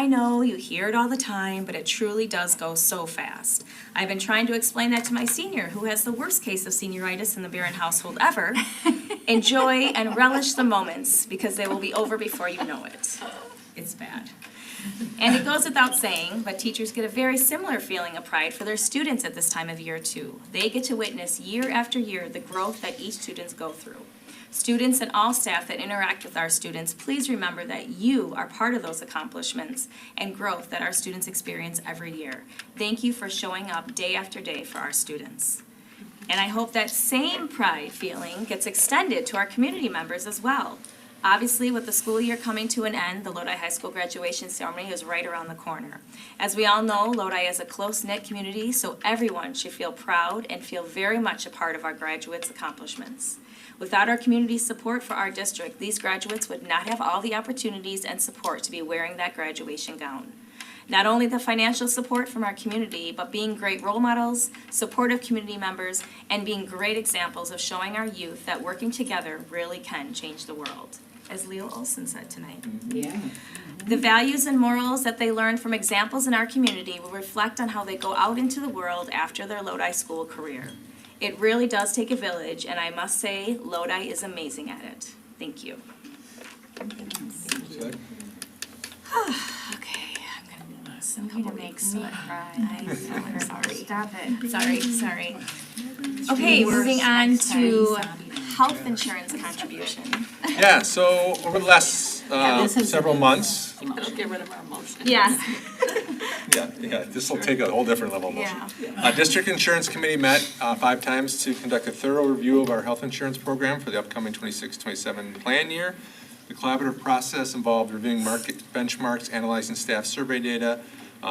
know, you hear it all the time, but it truly does go so fast. I've been trying to explain that to my senior, who has the worst case of senioritis in the Barron household ever. Enjoy and relish the moments, because they will be over before you know it. It's bad. And it goes without saying, but teachers get a very similar feeling of pride for their students at this time of year too. They get to witness year after year the growth that each student go through. Students and all staff that interact with our students, please remember that you are part of those accomplishments and growth that our students experience every year. Thank you for showing up day after day for our students. And I hope that same pride feeling gets extended to our community members as well. Obviously, with the school year coming to an end, the Lodi High School graduation ceremony is right around the corner. As we all know, Lodi is a close-knit community, so everyone should feel proud and feel very much a part of our graduates' accomplishments. Without our community's support for our district, these graduates would not have all the opportunities and support to be wearing that graduation gown. Not only the financial support from our community, but being great role models, supportive community members, and being great examples of showing our youth that working together really can change the world, as Leo Olson said tonight. Yeah. The values and morals that they learn from examples in our community will reflect on how they go out into the world after their Lodi school career. It really does take a village, and I must say, Lodi is amazing at it. Thank you. Okay, I'm gonna something to make Sue cry. I'm sorry. Stop it. Sorry. Okay, moving on to health insurance contribution. Yeah, so over the last several months, Don't get rid of our motion. Yes. yeah, this will take a whole different level of motion. District Insurance Committee met 5 times to conduct a thorough review of our health insurance program for the upcoming 26-27 plan year. The collaborative process involved reviewing market benchmarks, analyzing staff survey data,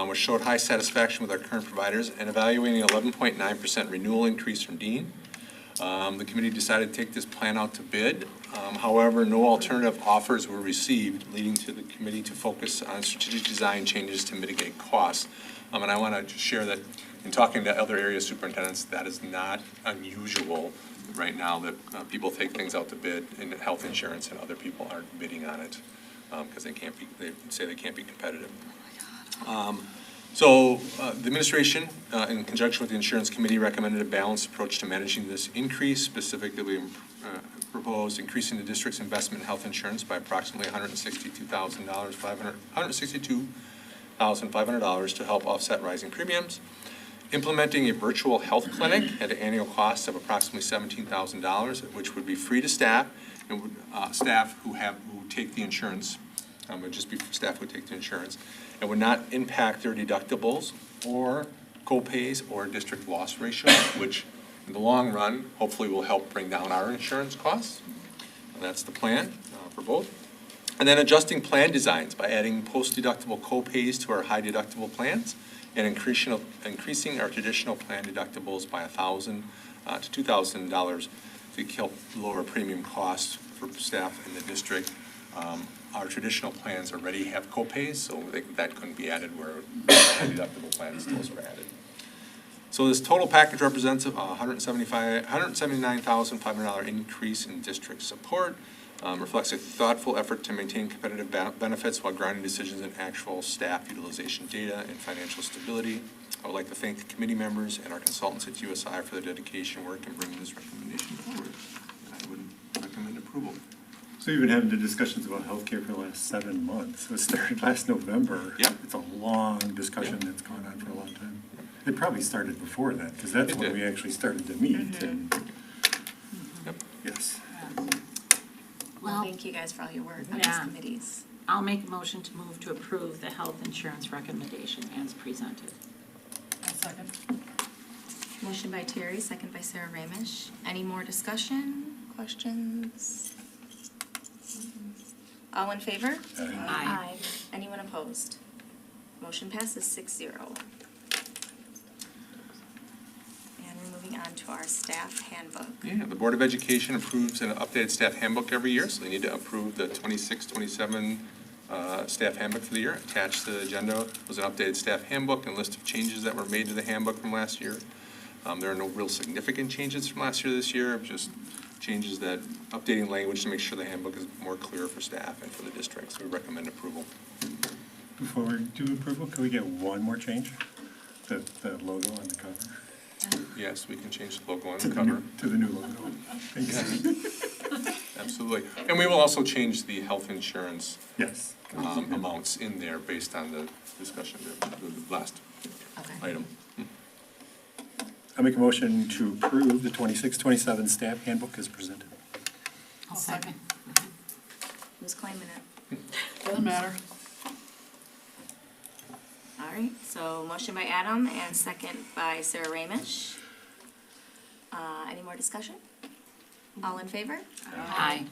which showed high satisfaction with our current providers, and evaluating an 11.9% renewal increase from Dean. The committee decided to take this plan out to bid. However, no alternative offers were received, leading to the committee to focus on strategic design changes to mitigate costs. And I want to share that in talking to other area superintendents, that is not unusual right now, that people take things out to bid in health insurance and other people aren't bidding on it because they say they can't be competitive. So the administration, in conjunction with the insurance committee, recommended a balanced approach to managing this increase. Specifically, we proposed increasing the district's investment in health insurance by approximately $162,500 to help offset rising premiums. Implementing a virtual health clinic at an annual cost of approximately $17,000, which would be free to staff and would, staff who take the insurance. Would just be for staff who take the insurance, and would not impact their deductibles or co-pays or district loss ratio, which in the long run, hopefully will help bring down our insurance costs. And that's the plan for both. And then adjusting plan designs by adding post-deductible co-pays to our high deductible plans and increasing our traditional plan deductibles by $1,000 to $2,000 to help lower premium costs for staff in the district. Our traditional plans already have co-pays, so that couldn't be added where high deductible plans, those were added. So this total package represents a $179,500 increase in district support, reflects a thoughtful effort to maintain competitive benefits while grounding decisions in actual staff utilization data and financial stability. I would like to thank the committee members and our consultants at USI for their dedication work in bringing this recommendation forward. I would recommend approval. So you've been having the discussions about healthcare for the last 7 months. It started last November. Yep. It's a long discussion that's gone on for a long time. It probably started before that, because that's when we actually started to meet. And yes. Well, thank you guys for all your work on these committees. I'll make a motion to move to approve the health insurance recommendation as presented. I'll second. Motion by Terry, second by Sarah Ramish. Any more discussion, questions? All in favor? Aye. Anyone opposed? Motion passes 6-0. And we're moving on to our staff handbook. Yeah, the Board of Education approves an updated staff handbook every year, so they need to approve the 26-27 staff handbook for the year. Attached to the agenda was an updated staff handbook and list of changes that were made to the handbook from last year. There are no real significant changes from last year this year, just changes that, updating language to make sure the handbook is more clear for staff and for the district, so we recommend approval. Before we do approval, can we get one more change? The logo on the cover? Yes, we can change the logo on the cover. To the new logo. Thanks. Absolutely. And we will also change the health insurance Yes. Amounts in there based on the discussion, the last item. I make a motion to approve the 26-27 staff handbook as presented. I'll second. Who's claiming it? Doesn't matter. All right, so motion by Adam and second by Sarah Ramish. Any more discussion? All in favor? Aye.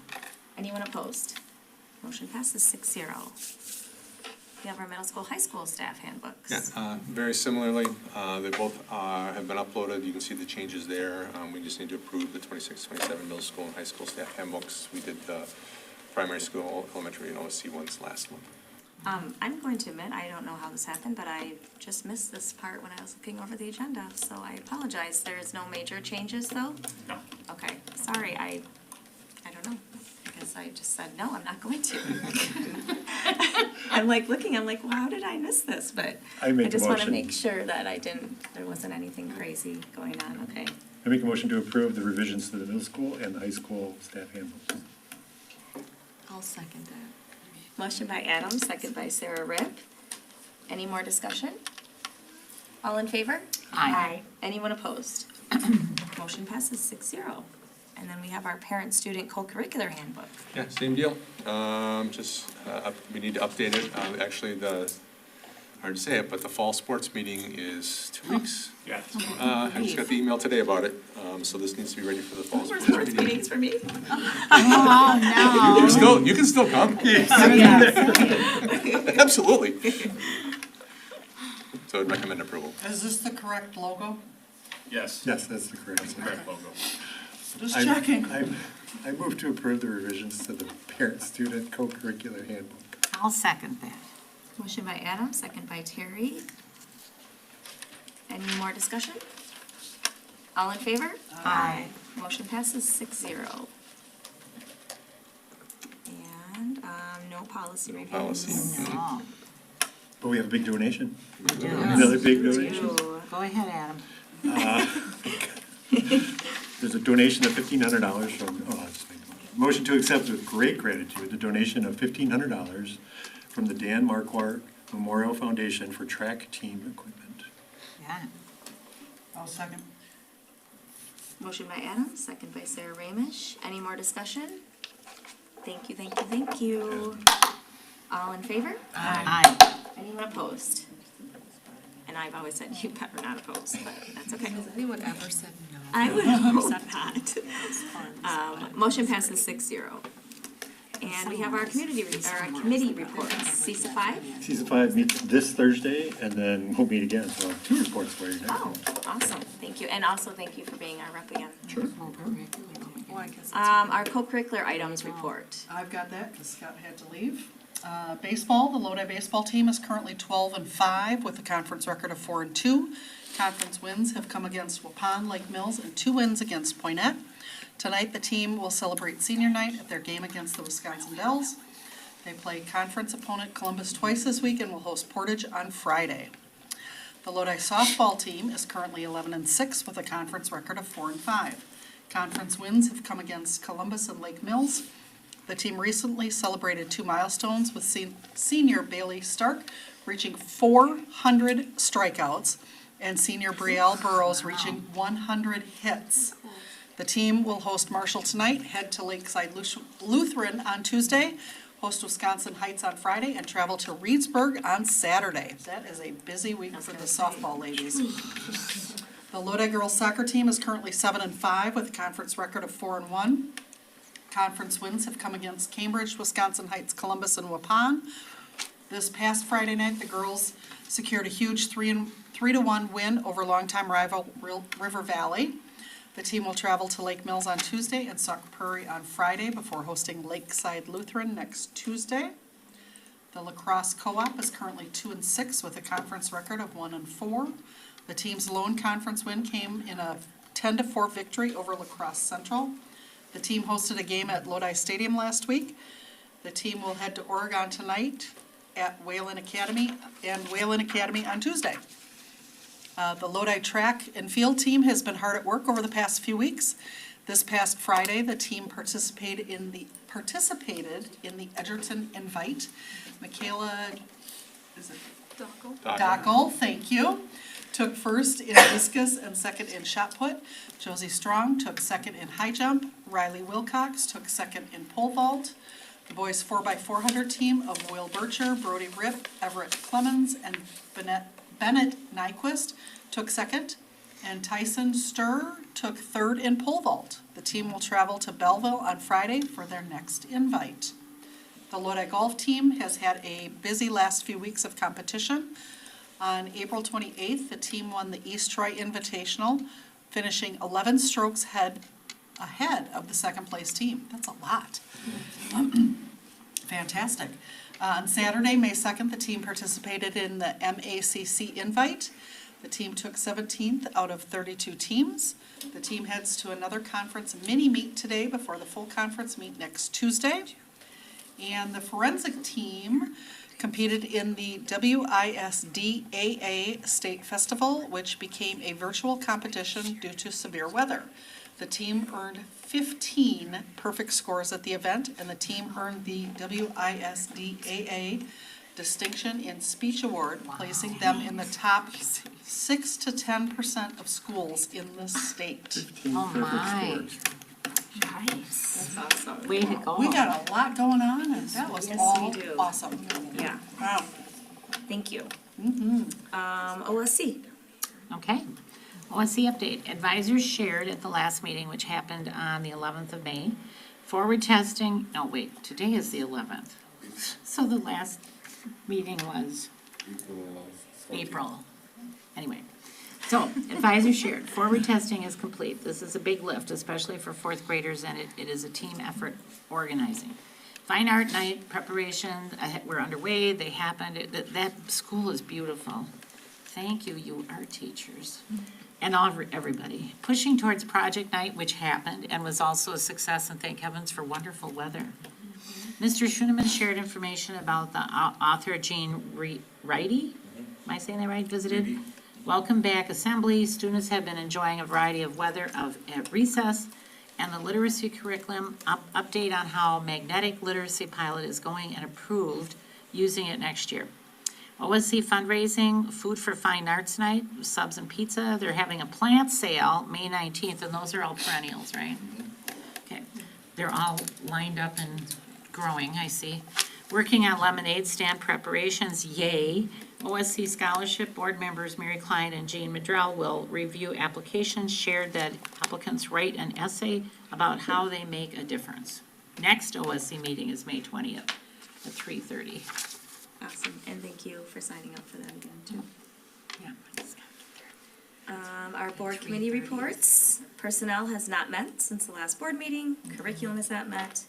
Anyone opposed? Motion passes 6-0. We have our middle school, high school staff handbooks. Yeah, very similarly, they both have been uploaded. You can see the changes there. We just need to approve the 26-27 middle school and high school staff handbooks. We did the primary school, elementary, and OSC ones last month. I'm going to admit, I don't know how this happened, but I just missed this part when I was looking over the agenda, so I apologize. There is no major changes, though? No. Okay, sorry, I don't know. I guess I just said, no, I'm not going to. I'm like looking, I'm like, well, how did I miss this? But I make I a just want to motion. make sure that there wasn't anything crazy going on, okay? I make a motion to approve the revisions to the middle school and the high school staff handbooks. I'll second that. Motion by Adam, second by Sarah Rip. Any more discussion? All in favor? Aye. Anyone opposed? Motion passes 6-0. And then we have our parent-student co-curricular handbook. Yeah, same deal. We need to update it. Actually, hard to say it, but the fall sports meeting is 2 weeks. Yeah. I just got the email today about it, so this needs to be ready for the fall sports Sports meeting. meetings for me? Oh, no. You can still come. Absolutely. So I'd recommend approval. Is this the correct logo? Yes. Yes, that's the correct. Correct logo. Just checking. I move to approve the revisions to the parent-student co-curricular handbook. I'll second that. Motion by Adam, second by Terry. Any more discussion? All in favor? Aye. Motion passes 6-0. And, no policy reviews. Policy. No. But we have a big donation. do. Another big donation. Ooh. Go ahead, Adam. There's a donation of $1,500 from, I'll just make a motion to accept with great gratitude the donation of $1,500 from the Dan Marquardt Memorial Foundation for track team equipment. Yeah. I'll second. Motion by Adam, second by Sarah Ramish. Any more discussion? Thank you, thank you, thank you. All in favor? Aye. Anyone opposed? And I've always said you better not oppose, but that's okay. Has anyone ever said no? I would hope not. Motion passes 6-0. And we have our committee reports. CISA 5? CISA 5 meets this Thursday, and then we'll meet again, so 2 reports for you Oh, next. awesome, thank you. And also thank you for being our rep again. Sure. Well, I guess it's- Our co-curricular items report. I've got that because Scott had to leave. Baseball, the Lodi baseball team is currently 12-5 with a conference record of 4-2. Conference wins have come against Waupun, Lake Mills, and 2 wins against Poinette. Tonight, the team will celebrate senior night at their game against the Wisconsin Dells. They play conference opponent Columbus twice this week and will host Portage on Friday. The Lodi softball team is currently 11-6 with a conference record of 4-5. Conference wins have come against Columbus and Lake Mills. The team recently celebrated 2 milestones with senior Bailey Stark reaching 400 strikeouts and senior Brielle Burrows reaching 100 hits. The team will host Marshall tonight, head to Lakeside Lutheran on Tuesday, host Wisconsin Heights on Friday, and travel to Reedsburg on Saturday. That is a busy week for the softball ladies. The Lodi girls soccer team is currently 7-5 with a conference record of 4-1. Conference wins have come against Cambridge, Wisconsin Heights, Columbus, and Waupun. This past Friday night, the girls secured a huge 3-1 win over longtime rival River Valley. The team will travel to Lake Mills on Tuesday and Sauk Prairie on Friday before hosting Lakeside Lutheran next Tuesday. The lacrosse co-op is currently 2-6 with a conference record of 1-4. The team's lone conference win came in a 10-4 victory over Lacrosse Central. The team hosted a game at Lodi Stadium last week. The team will head to Oregon tonight at Whalen Academy on Tuesday. The Lodi track and field team has been hard at work over the past few weeks. This past Friday, the team participated in the Edgerton Invite. Michaela, is it? Dockel, thank you. Took first in discus and second in shot put. Josie Strong took second in high jump. Riley Wilcox took second in pole vault. The boys 4x400 team of Will Bircher, Brody Rip, Everett Clemens, and Bennett Nyquist took second, and Tyson Sturr took third in pole vault. The team will travel to Belleville on Friday for their next invite. The Lodi golf team has had a busy last few weeks of competition. On April 28th, the team won the East Troy Invitational, finishing 11 strokes ahead of the second place team. That's a lot. Fantastic. On Saturday, May 2nd, the team participated in the MACC Invite. The team took 17th out of 32 teams. The team heads to another conference mini-meet today before the full conference meet next Tuesday. And the forensic team competed in the WISDAA State Festival, which became a virtual competition due to severe weather. The team earned 15 perfect scores at the event, and the team earned the WISDAA Distinction in Speech Award, placing them in the top 6 to 10% of schools in the state. Oh my. Nice. That's awesome. Way to go. We got a lot going on, and that was Yes, all we do. awesome. Yeah. Wow. Thank you. Mm-hmm. OSC. Okay. OSC update. Advisors shared at the last meeting, which happened on the 11th of May. Forward testing, no wait, today is the 11th. So the last meeting was April. Anyway, so advisors shared. Forward testing is complete. This is a big lift, especially for fourth graders, and it is a team effort organizing. Fine art night preparation, we're underway. They happened. That school is beautiful. Thank you, you art teachers. And everybody. Pushing towards project night, which happened and was also a success, and thank heavens for wonderful weather. Mr. Schuneman shared information about the author Jean Reity. Am I saying that right? Visited. Welcome back assembly. Students have been enjoying a variety of weather at recess, and the literacy curriculum update on how magnetic literacy pilot is going and approved using it next year. OSC fundraising, food for fine arts night, subs and pizza. They're having a plant sale May 19th, and those are all perennials, right? Okay. They're all lined up and growing, I see. Working on lemonade stand preparations, yay. OSC Scholarship Board members Mary Klein and Jean Madrell will review applications, shared that applicants write an essay about how they make a difference. Next OSC meeting is May 20th at 3:30. Awesome, and thank you for signing up for that again, too. Yeah. Our board committee reports. Personnel has not met since the last board meeting. Curriculum has not met.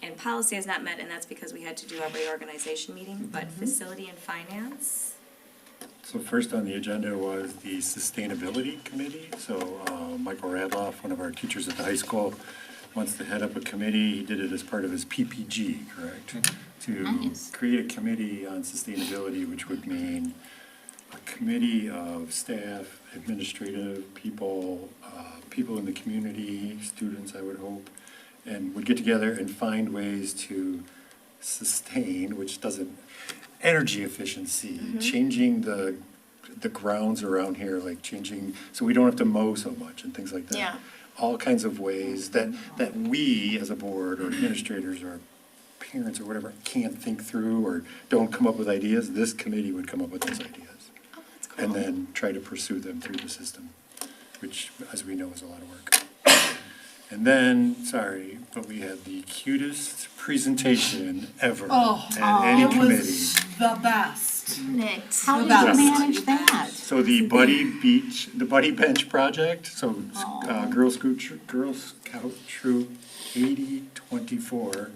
And policy has not met, and that's because we had to do our reorganization meeting. But facility and finance. So first on the agenda was the Sustainability Committee. So Michael Radloff, one of our teachers at the high school, wants to head up a committee. He did it as part of his PPG, correct? To create a committee on sustainability, which would mean a committee of staff, administrative people, people in the community, students, I would hope, and would get together and find ways to sustain, which doesn't, energy efficiency, changing the grounds around here, like changing, so we don't have to mow so much and things like that. Yeah. All kinds of ways that we as a board or administrators or parents or whatever can't think through or don't come up with ideas. This committee would come up with those ideas. Oh, that's cool. And then try to pursue them through the system, which, as we know, is a lot of work. And then, sorry, but we had the cutest presentation ever at any committee. It was the best. How did you manage that? So the Buddy Bench project, so Girl Scout Troop 8024.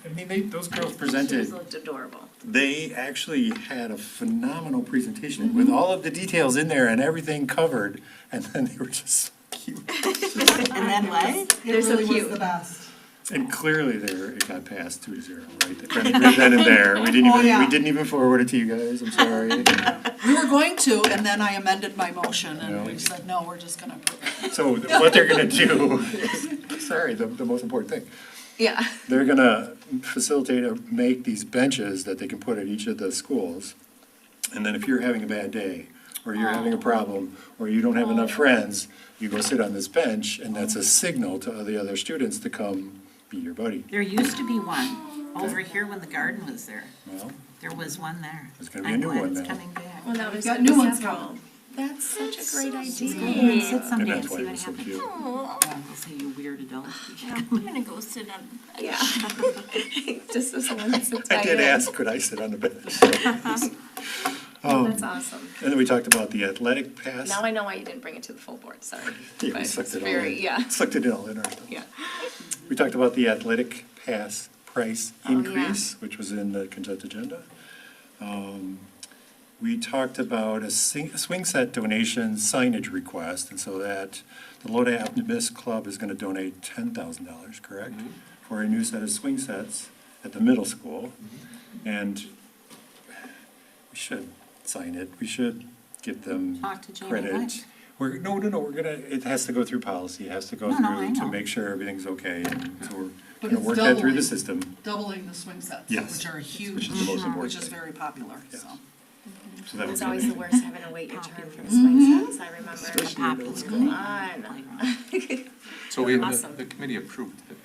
I mean, those girls presented. Those looked adorable. They actually had a phenomenal presentation with all of the details in there and everything covered, and then they were just so cute. And then what? They're so It really cute. was the best. And clearly it got passed 2-0, right then and there. We didn't even forward it to you guys, I'm sorry. We were going to, and then I amended my motion, and we said, no, we're just gonna approve it. So what they're gonna do, sorry, the most important thing. Yeah. They're gonna facilitate or make these benches that they can put at each of the schools. And then if you're having a bad day, or you're having a problem, or you don't have enough friends, you go sit on this bench, and that's a signal to the other students to come be your buddy. There used to be one over here when the garden was there. Well, There was one there. there's gonna be a new one I'm glad now. it's coming back. Well, now We've there's got gonna new be ones several. coming. That's such a great idea. Go there and sit And someday and that's why see it what was so happens. cute. I'll say you weird adult. I'm gonna go sit on. Yeah. Just so someone sits I by did you. ask, could I sit on the bench? That's awesome. And then we talked about the athletic pass. Now I know why you didn't bring it to the full board, sorry. Yeah, we But sucked it's it all very, in. yeah. Sucked it all in our stuff. Yeah. We talked about the athletic pass price Oh, yeah. increase, which was in the consent agenda. We talked about a swing set donation signage request, and so that the Lodi Optimist Club is gonna donate $10,000, correct? For a new set of swing sets at the middle school. And we should sign it, we should give them Talk to Jamie credit. Lynch. We're it has to go through policy, it has to go No, no, I through to know. make sure everything's okay, and so we're But gonna it's work that through doubling. the system. Doubling the swing sets, Yes. which are huge, Which is the most important which is thing. very popular, so. So that would It's be always an- the worst having to wait your turn for the swing sets, I remember. Especially in middle school. Come on. So we, Awesome. the committee approved it,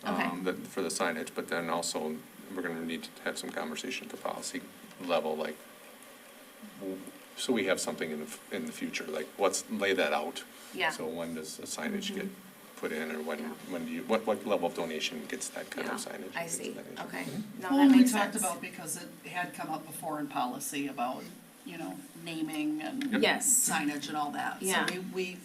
Okay. for the signage, but then also, we're gonna need to have some conversation at the policy level, like, so we have something in the future, like, lay that out. Yeah. So when does the signage get put in, or when do you, what level of donation gets that kind of signage? I see, okay. No, Well, that we makes talked sense. about, because it had come up before in policy about, naming and Yes. signage and all that. Yeah. So we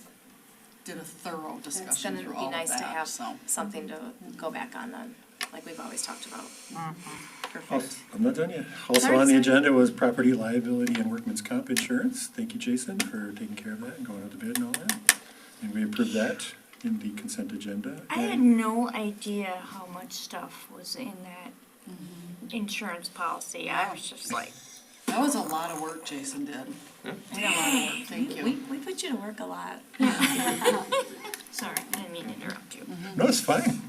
did a thorough It's discussion gonna through be all of nice to that, have so. something to go back on then, like we've always talked about. Also- I'm not done yet. Also Sorry, on the sorry. agenda was property liability and workman's comp insurance. Thank you, Jason, for taking care of that and going out to bid and all that. And we approved that in the consent agenda. I had no idea how much stuff was in that insurance policy. I was just like, That was a lot of work Jason did. hey, Thank you. We put you to work a lot. sorry, I didn't mean to interrupt you. No, it's fine.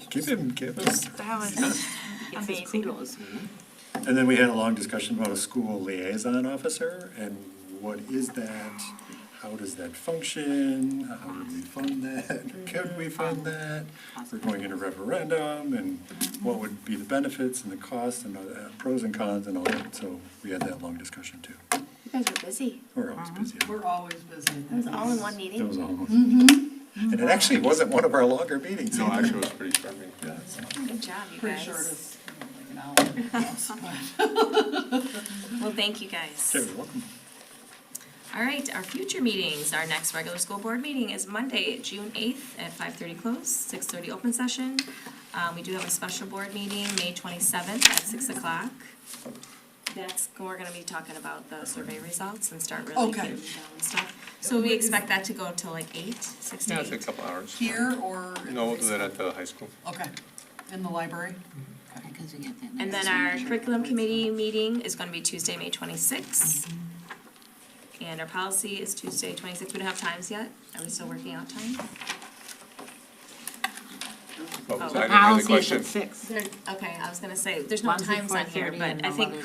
Give him. That was amazing. And then we had a long discussion about a school liaison officer and what is that? How does that function? How do we fund that? Could we fund that? We're going into referendum and what would be the benefits and the costs and pros and cons and all that. So we had that long discussion too. You guys are busy. We're always busy. We're always busy. It was all in one meeting. It was almost. Mm-hmm. And it actually wasn't one of our longer meetings. No, actually, it was pretty charming. Yeah, so. Good job, you Pretty guys. sure it is like an hour. Well, thank you guys. Okay, you're welcome. All right, our future meetings, our next regular school board meeting is Monday, June 8th at 5:30 close, 6:30 open session. We do have a special board meeting, May 27th at 6 o'clock. We're gonna be talking about the survey results and start really Okay. getting down and stuff. So we expect that to go till like 8, 6 to 8. Yeah, it's a couple hours. Here or? No, we'll do that at the high school. Okay, in the library? Because we get that. And then our curriculum committee meeting is gonna be Tuesday, May 26th. And our policy is Tuesday, 26th. We don't have times yet. Are we still working out time? What was Oh. that? The I didn't hear the Policy is question. at 6. Okay, I was gonna say, there's no One's at times on here, 4:30 but and I the think others at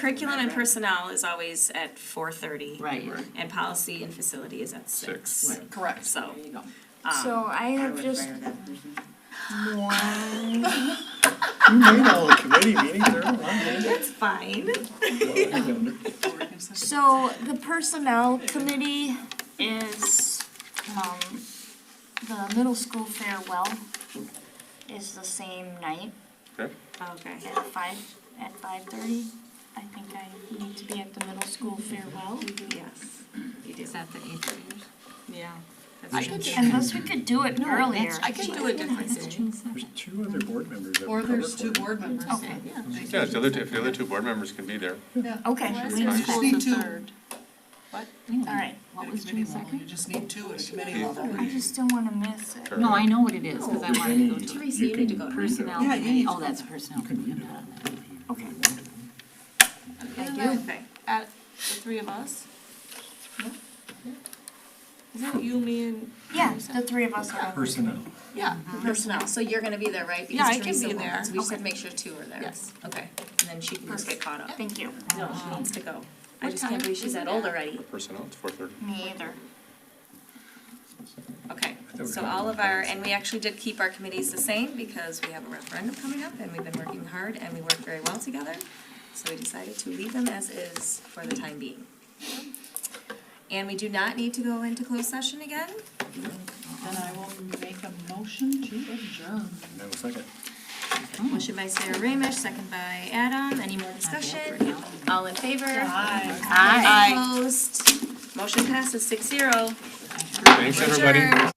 curriculum and personnel is always at 4:30. Right. And policy and facility is at 6. Right. Correct. So, So I have just one. You made all the committee meetings, they're all on there. That's fine. So the personnel committee is, the middle school farewell is the same night Okay. Okay. at 5:30. I think I need to be at the middle school farewell. Yes, you do. Is that the 8th graders? Yeah. Unless we could do it earlier. I can do a different day. There's 2 other board members that Or were there's covered 2 for it. board members. Okay. Yeah, if the other two board members can be there. Yeah. Okay. You just need 2. What? All right. What At was a June committee level, 2nd? you just need 2 at a committee level. I just don't wanna miss it. No, I know what it is, because I wanted to go to Teresa, you need to go. personnel Yeah, you committee. need to Oh, go. that's personnel committee. I'm not on that. Okay. I do. Okay. At the three of us? Is that you, me, and? Yeah, the 3 of us are on. Personnel. Yeah. Personnel, so you're gonna be there, right? Yeah, I Because can be Teresa there. won't. We just have to make sure 2 are there. Yes. Okay, and then she can just get caught up. Thank you. No, she needs to go. I What just can't time believe she's is that it old at? already. Personnel, it's 4:30. Me either. Okay, we so were all talking of our, about and we actually did keep our committees the same because we have a referendum coming up and we've been working hard and we work very well together. So we decided to leave them as is for the time being. And we do not need to go into closed session again. Then I will make a motion to adjourn. No second. Motion by Sarah Ramish, second by Adam. Any more discussion? All in favor? Aye. Opposed? Motion passes 6-0. Thanks, everybody. Adjourned.